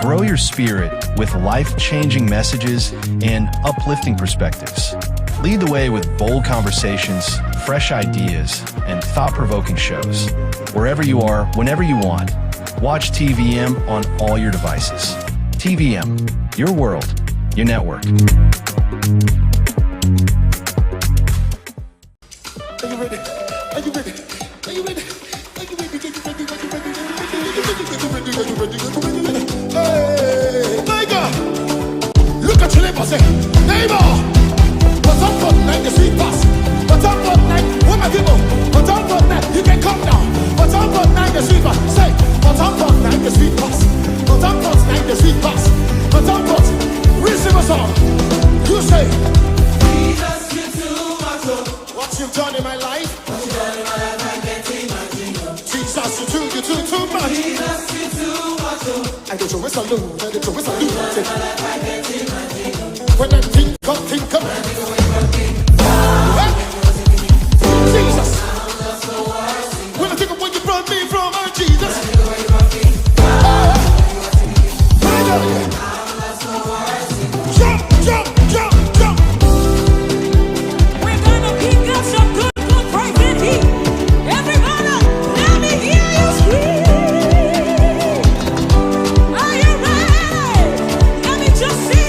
Grow your spirit with life-changing messages and uplifting perspectives. Lead the way with bold conversations, fresh ideas, and thought-provoking shows. Wherever you are, whenever you want, watch TVM on all your devices. TVM, your world, your network. Are you ready? Are you ready? Are you ready? Are you ready? Hey, my God! Look at your neighbor, say, neighbor! What's up for tonight? The sweet pass. What's up for tonight? What my people? What's up for tonight? You can come down. What's up for tonight? The sweet pass. Say, what's up for tonight? The sweet pass. What's up for tonight? The sweet pass. What's up for? Receive a song. You say, Jesus, you're too much. What you've done in my life? What you've done in my life, I can't imagine. Jesus, you're too much. Jesus, you're too much. I don't know what's a loon, I don't know what's a loon. When I think of Jesus. When I think of where you brought me from, oh Jesus. Jump, jump, jump, jump. We're gonna pick up some good praise in here. Everybody, let me hear you scream. Are you ready? Let me just see.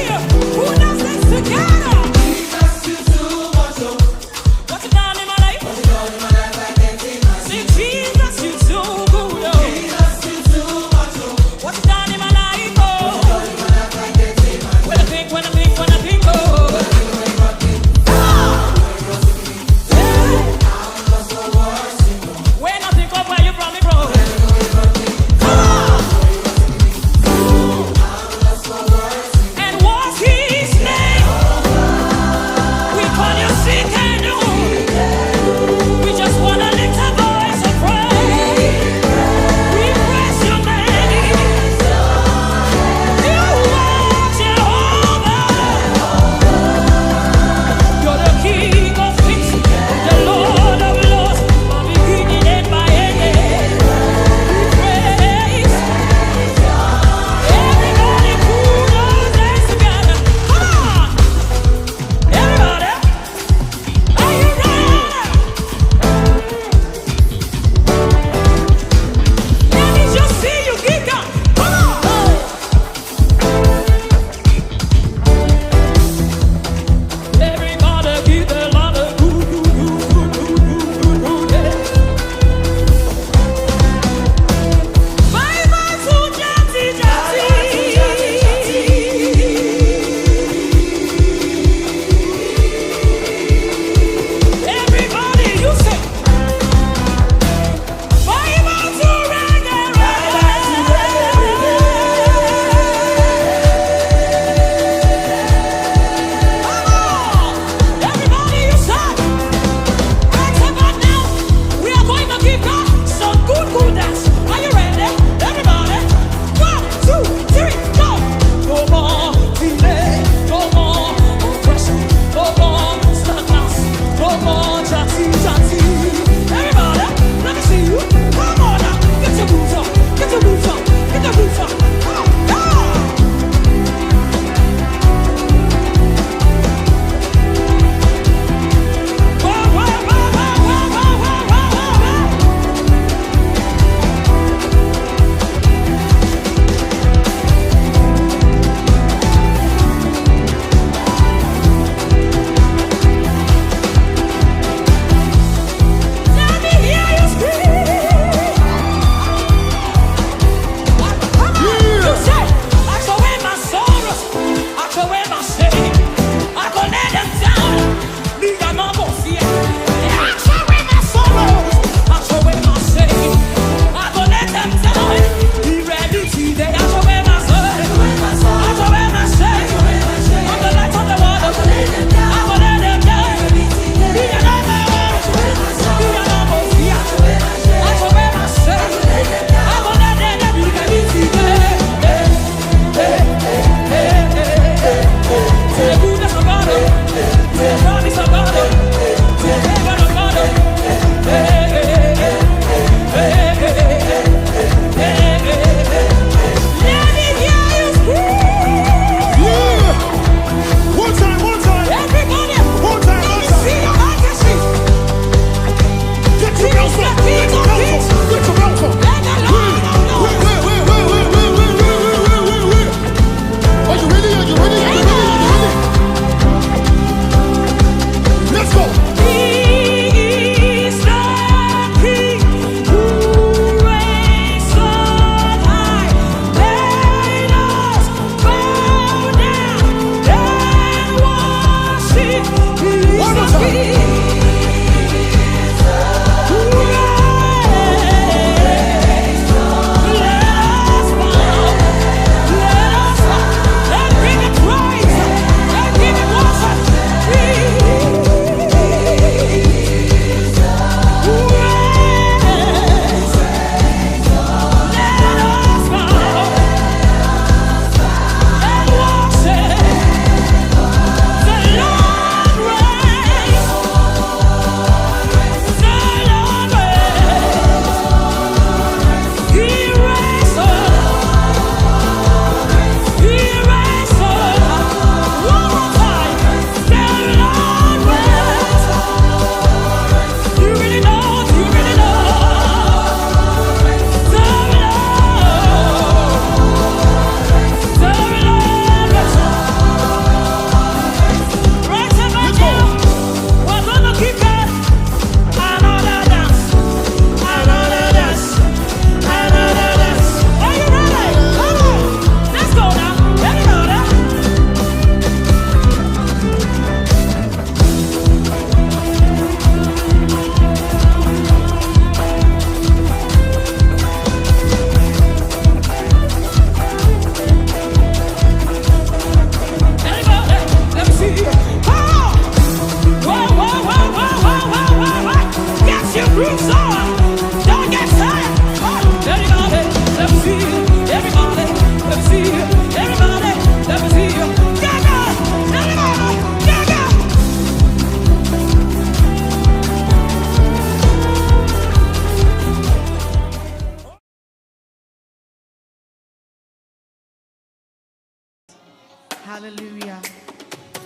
Hallelujah.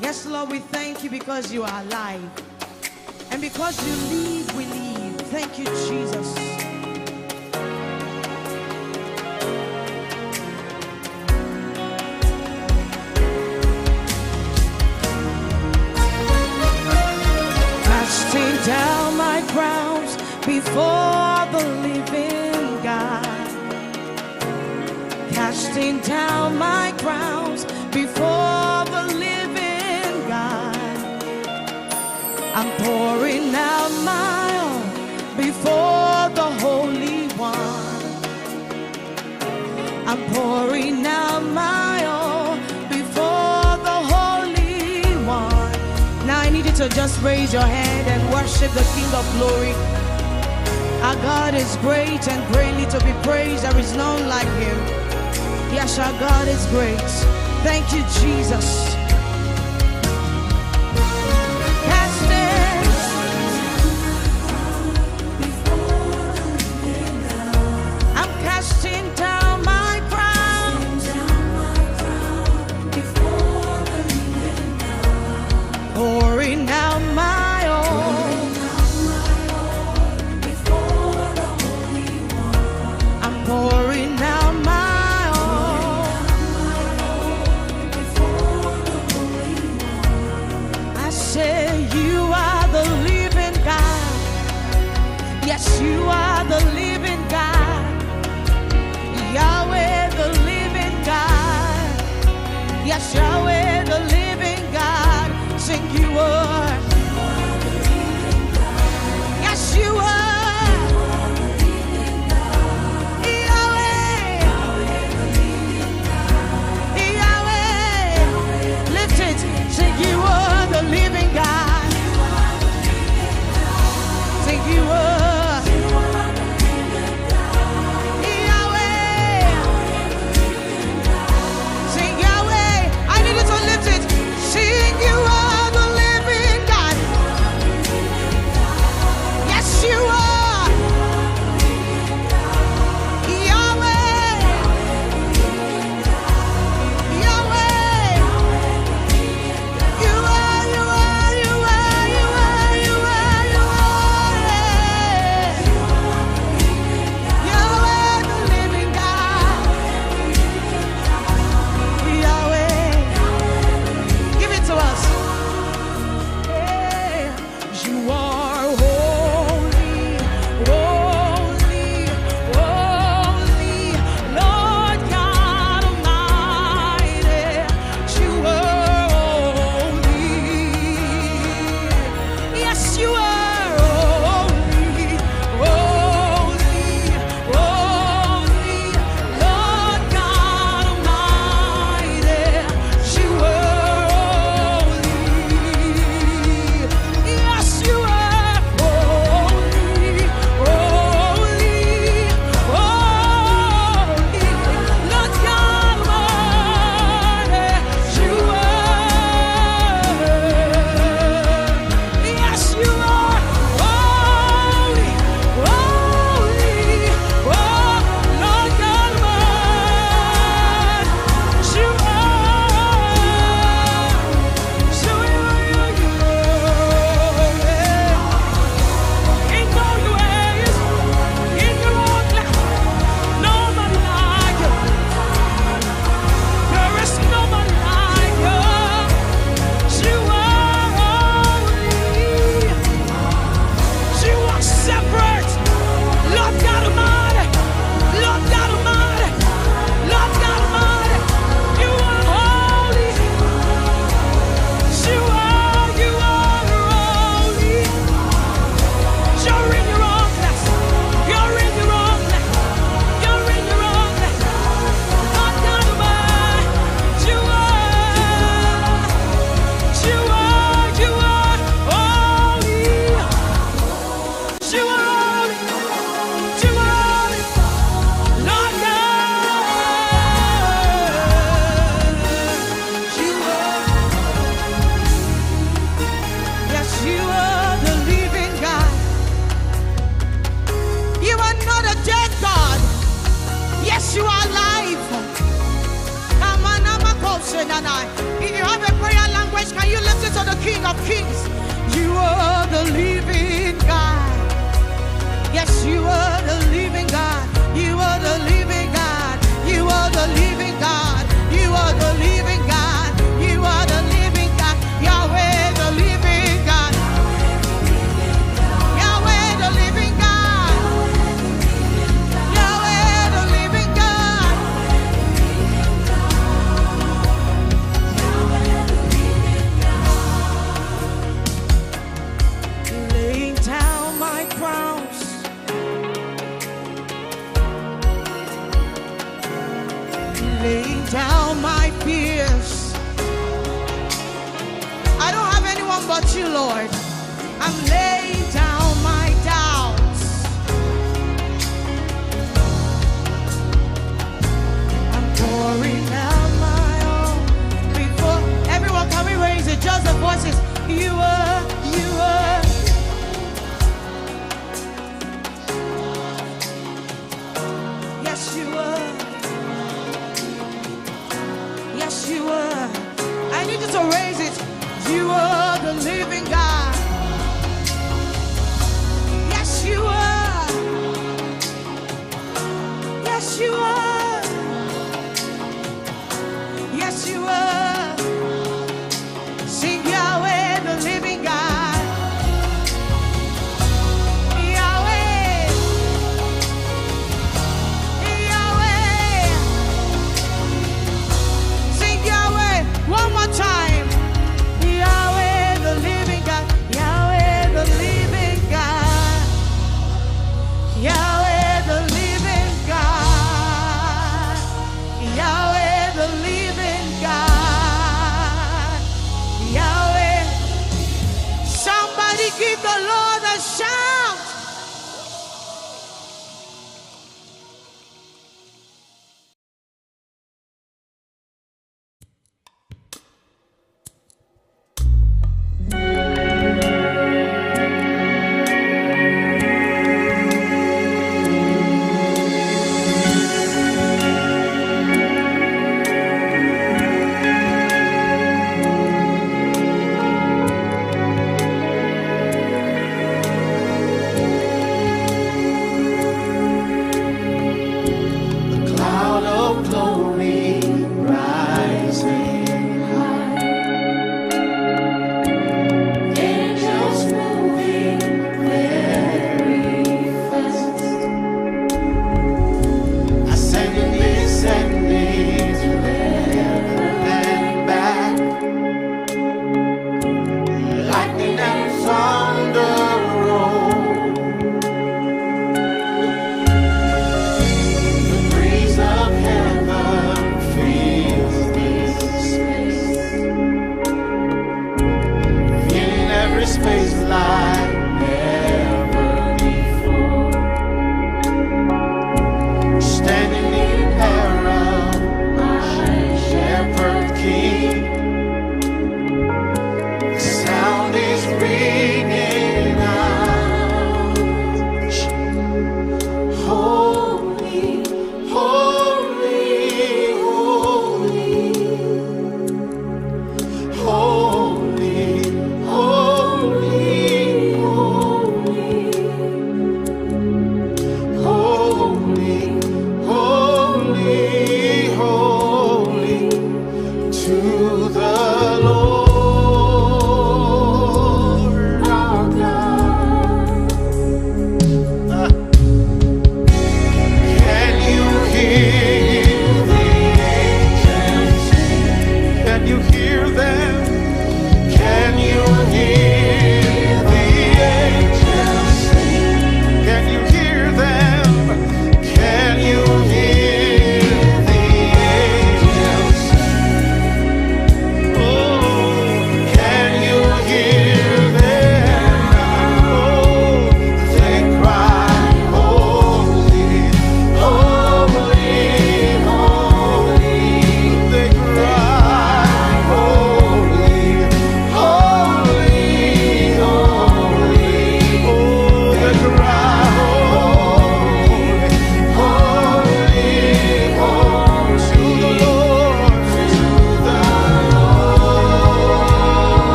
Yes, Lord, we thank you because you are alive. And because you live, we live. Thank you, Jesus. Casting down my crowns before the living God. Casting down my crowns before the living God. I'm pouring out my own before the Holy One. I'm pouring out my own before the Holy One. Now I need you to just raise your hand and worship the King of Glory. Our God is great and greatly to be praised. There is none like him. Yes, our God is great. Thank you, Jesus. I'm casting down my crown, pouring out my own. I'm pouring out my yes, you are the living God. Yahweh, the living God. Yes, Yahweh, the living God. Sing, you are. Yes, you are. Yahweh. Yahweh. Lift it. Sing, you are the living God. Sing, you are. Can you listen to the King of Kings? You are the living God. Yes, you are the living God. You are the living God. You are the living God. You are the living God. You are the living God. Yahweh, the living God. Yahweh, the living God. Yahweh, the living God. Laying down my crowns, laying down my fears. I don't have anyone but you, Lord. I'm laying down my doubts. I'm pouring out my own before everyone. Can we raise it? Just the voices. You are, you are. Yes, you are. Yes, you are. I need you to raise it. You are the living God. Yes, you are. Yes, you are. Yes, you are. Sing Yahweh, the living God. Yahweh. Yahweh. Sing Yahweh one more time. Yahweh, the living God. Yahweh, the living God. Yahweh, the living God. Yahweh, the living God. Yahweh. Somebody give the Lord a shout.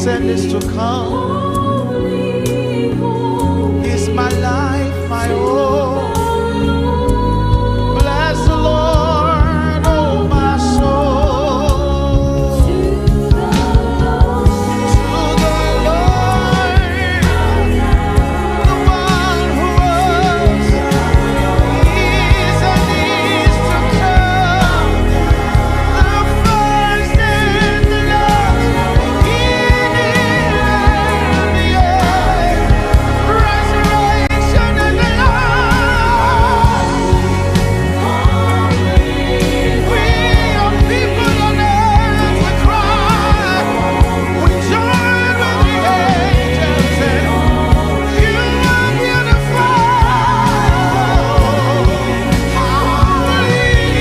is and is to come. Is my life, my own. Bless the Lord, oh my soul. To the Lord, the one who was, is and is to come. The first and the last, beginning and the end, resurrection and the life. We are people on earth, we cry, we join with the angels, and you are beautiful. Hallelujah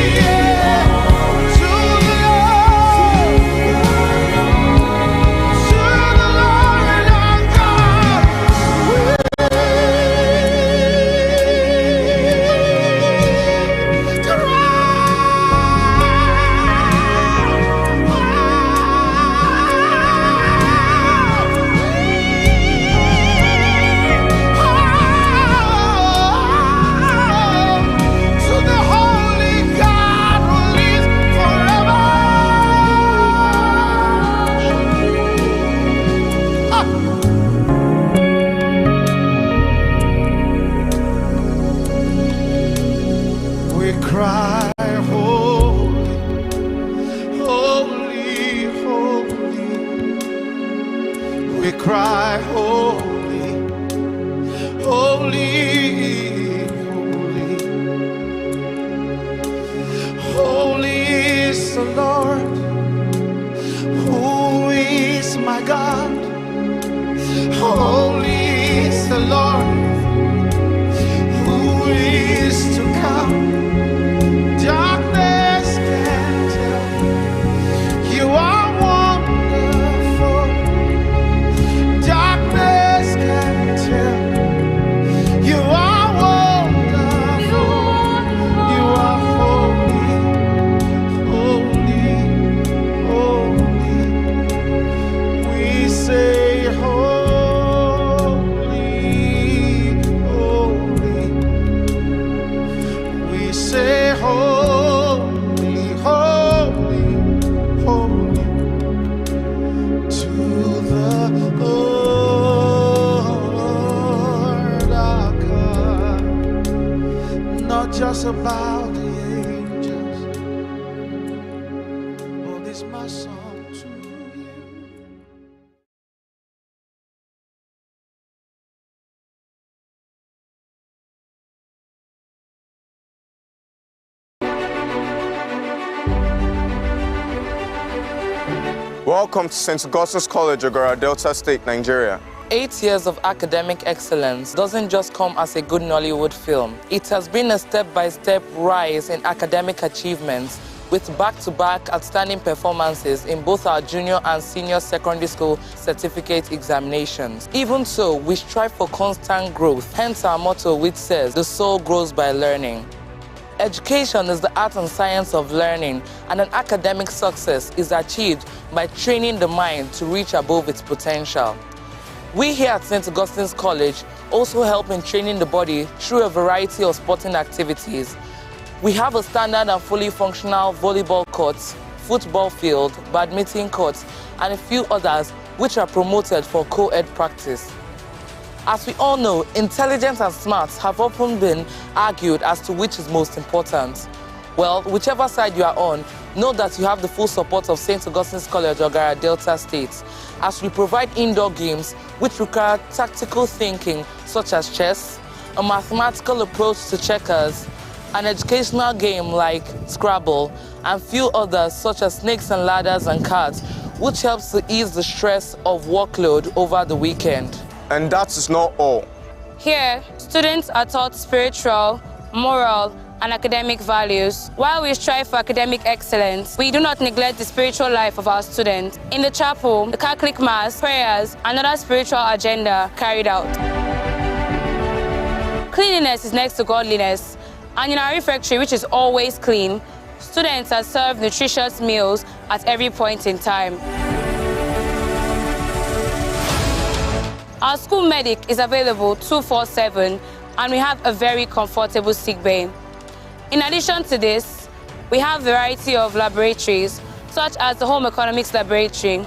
to the Lord our God. To the Holy God who lives forever. We cry, holy, holy, holy. We cry, holy, holy, holy. Holy is the Lord, who is my God. Holy is the Lord, who is to come. Darkness can't tell. You are wonderful. Darkness can't tell. You are wonderful. You are holy, holy, holy. We say holy, holy. We say holy, holy, holy to the Lord our God. Not just about the angels, but this my song to you. Welcome to St. Augustine's College, Ogara, Delta State, Nigeria. 8 years of academic excellence doesn't just come as a good Nollywood film. It has been a step-by-step rise in academic achievements with back-to-back outstanding performances in both our junior and senior secondary school certificate examinations. Even so, we strive for constant growth, hence our motto which says, the soul grows by learning. Education is the art and science of learning, and an academic success is achieved by training the mind to reach above its potential. We here at St. Augustine's College also help in training the body through a variety of sporting activities. We have a standard and fully functional volleyball court, football field, badminton court, and a few others which are promoted for co-ed practice. As we all know, intelligence and smarts have often been argued as to which is most important. Well, whichever side you are on, know that you have the full support of St. Augustine's College, Ogara, Delta State, as we provide indoor games which require tactical thinking, such as chess, a mathematical approach to checkers, an educational game like Scrabble, and few others such as snakes and ladders and cards, which helps to ease the stress of workload over the weekend. And that is not all. Here, students are taught spiritual, moral, and academic values. While we strive for academic excellence, we do not neglect the spiritual life of our students. In the chapel, the Catholic Mass, prayers, and other spiritual agenda carried out. Cleanliness is next to godliness, and in our refectory, which is always clean, students are served nutritious meals at every point in time. Our school medic is available 24/7 and we have a very comfortable sick bay. In addition to this, we have a variety of laboratories such as the Home Economics Laboratory,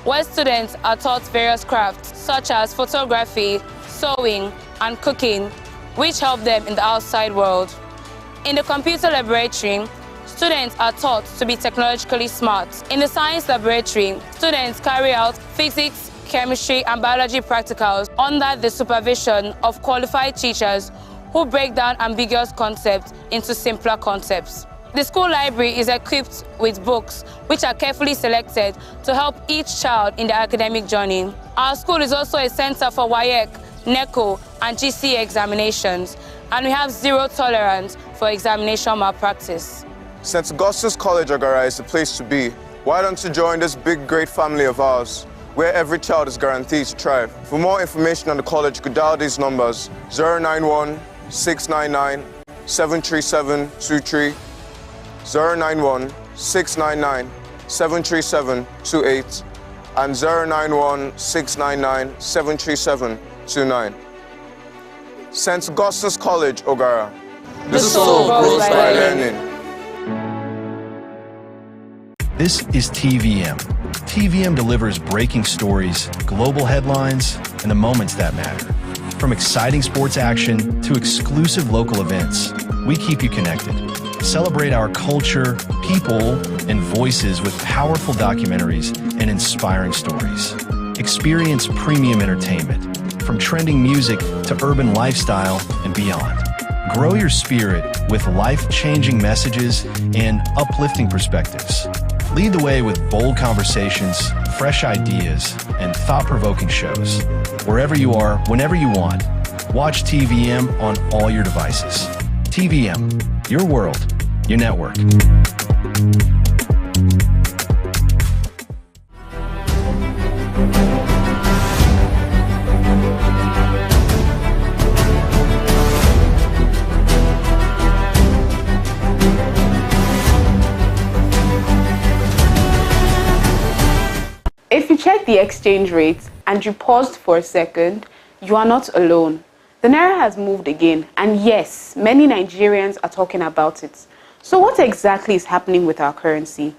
where students are taught various crafts such as photography, sewing, and cooking, which help them in the outside world. In the Computer Laboratory, students are taught to be technologically smart. In the Science Laboratory, students carry out physics, chemistry, and biology practicals under the supervision of qualified teachers who break down ambiguous concepts into simpler concepts. The school library is equipped with books which are carefully selected to help each child in their academic journey. Our school is also a center for WAEC, NECO, and GCE examinations, and we have zero tolerance for examination malpractice. St. Augustine's College Ogara is the place to be. Why don't you join this big, great family of ours, where every child is guaranteed to thrive? For more information on the college, you could dial these numbers: 091 699 73723, 091 699 73728, and 091 699 73729. St. Augustine's College, Ogara. The soul grows by learning. This is TVM. TVM delivers breaking stories, global headlines, and the moments that matter. From exciting sports action to exclusive local events, we keep you connected. Celebrate our culture, people, and voices with powerful documentaries and inspiring stories. Experience premium entertainment, from trending music to urban lifestyle and beyond. Grow your spirit with life-changing messages and uplifting perspectives. Lead the way with bold conversations, fresh ideas, and thought-provoking shows. Wherever you are, whenever you want, watch TVM on all your devices. TVM, your world, your network. If you check the exchange rate and you paused for a second, you are not alone. The Naira has moved again, and yes, many Nigerians are talking about it. So what exactly is happening with our currency?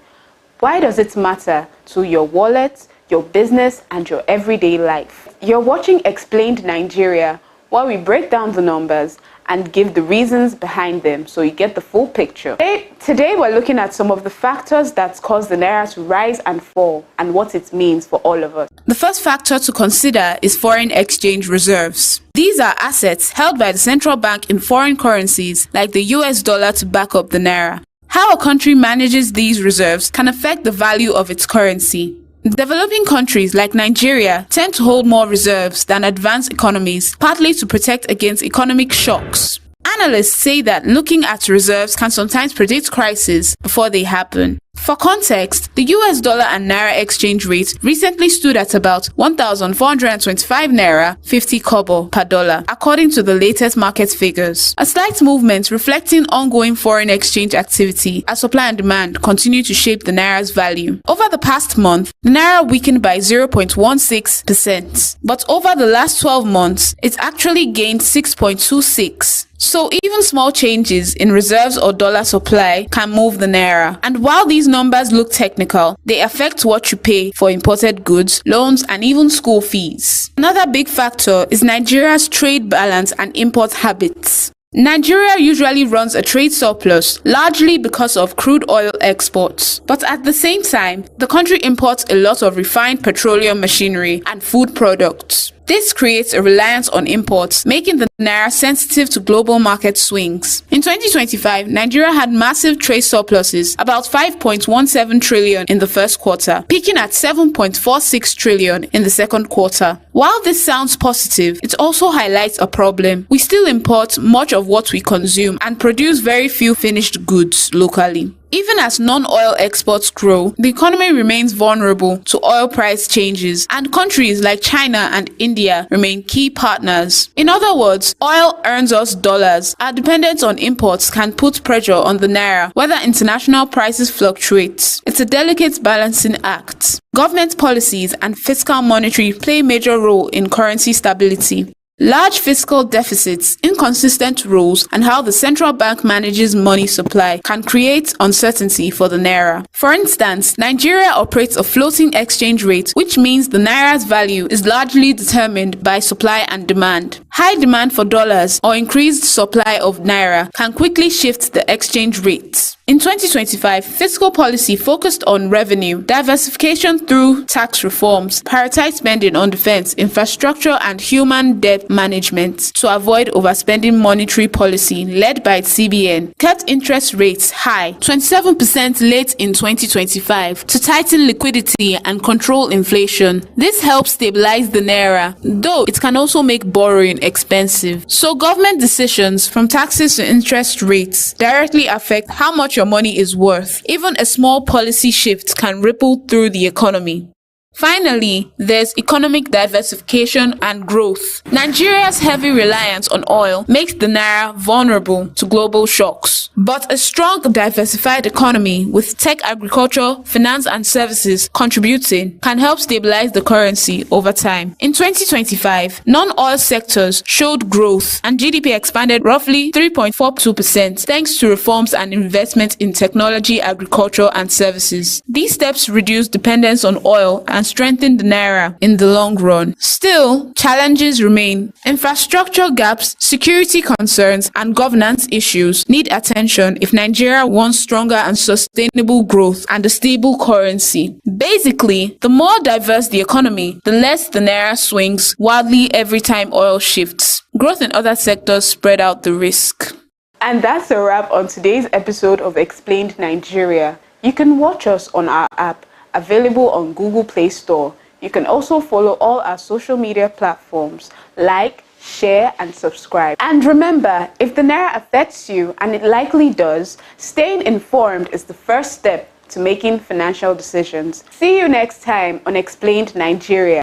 Why does it matter to your wallet, your business, and your everyday life? You're watching Explained Nigeria, where we break down the numbers and give the reasons behind them so you get the full picture. Today we're looking at some of the factors that cause the Naira to rise and fall and what it means for all of us. The first factor to consider is foreign exchange reserves. These are assets held by the central bank in foreign currencies like the US dollar to back up the Naira. How a country manages these reserves can affect the value of its currency. Developing countries like Nigeria tend to hold more reserves than advanced economies, partly to protect against economic shocks. Analysts say that looking at reserves can sometimes predict crises before they happen. For context, the US dollar and Naira exchange rate recently stood at about 1,425 Naira 50 kobo per dollar, according to the latest market figures. A slight movement reflecting ongoing foreign exchange activity as supply and demand continue to shape the Naira's value. Over the past month, the Naira weakened by 0.16%, but over the last 12 months, it actually gained 6.26%. So even small changes in reserves or dollar supply can move the Naira. And while these numbers look technical, they affect what you pay for imported goods, loans, and even school fees. Another big factor is Nigeria's trade balance and import habits. Nigeria usually runs a trade surplus, largely because of crude oil exports. But at the same time, the country imports a lot of refined petroleum machinery and food products. This creates a reliance on imports, making the Naira sensitive to global market swings. In 2025, Nigeria had massive trade surpluses, about 5.17 trillion in the first quarter, peaking at 7.46 trillion in the second quarter. While this sounds positive, it also highlights a problem. We still import much of what we consume and produce very few finished goods locally. Even as non-oil exports grow, the economy remains vulnerable to oil price changes, and countries like China and India remain key partners. In other words, oil earns us dollars. Our dependence on imports can put pressure on the naira, whether international prices fluctuate. It's a delicate balancing act. Government policies and fiscal monetary play a major role in currency stability. Large fiscal deficits, inconsistent rules, and how the central bank manages money supply can create uncertainty for the naira. For instance, Nigeria operates a floating exchange rate, which means the naira's value is largely determined by supply and demand. High demand for dollars or increased supply of naira can quickly shift the exchange rate. In 2025, fiscal policy focused on revenue, diversification through tax reforms, prioritized spending on defense, infrastructure, and human debt management to avoid overspending. Monetary policy, led by CBN, kept interest rates high, 27% late in 2025, to tighten liquidity and control inflation. This helps stabilize the naira, though it can also make borrowing expensive. So government decisions, from taxes to interest rates, directly affect how much your money is worth. Even a small policy shift can ripple through the economy. Finally, there's economic diversification and growth. Nigeria's heavy reliance on oil makes the naira vulnerable to global shocks. But a strong, diversified economy with tech, agriculture, finance, and services contributing can help stabilize the currency over time. In 2025, non-oil sectors showed growth and GDP expanded roughly 3.42% thanks to reforms and investment in technology, agriculture, and services. These steps reduce dependence on oil and strengthen the naira in the long run. Still, challenges remain. Infrastructure gaps, security concerns, and governance issues need attention if Nigeria wants stronger and sustainable growth and a stable currency. Basically, the more diverse the economy, the less the naira swings wildly every time oil shifts. Growth in other sectors spread out the risk. And that's a wrap on today's episode of Explained Nigeria. You can watch us on our app, available on Google Play Store. You can also follow all our social media platforms, like, share, and subscribe. And remember, if the naira affects you, and it likely does, staying informed is the first step to making financial decisions. See you next time on Explained Nigeria.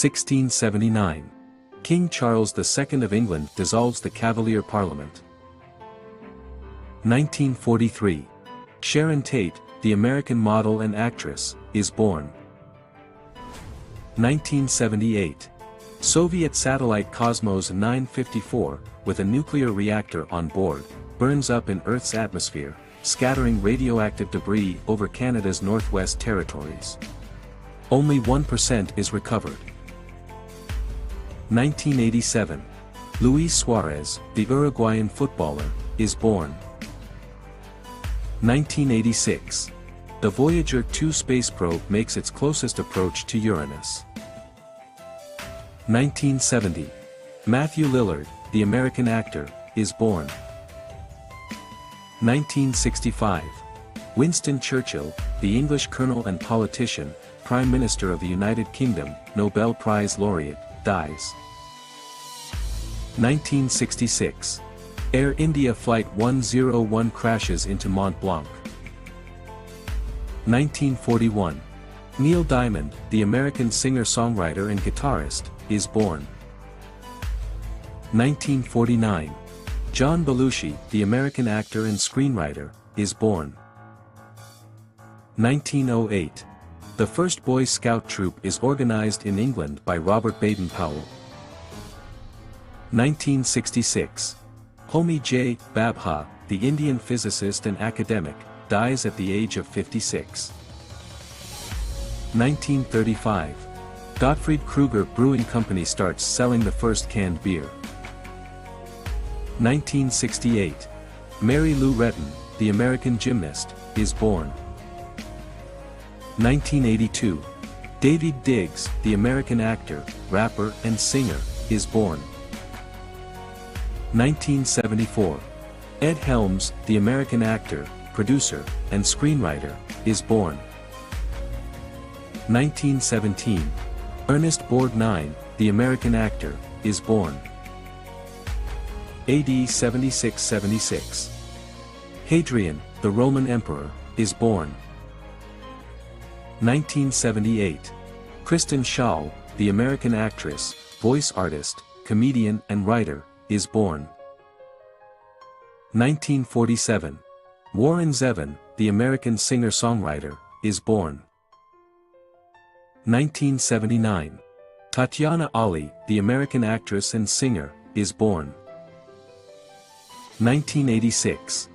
(1679). King Charles II of England dissolves the Cavalier Parliament. 1943. Sharon Tate, the American model and actress, is born. 1978. Soviet satellite Cosmos 954, with a nuclear reactor on board, burns up in Earth's atmosphere, scattering radioactive debris over Canada's Northwest Territories. Only 1% is recovered. 1987. Luis Suarez, the Uruguayan footballer, is born. 1986. The Voyager 2 space probe makes its closest approach to Uranus. 1970. Matthew Lillard, the American actor, is born. 1965. Winston Churchill, the English colonel and politician, Prime Minister of the United Kingdom, Nobel Prize laureate, dies. 1966. Air India Flight 101 crashes into Mont Blanc. 1941. Neil Diamond, the American singer-songwriter and guitarist, is born. 1949. John Belushi, the American actor and screenwriter, is born. 1908. The first Boy Scout troop is organized in England by Robert Baden-Powell. 1966. Homi J. Bhabha, the Indian physicist and academic, dies at the age of 56. 1935. Gottfried Kruger Brewing Company starts selling the first canned beer. 1968. Mary Lou Retton, the American gymnast, is born. 1982. David Diggs, the American actor, rapper and singer, is born. 1974. Ed Helms, the American actor, producer, and screenwriter, is born. 1917. Ernest Borgnine, the American actor, is born. AD 7676. Hadrian, the Roman emperor, is born. 1978. Kristen Schaal, the American actress, voice artist, comedian and writer, is born. 1947. Warren Zevon, the American singer-songwriter, is born. 1979. Tatiana Ali, the American actress and singer, is born. 1986.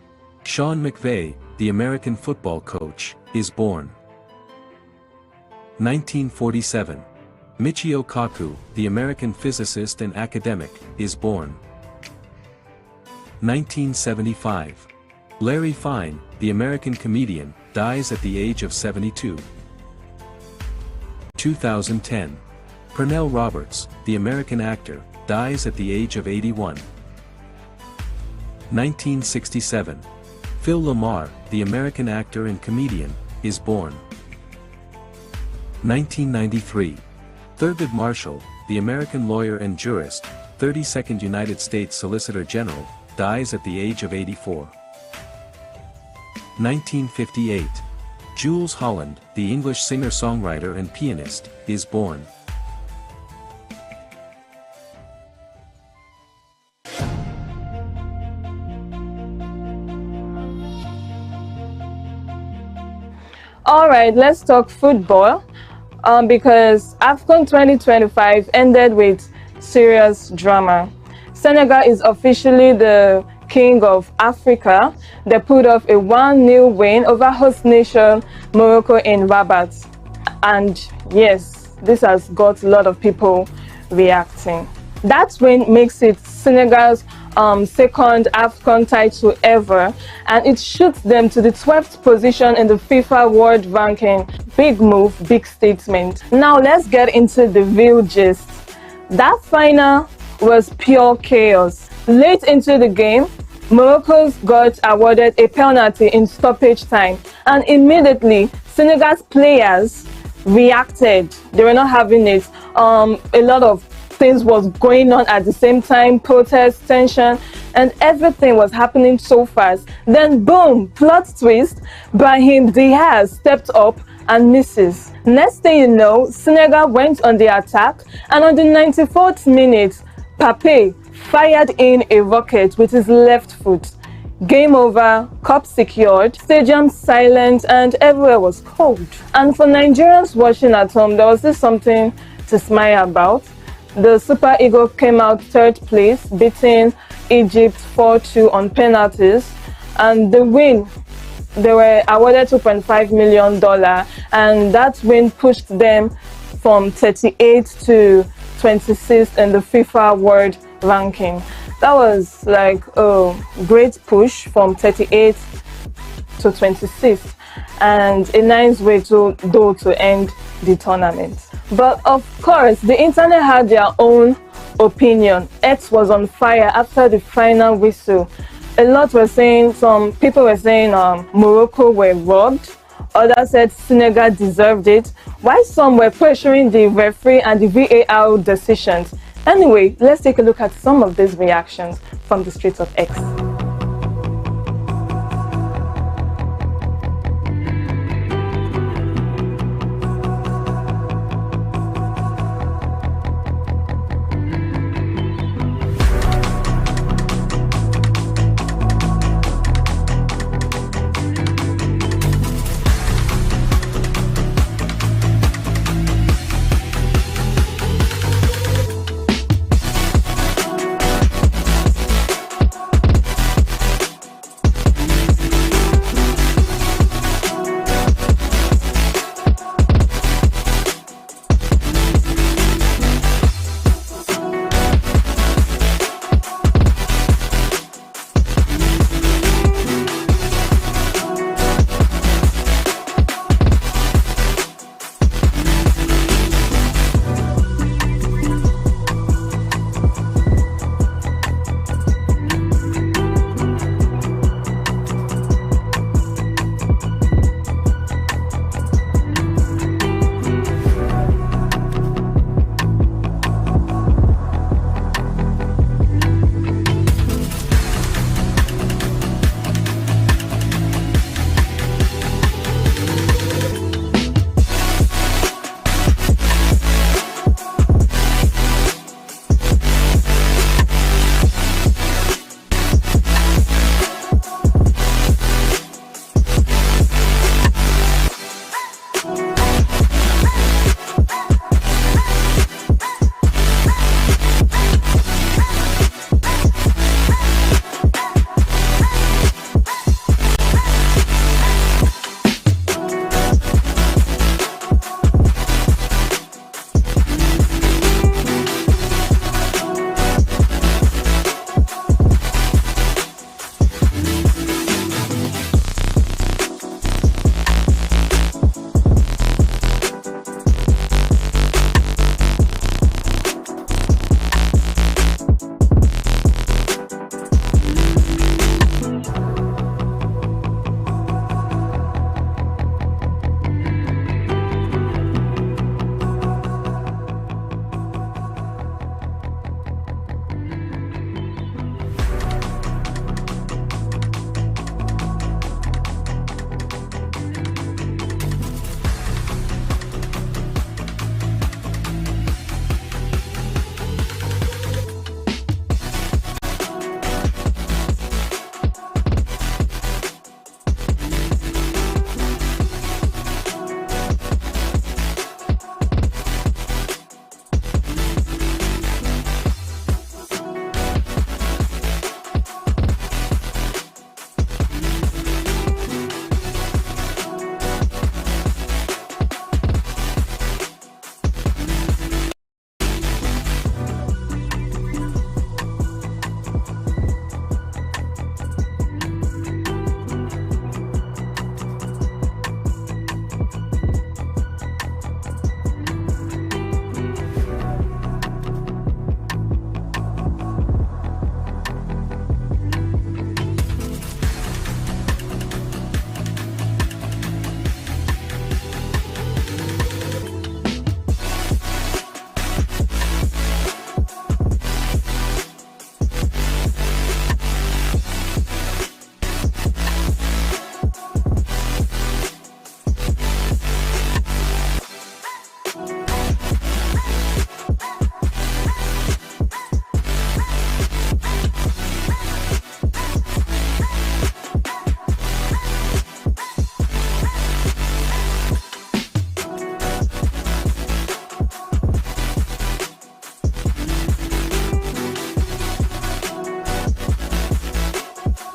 Sean McVay, the American football coach, is born. 1947. Michio Kaku, the American physicist and academic, is born. 1975. Larry Fine, the American comedian, dies at the age of 72. 2010. Pernell Roberts, the American actor, dies at the age of 81. 1967. Phil Lamar, the American actor and comedian, is born. 1993. Thurgood Marshall, the American lawyer and jurist, 32nd United States Solicitor General, dies at the age of 84. 1958. Jools Holland, the English singer-songwriter and pianist, is born. All right, let's talk football because AFCON 2025 ended with serious drama. Senegal is officially the king of Africa. They put off a 1-0 win over host nation Morocco in Rabat. And yes, this has got a lot of people reacting. That win makes it Senegal's second AFCON title ever, and it shoots them to the 12th position in the FIFA World Ranking. Big move, big statement. Now let's get into the real gist. That final was pure chaos. Late into the game, Morocco got awarded a penalty in stoppage time, and immediately Senegal's players reacted. They were not having it. A lot of things was going on at the same time, protests, tension, and everything was happening so fast. Then boom, plot twist, Brahim Diaz stepped up and misses. Next thing you know, Senegal went on the attack, and on the 94th minute, Pape fired in a rocket with his left foot. Game over, cup secured, stadium silent, and everywhere was cold. And for Nigerians watching at home, there was just something to smile about. The Super Eagles came out third place, beating Egypt 4-2 on penalties, and the win, they were awarded $2.5 million, and that win pushed them from 38th to 26th in the FIFA World Ranking. That was like a great push from 38th to 26th, and a nice way to end the tournament. But of course, the internet had their own opinion. X was on fire after the final whistle. A lot were saying, some people were saying Morocco were robbed. Others said Senegal deserved it. While some were pressuring the referee and the VAR decisions. Anyway, let's take a look at some of these reactions from the streets of X.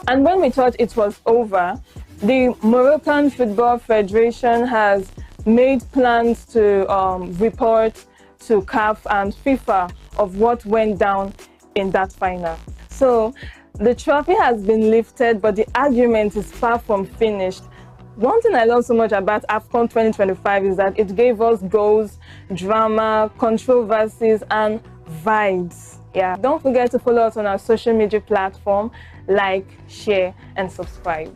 And when we thought it was over, the Moroccan Football Federation has made plans to report to CAF and FIFA of what went down in that final. So the trophy has been lifted, but the argument is far from finished. One thing I love so much about AFCON 2025 is that it gave us goals, drama, controversies, and vibes. Yeah, don't forget to follow us on our social media platform, like, share, and subscribe.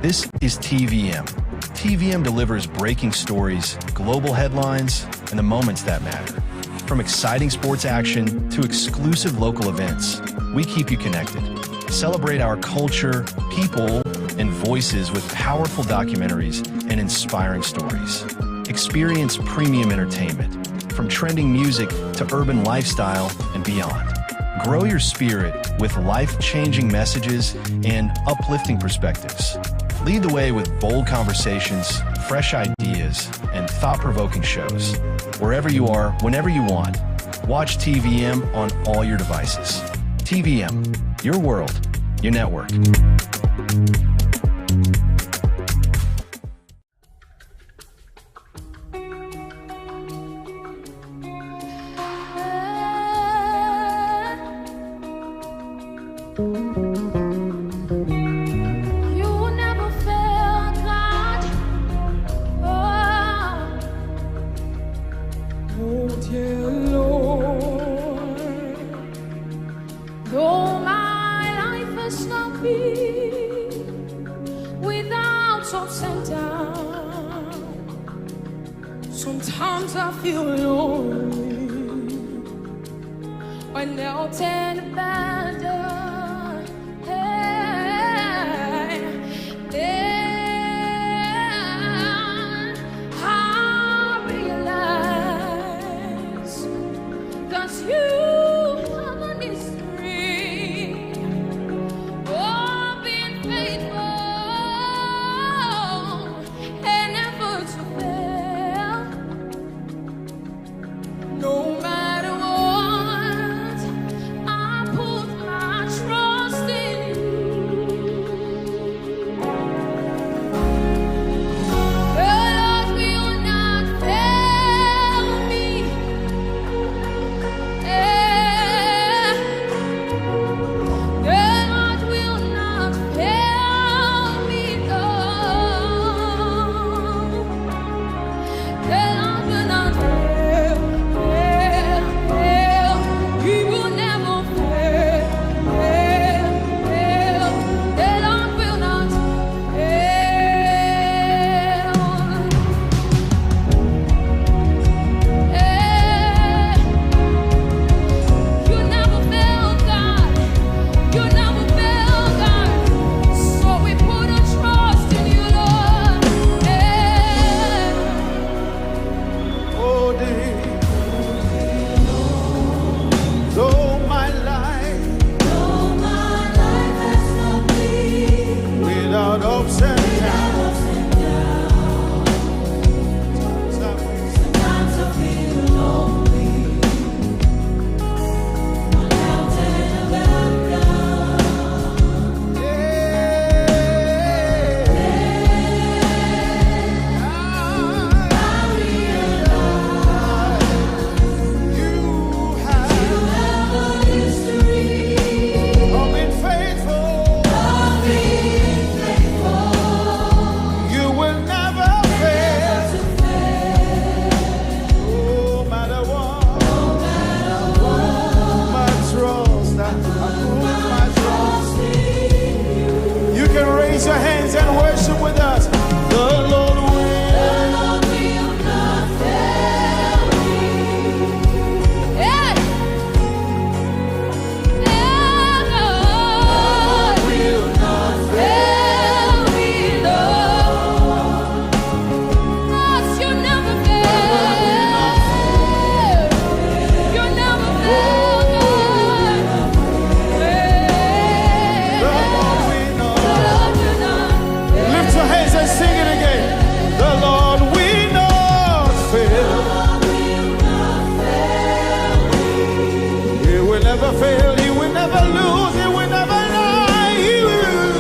This is TVM. TVM delivers breaking stories, global headlines, and the moments that matter. From exciting sports action to exclusive local events, we keep you connected. Celebrate our culture, people, and voices with powerful documentaries and inspiring stories. Experience premium entertainment, from trending music to urban lifestyle and beyond. Grow your spirit with life-changing messages and uplifting perspectives. Lead the way with bold conversations, fresh ideas, and thought-provoking shows. Wherever you are, whenever you want, watch TVM on all your devices. TVM, your world, your network. Sometimes I feel lonely when they'll turn abandoned. Then I realize that you have a history of being faithful and never to fail. No matter what, I put my trust in you. The Lord will not fail me. The Lord will not fail me. No. The Lord will not fail. He will never fail. The Lord will not fail. You never fail, God. You never fail, God. So we put our trust in you, Lord. Oh, dear. Though my life has not been without ups and downs, sometimes I feel lonely, one mountain abandoned. I realize you have a history of being faithful. You will never fail. No matter what, my trust, I put my trust in you. You can raise your hands and worship with us. The Lord will not fail me. Will not fail me, Lord. You never fail. You never fail, The Lord will not. God. Lift your hands and sing it again. The Lord will not fail. He will never fail. He will never lose. He will never lie. He will.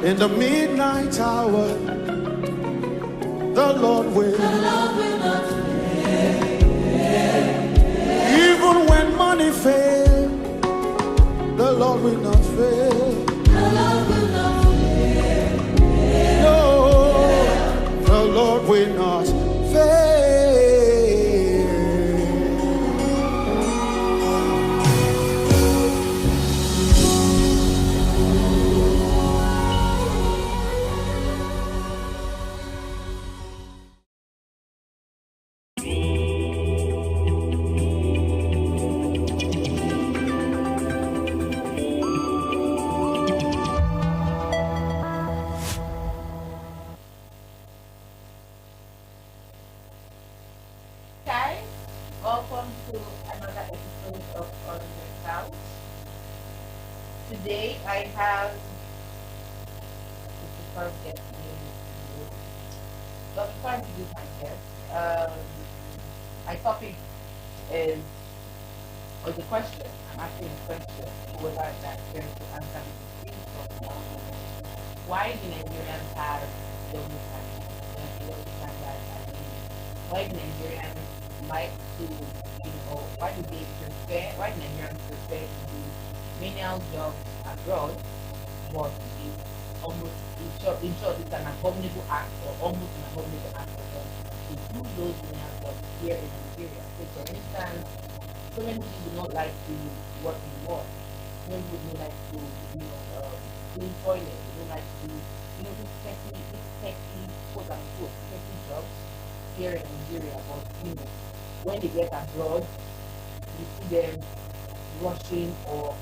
In the midnight hour, the Lord will not fail. Even when money fails, the Lord will not fail. No, the Lord will not fail. Guys, welcome to another episode of On the Couch. Today I have the first guest. But before I introduce my guest, my topic is, or the question, I'm asking a question, whether that's going to answer the why do Nigerians have double standards? Why do Nigerians like to, why do Nigerians prefer to do menial jobs abroad, but it's almost, in short, it's an abominable act, or almost an abominable act of them to do those menial jobs here in Nigeria. So for instance, so many people do not like to work in work. So many people don't like to, clean toilets. They don't like to, these techy, quote unquote, techy jobs here in Nigeria. But when they get abroad, you see them rushing or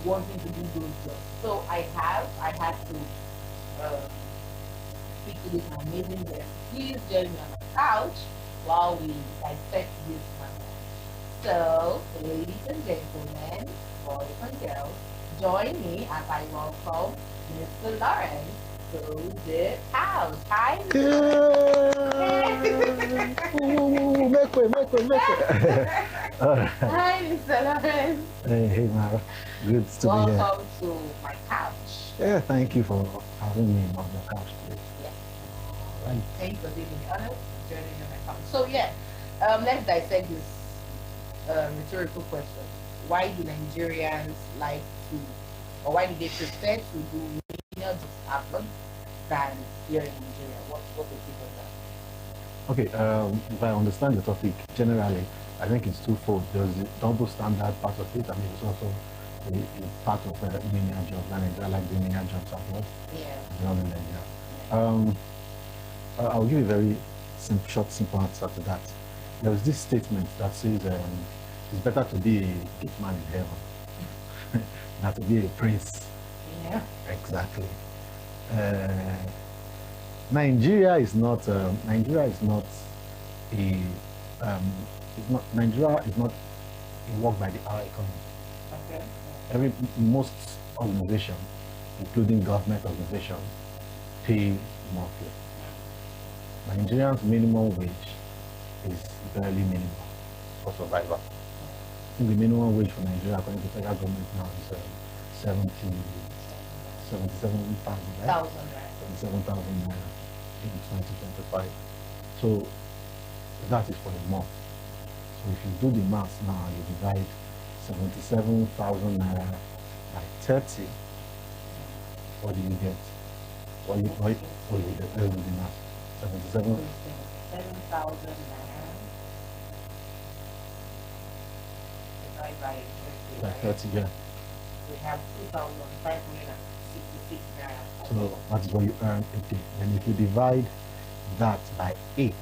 wanting to do those jobs. So I had to speak to this amazing guest. Please join me on the couch while we dissect this matter. So, ladies and gentlemen, boys and girls, join me as I welcome Mr. Lawrence to the house. Hi, Make way. Hi, Mr. Lawrence. Hey, Mara. Good to be here. Welcome to my couch. Yeah, thank you for having me on the couch today. Yes. Right. Thank you for being honest, joining me on my couch. So let's dissect this rhetorical question. Why do Nigerians like to, or why do they prefer to do menial jobs abroad than here in Nigeria? What do you think of that? Okay, if I understand the topic generally, I think it's twofold. There's the double standard part of it, and there's also a part of menial jobs. And I like the menial jobs abroad. Yeah. Not in Nigeria. I'll give a very simple answer to that. There's this statement that says it's better to be a good man in heaven than to be a prince. Yeah. Exactly. Nigeria is not a work by the hour economy. Okay. Most organizations, including government organizations, pay monthly. Nigerians' minimum wage is barely minimum for survival. I think the minimum wage for Nigeria, according to the federal government now, is 77,000, right? 77,000 naira in 2025. So that is for a month. So if you do the math now, you divide 77,000 naira by 30. What do you get? What do you get? Let's do the math. 77,000 naira divided by 30, yeah. We have 2,566 naira. So that's what you earn a day. And if you divide that by 8,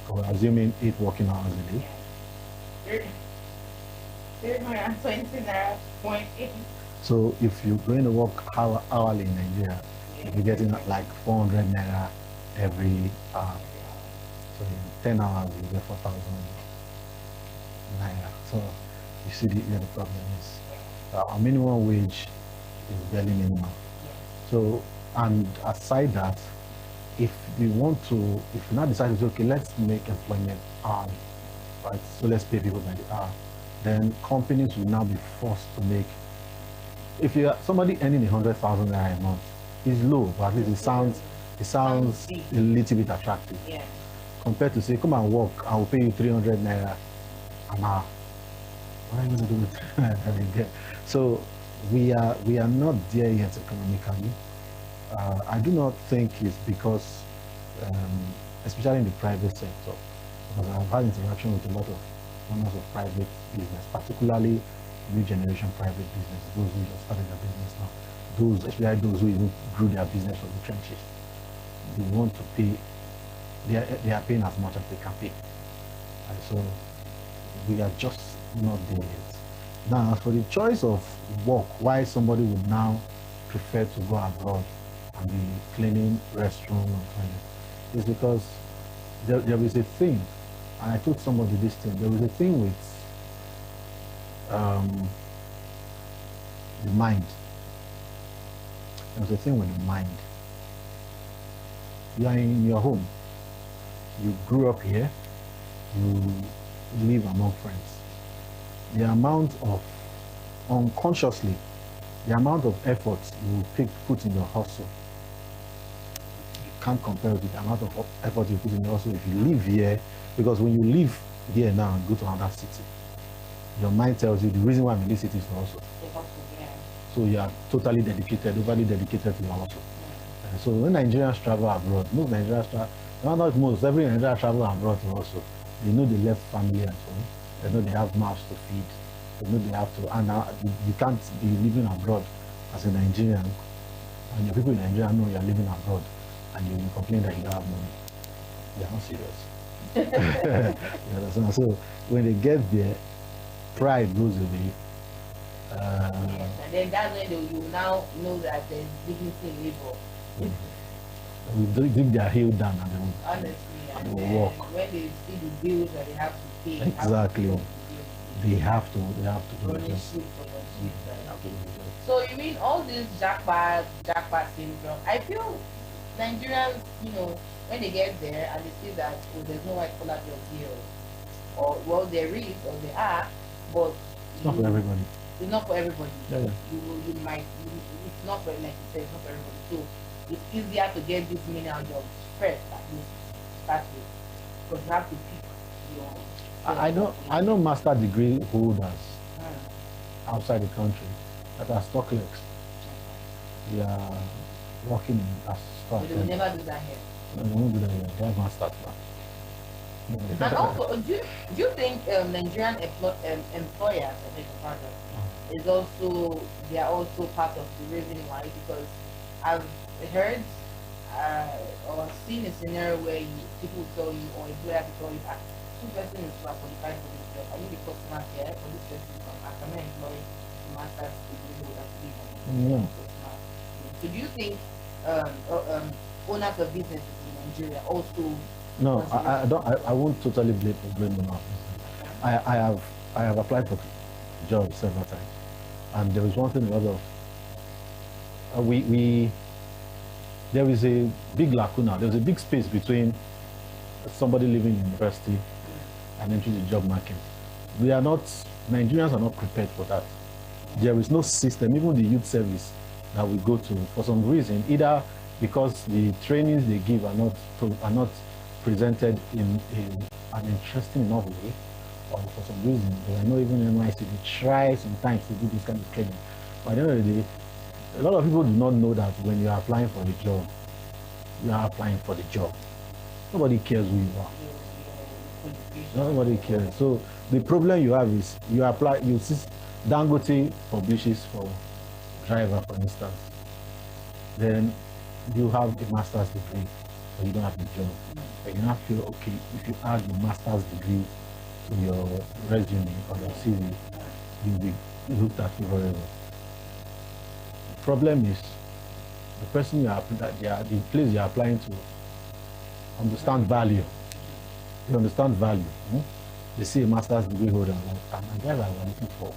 we're assuming 8 working hours a day. 320 naira, 0.8. So if you're going to work hourly in Nigeria, you're getting like 400 naira every hour. So in 10 hours, you get 4,000 naira. So you see where the problem is. Our minimum wage is barely minimum. So, and aside that, if you now decide to say, okay, let's make employment hourly, right? So let's pay people by the hour. Then companies will now be forced to make if you are somebody earning 100,000 naira a month, it's low, but at least it sounds a little bit attractive. Yeah. Compared to say, come and work, I will pay you 300 naira an hour. What are you going to do with 300 naira? So we are not there yet economically. I do not think it's because, especially in the private sector, because I've had interaction with a lot of owners of private business, particularly new generation private business, those who just started their business now, especially those who even grew their business from the trenches. They want to pay, they are paying as much as they can pay. And so we are just not there yet. Now, as for the choice of work, why somebody would now prefer to go abroad and be cleaning restroom and toilet, is because there is a thing, and I told somebody this thing, there is a thing with the mind. There's a thing with the mind. You are in your home. You grew up here. You live among friends. The amount of, unconsciously, the amount of effort you put in your hustle, you can't compare with the amount of effort you put in your hustle if you live here. Because when you live here now and go to another city, your mind tells you the reason why I'm in this city is for hustle. So you are totally dedicated, overly dedicated to your hustle. So when Nigerians travel abroad, most Nigerians travel, not most, every Nigerian travel abroad to hustle. They know they left family at home. They know they have mouths to feed. They know they have to, and now you can't be living abroad as a Nigerian, and your people in Nigeria know you are living abroad, and you complain that you don't have money. They are not serious. You understand? So when they get there, pride goes away. Yes, and then that's when you now know that there's dignity in labor. We dig their heel down and they will, Honestly, and and they then will walk. when they see the bills that they have to pay, Exactly. They have to do running it. shoot for your shit. So you mean all this jackpot syndrome? I feel Nigerians, when they get there and they see that there's no white collar job here, or well there is or there are, but It's not for everybody. It's not for everybody. Yeah. You might. It's not for, like you said, it's not for everybody. So it's easier to get these menial jobs first, at least start with, because you have to pick your. I know master degree holders outside the country that are stock clerks. They are working as stock. But they will never do that here. No, they won't do that here. They have masters now. And also, do you think Nigerian employers, I beg your pardon, is also, they are also part of the reason why? Because I've heard or seen a scenario where people tell you, or employers tell you, two persons is qualified for this job. Are you the customer care for this person? I can employ the master's degree holder to be Yeah. So do you think owners of businesses in Nigeria also? No, I don't. I won't totally blame them out. I have applied for jobs several times, and there is one thing because of there is a big lacuna. There's a big space between somebody leaving university and entering the job market. Nigerians are not prepared for that. There is no system, even the youth service that we go to, for some reason, either because the trainings they give are not presented in an interesting enough way, or for some reason they are not even NYC. They try sometimes to do this kind of training. But at the end of the day, a lot of people do not know that when you are applying for the job, you are applying for the job. Nobody cares who you are. Nobody cares. So the problem you have is you apply, you see Dangote publishes for driver, for instance. Then you have a master's degree, but you don't have the job. But you now feel, okay, if you add your master's degree to your resume or your CV, you'll be looked at favorably. The problem is the person the place you are applying to understand value. They understand value. They see a master's degree holder, and the guy that we're looking for,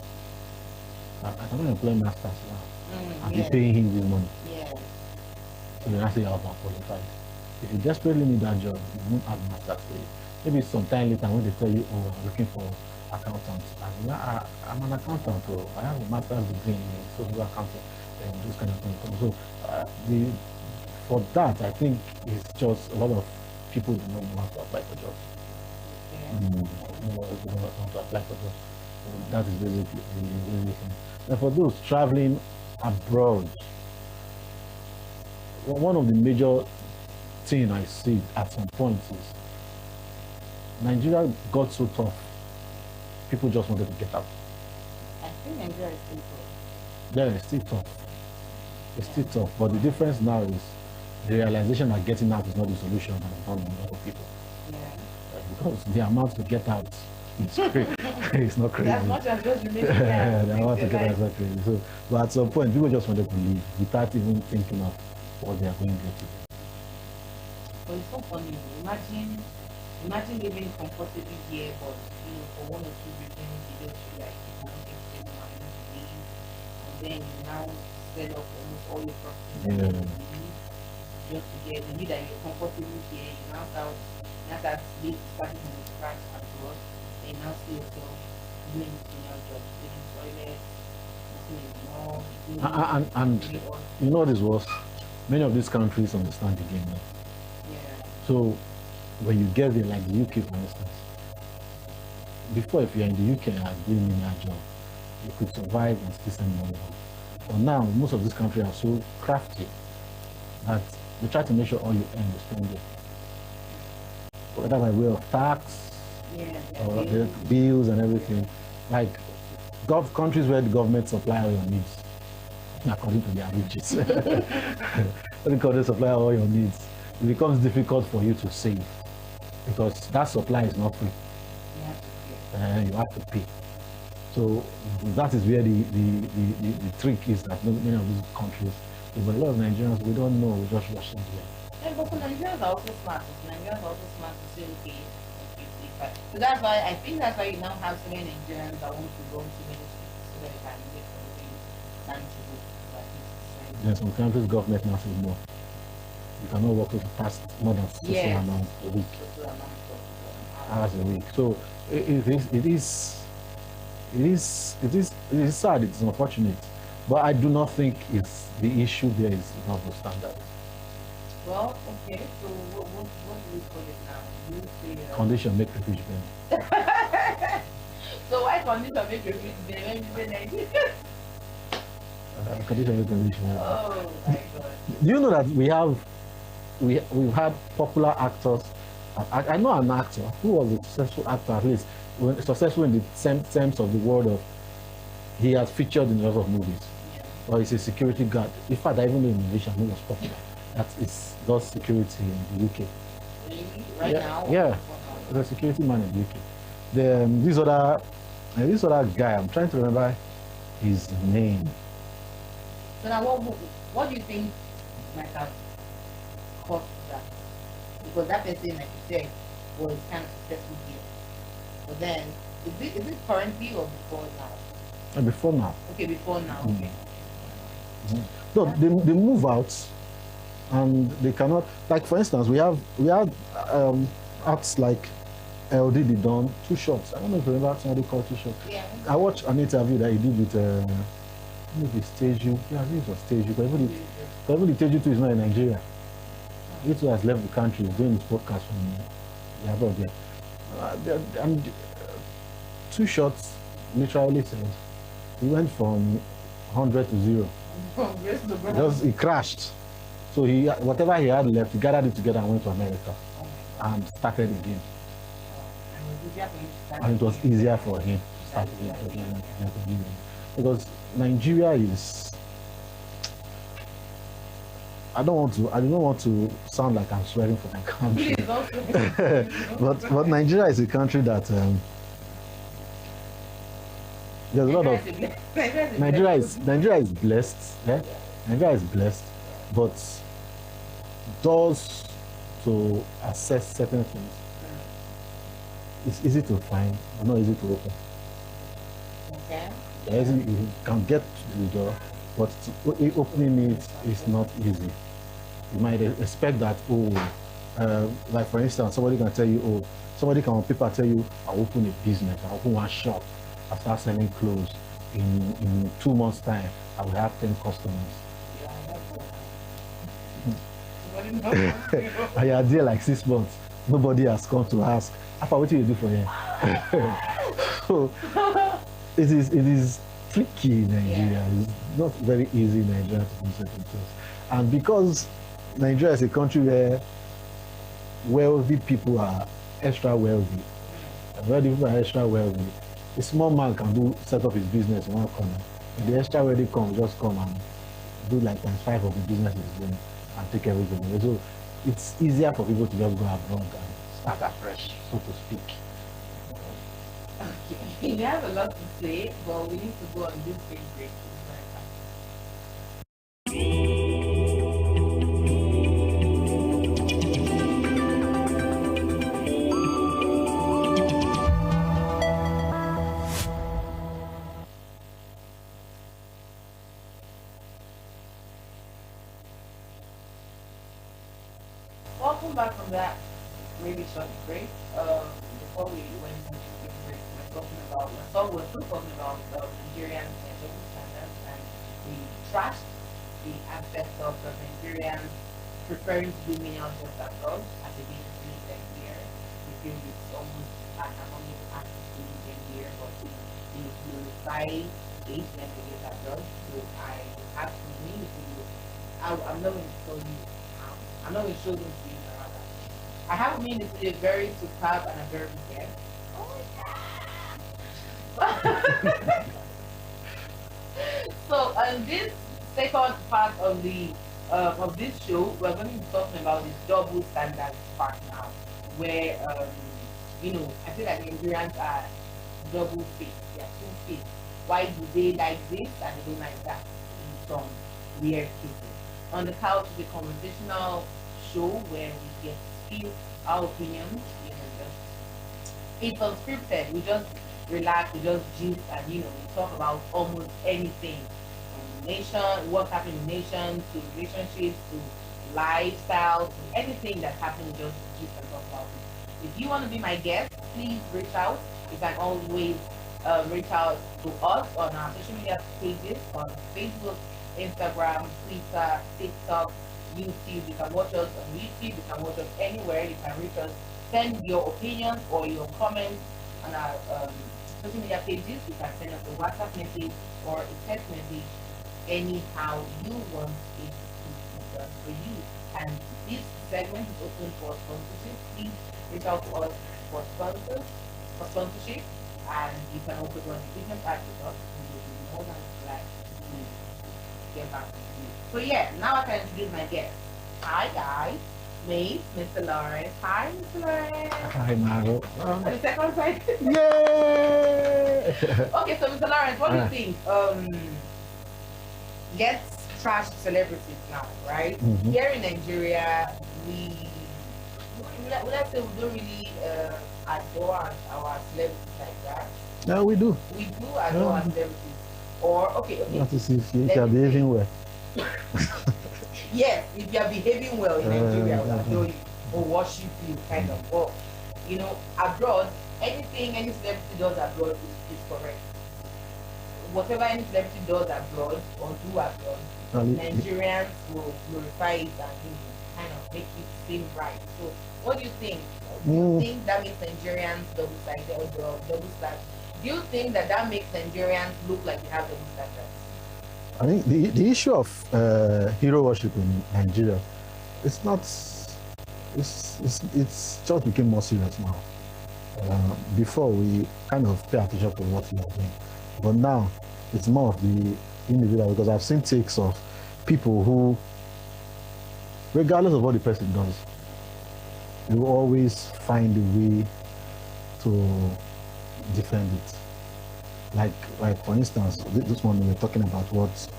I cannot employ masters now. I'll be paying him this money. Yeah. So then I say I'm qualified. If you desperately need that job, you won't have masters for you. Maybe sometime later when they tell you, oh, I'm looking for accountant. And I'm an accountant, so I have a master's degree in social accounting and those kind of things. So for that, I think it's just a lot of people do not know how to apply for jobs. Do not want to apply for jobs. So that is basically the reason. And for those traveling abroad, one of the major things I see at some point is Nigeria got so tough, people just wanted to get out. I think Nigeria is still tough. Yeah, it's still tough. It's still tough, but the difference now is the realization that getting out is not the solution and it's not a lot of people. Yeah. Because the amount to get out is crazy. It's not crazy. As much as just remaining the amount to get out is not crazy. So, but at some point, people just wanted to leave without even thinking of what they are going to do. But it's so funny. Imagine living comfortably here, but for 1 or 2 reasons, you just feel like you can't get them and leave. And then you now set up almost all your properties just to get, you that you're comfortable here, you now start starting from scratch abroad, then you now see yourself doing your job, doing toilets, And you know what is worse? Many of these countries understand the game now. Yeah. So when you get there, like the UK for instance, before if you're in the UK and doing a job, you could survive and still send money home. But now most of these countries are so crafty that they try to make sure all you earn is spent there. Whether by way of tax or the bills and everything. Like countries where the government supply all your needs according to their riches. When the government supply all your needs, it becomes difficult for you to save because that supply is not free. You have to pay. So that is where the trick is that many of these countries, but a lot of Nigerians, we don't know, we just rush into it. Yeah, but Nigerians are also smart. Nigerians are also smart to say, okay. So that's why, I think that's why you now have so many Nigerians that want to go to many schools so that they can get from the Yes, some countries' government now says no. You cannot work with past more than certain amount a week. Hours a week. So it is sad, it's unfortunate. But I do not think it's the issue there is not the standard. Well, okay, so what do we call it now? You say, Condition make refuge bend. So why condition make refuge bend when you say Nigeria? Condition make refuge bend. Oh my God. Do you know that we've had popular actors? I know an actor who was a successful actor, at least successful in the terms of the word of he has featured in a lot of movies. Or he's a security guard. In fact, I even know a musician who was popular. That is does security in the UK. Really? Right now? Yeah, the security man in the UK. This other guy, I'm trying to remember his name. So now, what do you think might have caused that? Because that person, like you said, was kind of successful here. But then, is it currently or before now? Before now. Okay, before now. Okay. No, they move out, and they cannot. Like for instance, we had acts like LD did done Too Short. I don't know if you remember somebody called Too Short. Yeah. I watched an interview that he did with maybe Stage U. Yeah, I think it was Stage U. But even the Stage U too is not in Nigeria. He too has left the country. He's doing his podcast from the abroad there. And Too Short literally said he went from 100 to 0. Because he crashed. So whatever he had left, he gathered it together and went to America and started again. And it was easier for him to start again. Because Nigeria is, I don't want to sound like I'm swearing for my country. but Nigeria is a country that there's a lot of Nigeria is blessed. Yeah? Nigeria is blessed, but doors to assess certain things. It's easy to find, but not easy to open. Okay. You can get to the door, but opening it is not easy. You might expect that, like for instance, somebody can tell you, Somebody can on paper tell you, I'll open a business, I'll open one shop, I'll start selling clothes. In 2 months' time, I will have 10 customers. And you are there like 6 months. Nobody has come to ask, Alpha, what do you do for him? So it is tricky in Nigeria. It's not very easy in Nigeria to do certain things. And because Nigeria is a country where wealthy people are extra wealthy, and wealthy people are extra wealthy, a small man can set up his business in one corner. If the extra wealthy just come and do like ×5 of the business he's doing and take everything away. So it's easier for people to just go abroad and start afresh, so to speak. Okay, we have a lot to say, but we need to go on this big break. Welcome back from that really short break. Before we went into the break, we were still talking about Nigerian double standards, and we trashed the aspect of Nigerians preferring to do menial jobs abroad as a business next year. We feel it's almost economic access to living here, but we glorify age and to get abroad. So I have to mean to you. I'm not going to tell you how. I'm not going to show them to you. I have a meaning to be very superb and a very good. Oh my God. So on this second part of the of this show, we're going to be talking about the double standards part now, where you know, I feel like Nigerians are double faced. They are two faced. Why do they like this and they don't like that in some weird cases? On the couch is a conversational show where we get our opinions, you know, it's unscripted. We just relax, we just gist, and you know, we talk about almost anything from nation, what's happening in nations, to relationships, to lifestyle, to anything that's happening. Just gist and talk about it. If you want to be my guest, please reach out. You can always reach out to us on our social media pages on Facebook, Instagram, Twitter, TikTok, YouTube. You can watch us on YouTube, you can watch us anywhere, you can reach us, send your opinions or your comments on our social media pages. You can send us a WhatsApp message or a text message, anyhow you want it to be done for you. And this segment is open for sponsorship. Please reach out to us for sponsorship, and you can also go on the business app with us. We will be more than glad to get back to you. So yeah, now I can introduce my guest. Hi guys, me, Mr. Lawrence. Hi, Mr. Lawrence. Hi, Maro. For the second time. Yay! Okay, so Mr. Lawrence, what do you think? Let's trash celebrities now, right? Mm-hmm. Here in Nigeria, let's say we don't really adore our celebrities like that. No, we do. We do adore our celebrities. Or okay. Not to see if you are behaving well. Yes, if you are behaving well in Nigeria, we'll adore you or worship you, kind of. Or, you know, abroad, anything any celebrity does abroad is correct. Whatever any celebrity does abroad or do abroad, Nigerians will glorify it and, you know, kind of make it seem right. So, what do you think? Do you think that makes Nigerians double-sided or double-standard? Do you think that makes Nigerians look like they have double standards? I think the issue of hero worship in Nigeria, it's just became more serious now. Before we kind of pay attention to what we are doing, but now it's more of the individual, because I've seen takes of people who, regardless of what the person does, they will always find a way to defend it. Like for instance, this morning we were talking about what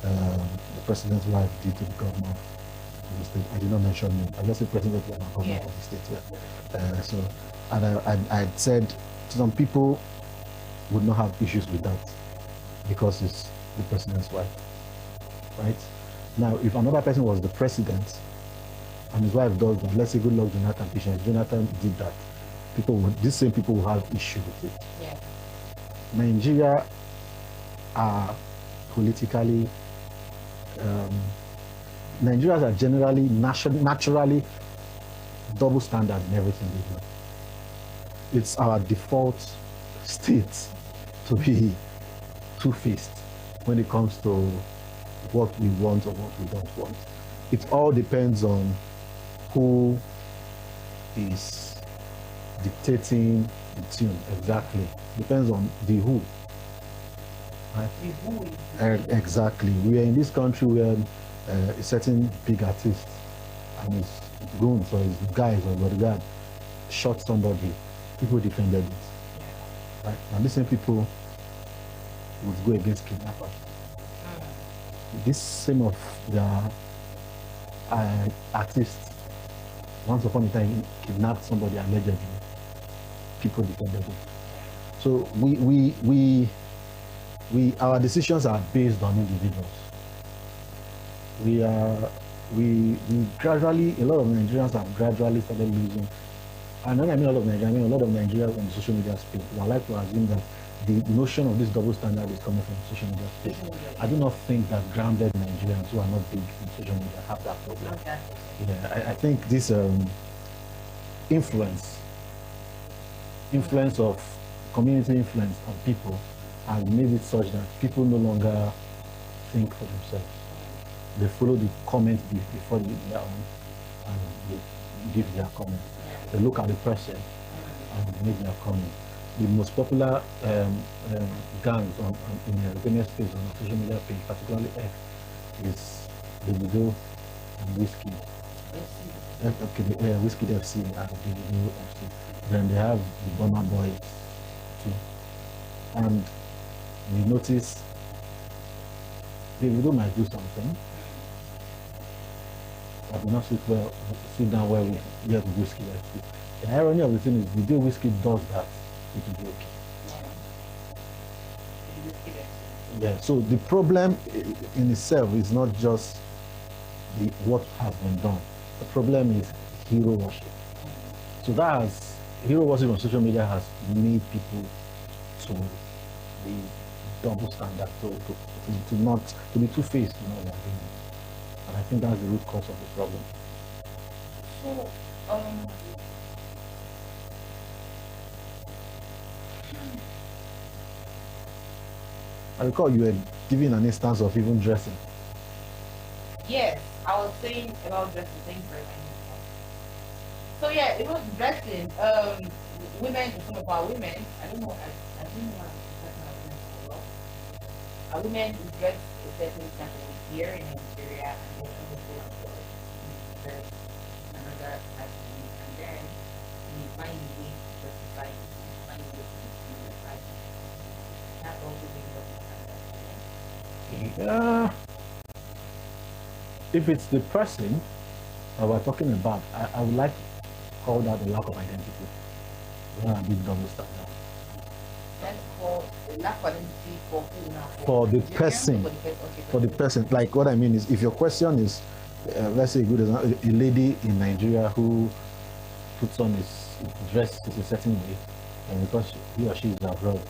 the president's wife did to the governor of the state. I did not mention him. I just said president and governor of the state. I said some people would not have issues with that because it's the president's wife, right? Now, if another person was the president and his wife does that, let's say Goodluck Jonathan, Jonathan did that, these same people will have issue with it. Yeah. Nigeria are politically, Nigerians are generally naturally double standard in everything they do. It's our default state to be two-faced when it comes to what we want or what we don't want. It all depends on who is dictating the tune. Exactly. Depends on the who. Right? Exactly. We are in this country where a certain big artist and his goons or his guys or bodyguard shot somebody. People defended it. Right? And these same people would go against kidnappers. This same of the artists, once upon a time, kidnapped somebody allegedly. People defended it. So our decisions are based on individuals. We gradually, a lot of Nigerians have gradually started losing. And when I mean a lot of Nigerians, I mean a lot of Nigerians on the social media space. I like to assume that the notion of this double standard is coming from social media space. I do not think that grounded Nigerians who are not big in social media have that problem. Yeah, I think this influence of community influence on people has made it such that people no longer think for themselves. They follow the comments before their own and they give their comments. They look at the person and make their comments. The most popular gangs in the European space on the social media page, particularly X, is Davido and Whiskey. Whiskey FC and Davido FC. Then they have the Burna Boy too. And you notice Davido might do something, but will not sit down well with Whiskey FC. The irony of the thing is the day Whiskey does that, it will be okay. Yeah, so the problem in itself is not just what has been done. The problem is hero worship. So hero worship on social media has made people to be double standard, to be two-faced in all their doing. And I think that's the root cause of the problem. So, I recall you were giving an instance of even dressing. yes, I was saying about dressing. Thank you very much. So yeah, it was dressing. Women, some of our women, I don't know how to talk. Our women who dress a certain kind of way here in Nigeria, and then there's another activity, and then we find a way to justify it, find a way to justify it. That's also being If it's the person that we're talking about, I would like to call that a lack of identity. Not a big double standard. That's called a lack of identity for who now? For the person. For the person. Like what I mean is, if your question is, let's say a lady in Nigeria who puts on his dress in a certain way, and because he or she is abroad,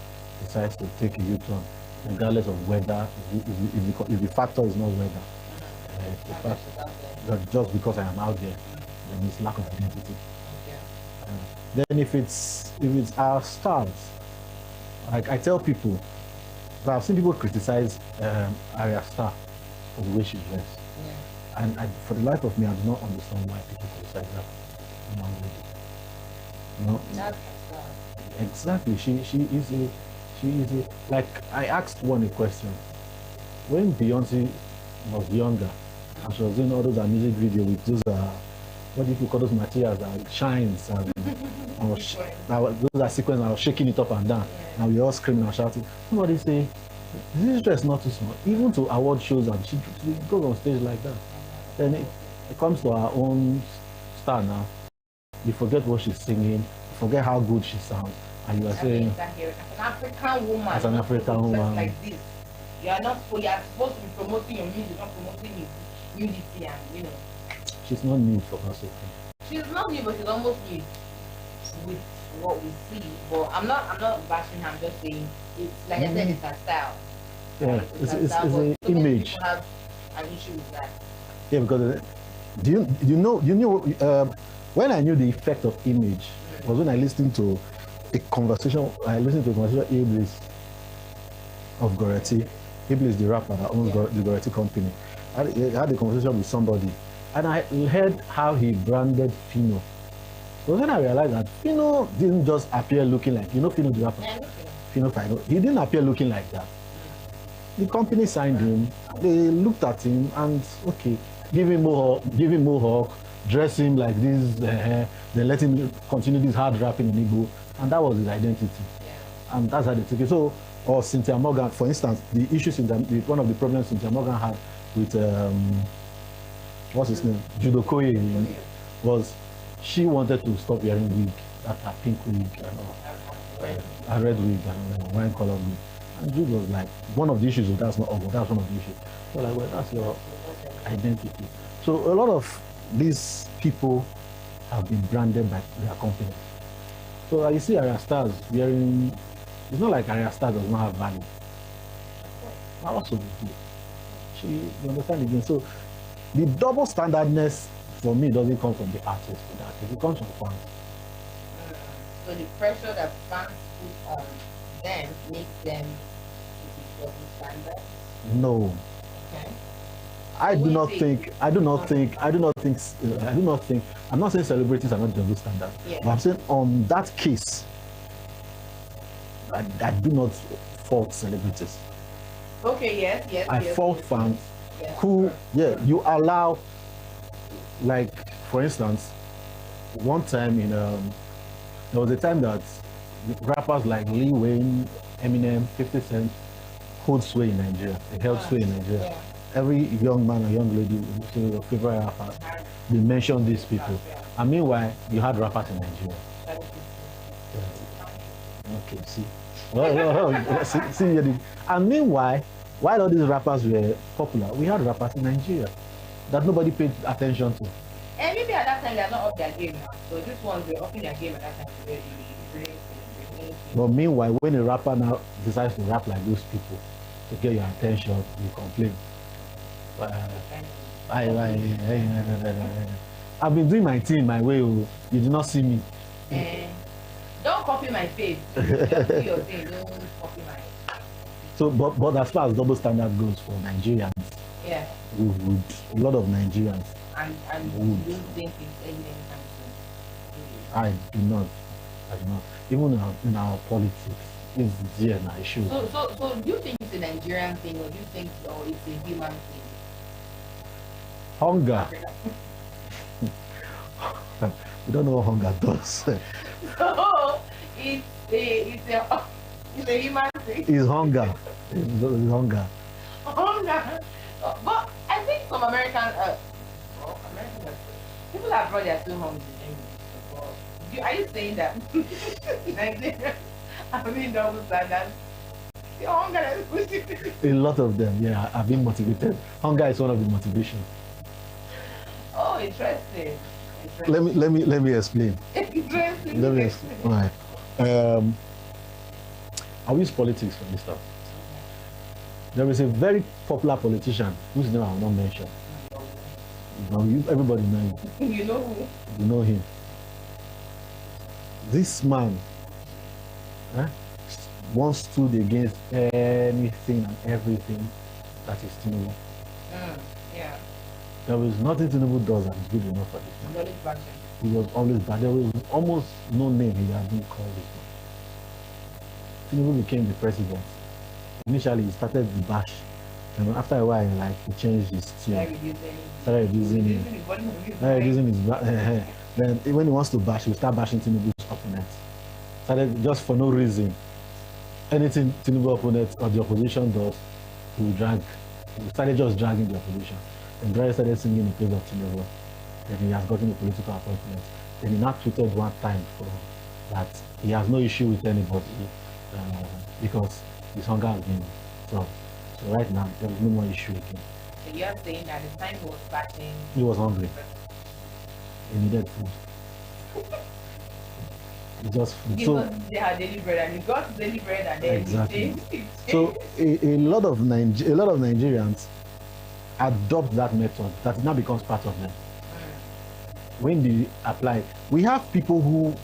decides to take a U-turn, regardless of whether, if the factor is not weather, the fact that just because I am out there, then it's lack of identity. Then if it's our stars, like I tell people, I've seen people criticize Arya Star for the way she dressed, and for the life of me, I do not understand why people criticize that. Exactly. She is a, like I asked one a question. When Beyonce was younger, and she was doing all those music videos with those what do you call those materials that shines and those are sequences and I was shaking it up and down, and we all screaming and shouting. Somebody say, this dress is not too small. Even to award shows, and she goes on stage like that. Then it comes to our own star now. You forget what she's singing, you forget how good she sounds, and you are saying, as an African woman, as an African woman, like this, you are supposed to be promoting your music, not promoting unity, and she's not new for her. She's not new, but she's almost new. what we see. But I'm not bashing her. I'm just saying it's like I said, it's a style. Yeah, it's a style, an but so many image. people have an issue with that. Yeah, because you know when I knew the effect of image was when I listened to a conversation. I listened to a conversation Iblis of Goretti. Iblis, the rapper that owns the Goretti company. I had a conversation with somebody, and I heard how he branded Fino. So then I realized that Fino didn't just appear looking like, Fino the rapper. Fino Fino. He didn't appear looking like that. The company signed him. They looked at him and okay, give him mohawk, dress him like this, then let him continue this hard rapping in Igbo, and that was his identity. And that's how they took it. So, or Cynthia Morgan, for instance, the issues one of the problems Cynthia Morgan had with what's his name, Judo Koye, was she wanted to stop wearing wig, that her pink wig and a red wig and wine color wig. And Jude was like, one of the issues was that's not ugly, that's one of the issues. So like, well, that's your identity. So a lot of these people have been branded by their companies. So you see Arya Stars wearing, it's not like Arya Stars does not have value. Also, you understand again. So the double standardness for me doesn't come from the artist, it comes from fans. So the pressure that fans put on them makes them double standard? No. Okay. I'm not saying celebrities are not double standard. Yeah. But I'm saying on that case, I do not fault celebrities. Okay, yes. I fault fans who, you allow, like, for instance, one time there was a time that rappers like Lil Wayne, Eminem, 50 Cent hold sway in Nigeria. They held sway in Nigeria. Yeah. Every young man or young lady, your favorite rapper, they mention these people. And meanwhile, you had rappers in Nigeria. Okay, see. See, and meanwhile, while all these rappers were popular, we had rappers in Nigeria that nobody paid attention to. And maybe at that time they're not up their game now. So these ones were upping their game at that time. But meanwhile, when a rapper now decides to rap like those people to get your attention, you complain. I've been doing my thing my way. You did not see me. Don't copy my face. Just do your thing. Don't copy my. So, but as far as double standard goes for Nigerians, we would, a lot of Nigerians. And you don't think it's anything? I do not. Even in our politics, it's there now. It shows. So do you think it's a Nigerian thing, or do you think it's a human thing? Hunger. We don't know what hunger does. So it's a human thing. It's hunger. It's hunger. Hunger. But I think some Americans, people abroad are still hungry. Are you saying that Nigeria double standard? The hunger is pushing. A lot of them, have been motivated. Hunger is one of the motivations. Oh, interesting. Let me explain. Interesting. Let me explain. All right. I'll use politics for instance. There is a very popular politician whose name I will not mention. Everybody knows him. You know who? You know him. This man once stood against anything and everything that is Tinubu. There was nothing Tinubu does that is good enough for this man. He was always bad. There was almost no name he had been called this man. Tinubu became the president. Initially, he started the bash. And after a while, he changed his tune. Started reducing his then when he wants to bash, he will start bashing Tinubu's opponents. Started just for no reason. Anything Tinubu opponents or the opposition does, he will drag. He started just dragging the opposition. And Dry started singing in praise of Tinubu. Then he has gotten a political appointment. Then he now tweeted one time for that he has no issue with anybody because his hunger has been solved. So right now, there is no more issue again. So you are saying that the time he was bashing... He was hungry. He needed food. Just food. Give us their daily bread, and you got daily bread, and then Exactly. So a lot of Nigerians adopt that method that now becomes part of them. When they apply, we have people who,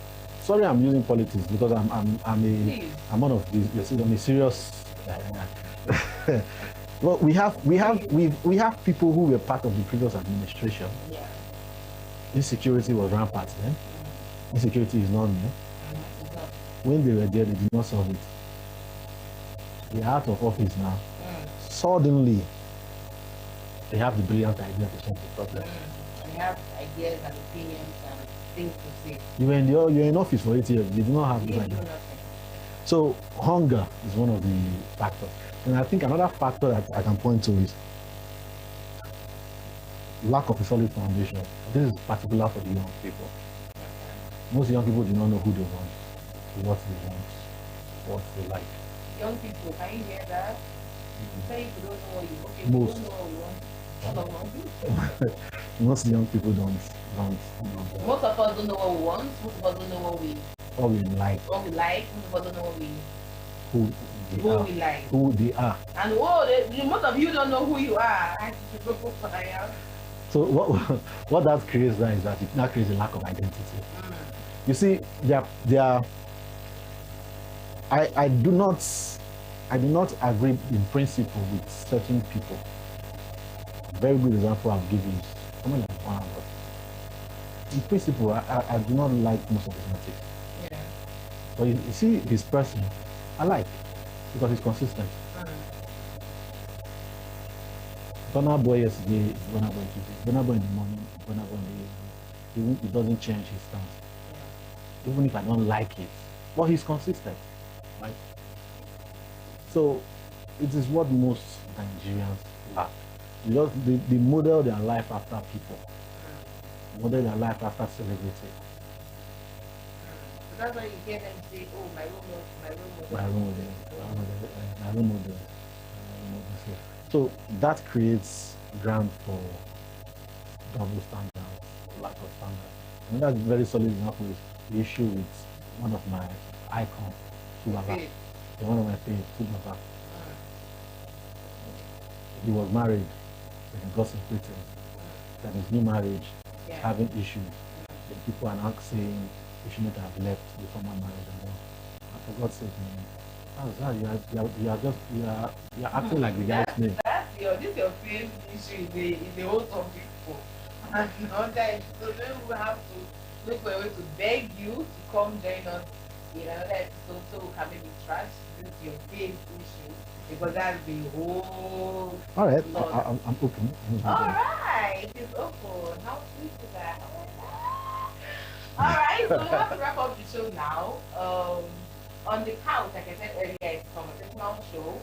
sorry, I'm using politics because I'm one of these. I'm a serious. Well, we have people who were part of the previous administration. Yeah. Insecurity was rampant then. Insecurity is not new. When they were there, they did not solve it. They are out of office now. Suddenly, they have the brilliant idea to solve the problem. They have ideas and opinions and things to say. You're in office for 8 years. They do not have this idea. So hunger is one of the factors. And I think another factor that I can point to is lack of a solid foundation. This is particular for the young people. Most young people do not know who they want, what they want, what they like. Young people, can you hear that? You say you don't know what you want. Okay, Most. you don't know what you want. Most young people don't know. Most of us don't know what we want. Most of us don't know what we like. What we like. Most of us don't know what we Who we like. Who they are. And most of you don't know who you are. So what that creates then is that it now creates a lack of identity. You see, I do not agree in principle with certain people. Very good example I'll give you is someone like Juan. In principle, I do not like most of his motives. Yeah. But you see his person, I like because he's consistent. Burna Boy yesterday, Burna Boy today. Burna Boy in the morning, Burna Boy in the evening. He doesn't change his stance. Even if I don't like it. But he's consistent, right? So it is what most Nigerians lack. They model their life after people. Model their life after celebrity. So that's why you hear them say, oh, my role model. My role model. So that creates ground for double standards, lack of standards. And that's a very solid example is the issue with one of my icons, Tubaba. One of my favorites, Tubaba. He was married and he got separated. Then his new marriage is having issues. The people are now saying he shouldn't have left the former marriage and all. And for God's sake, man, you are acting like the guy's name. This your favorite issue is the whole topic for. And all that, so then we have to look for a way to beg you to come join us in another episode so we can maybe trash this your favorite issue because that's the whole. All right, I'm open. All right, it's open. How sweet is that? All right, so we have to wrap up the show now. On the couch, like I said earlier, it's a conversational show.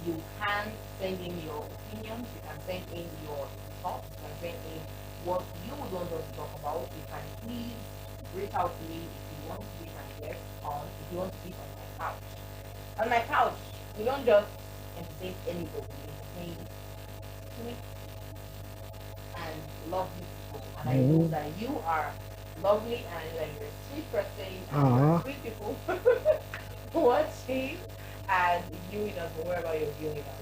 You can send in your opinions, you can send in your thoughts, you can send in what you would want us to talk about. You can please reach out to me if you want to be my guest if you want to be on my couch. On my couch, we don't just entertain anybody, we entertain sweet and lovely people. And I know that you are lovely and that you're a sweet person and sweet people watching and viewing us wherever you're viewing us.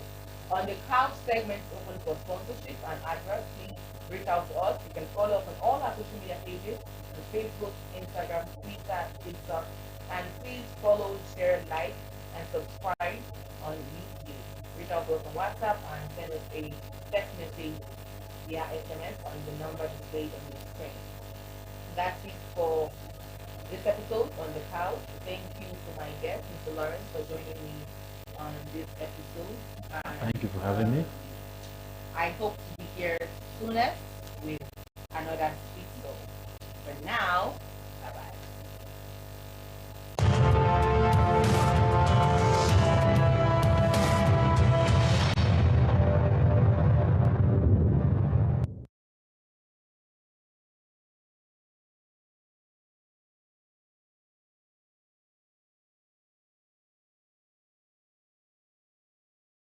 On the couch segment open for sponsorship and adverts, please reach out to us. You can follow us on all our social media pages on Facebook, Instagram, Twitter, TikTok, and please follow, share, like, and subscribe on YouTube. Reach out to us on WhatsApp and send us a text message via SMS on the number displayed on the screen. That's it for this episode on the couch. Thank you to my guest, Mr. Lawrence, for joining me on this episode. And, thank you for having me. I hope to be here soonest with another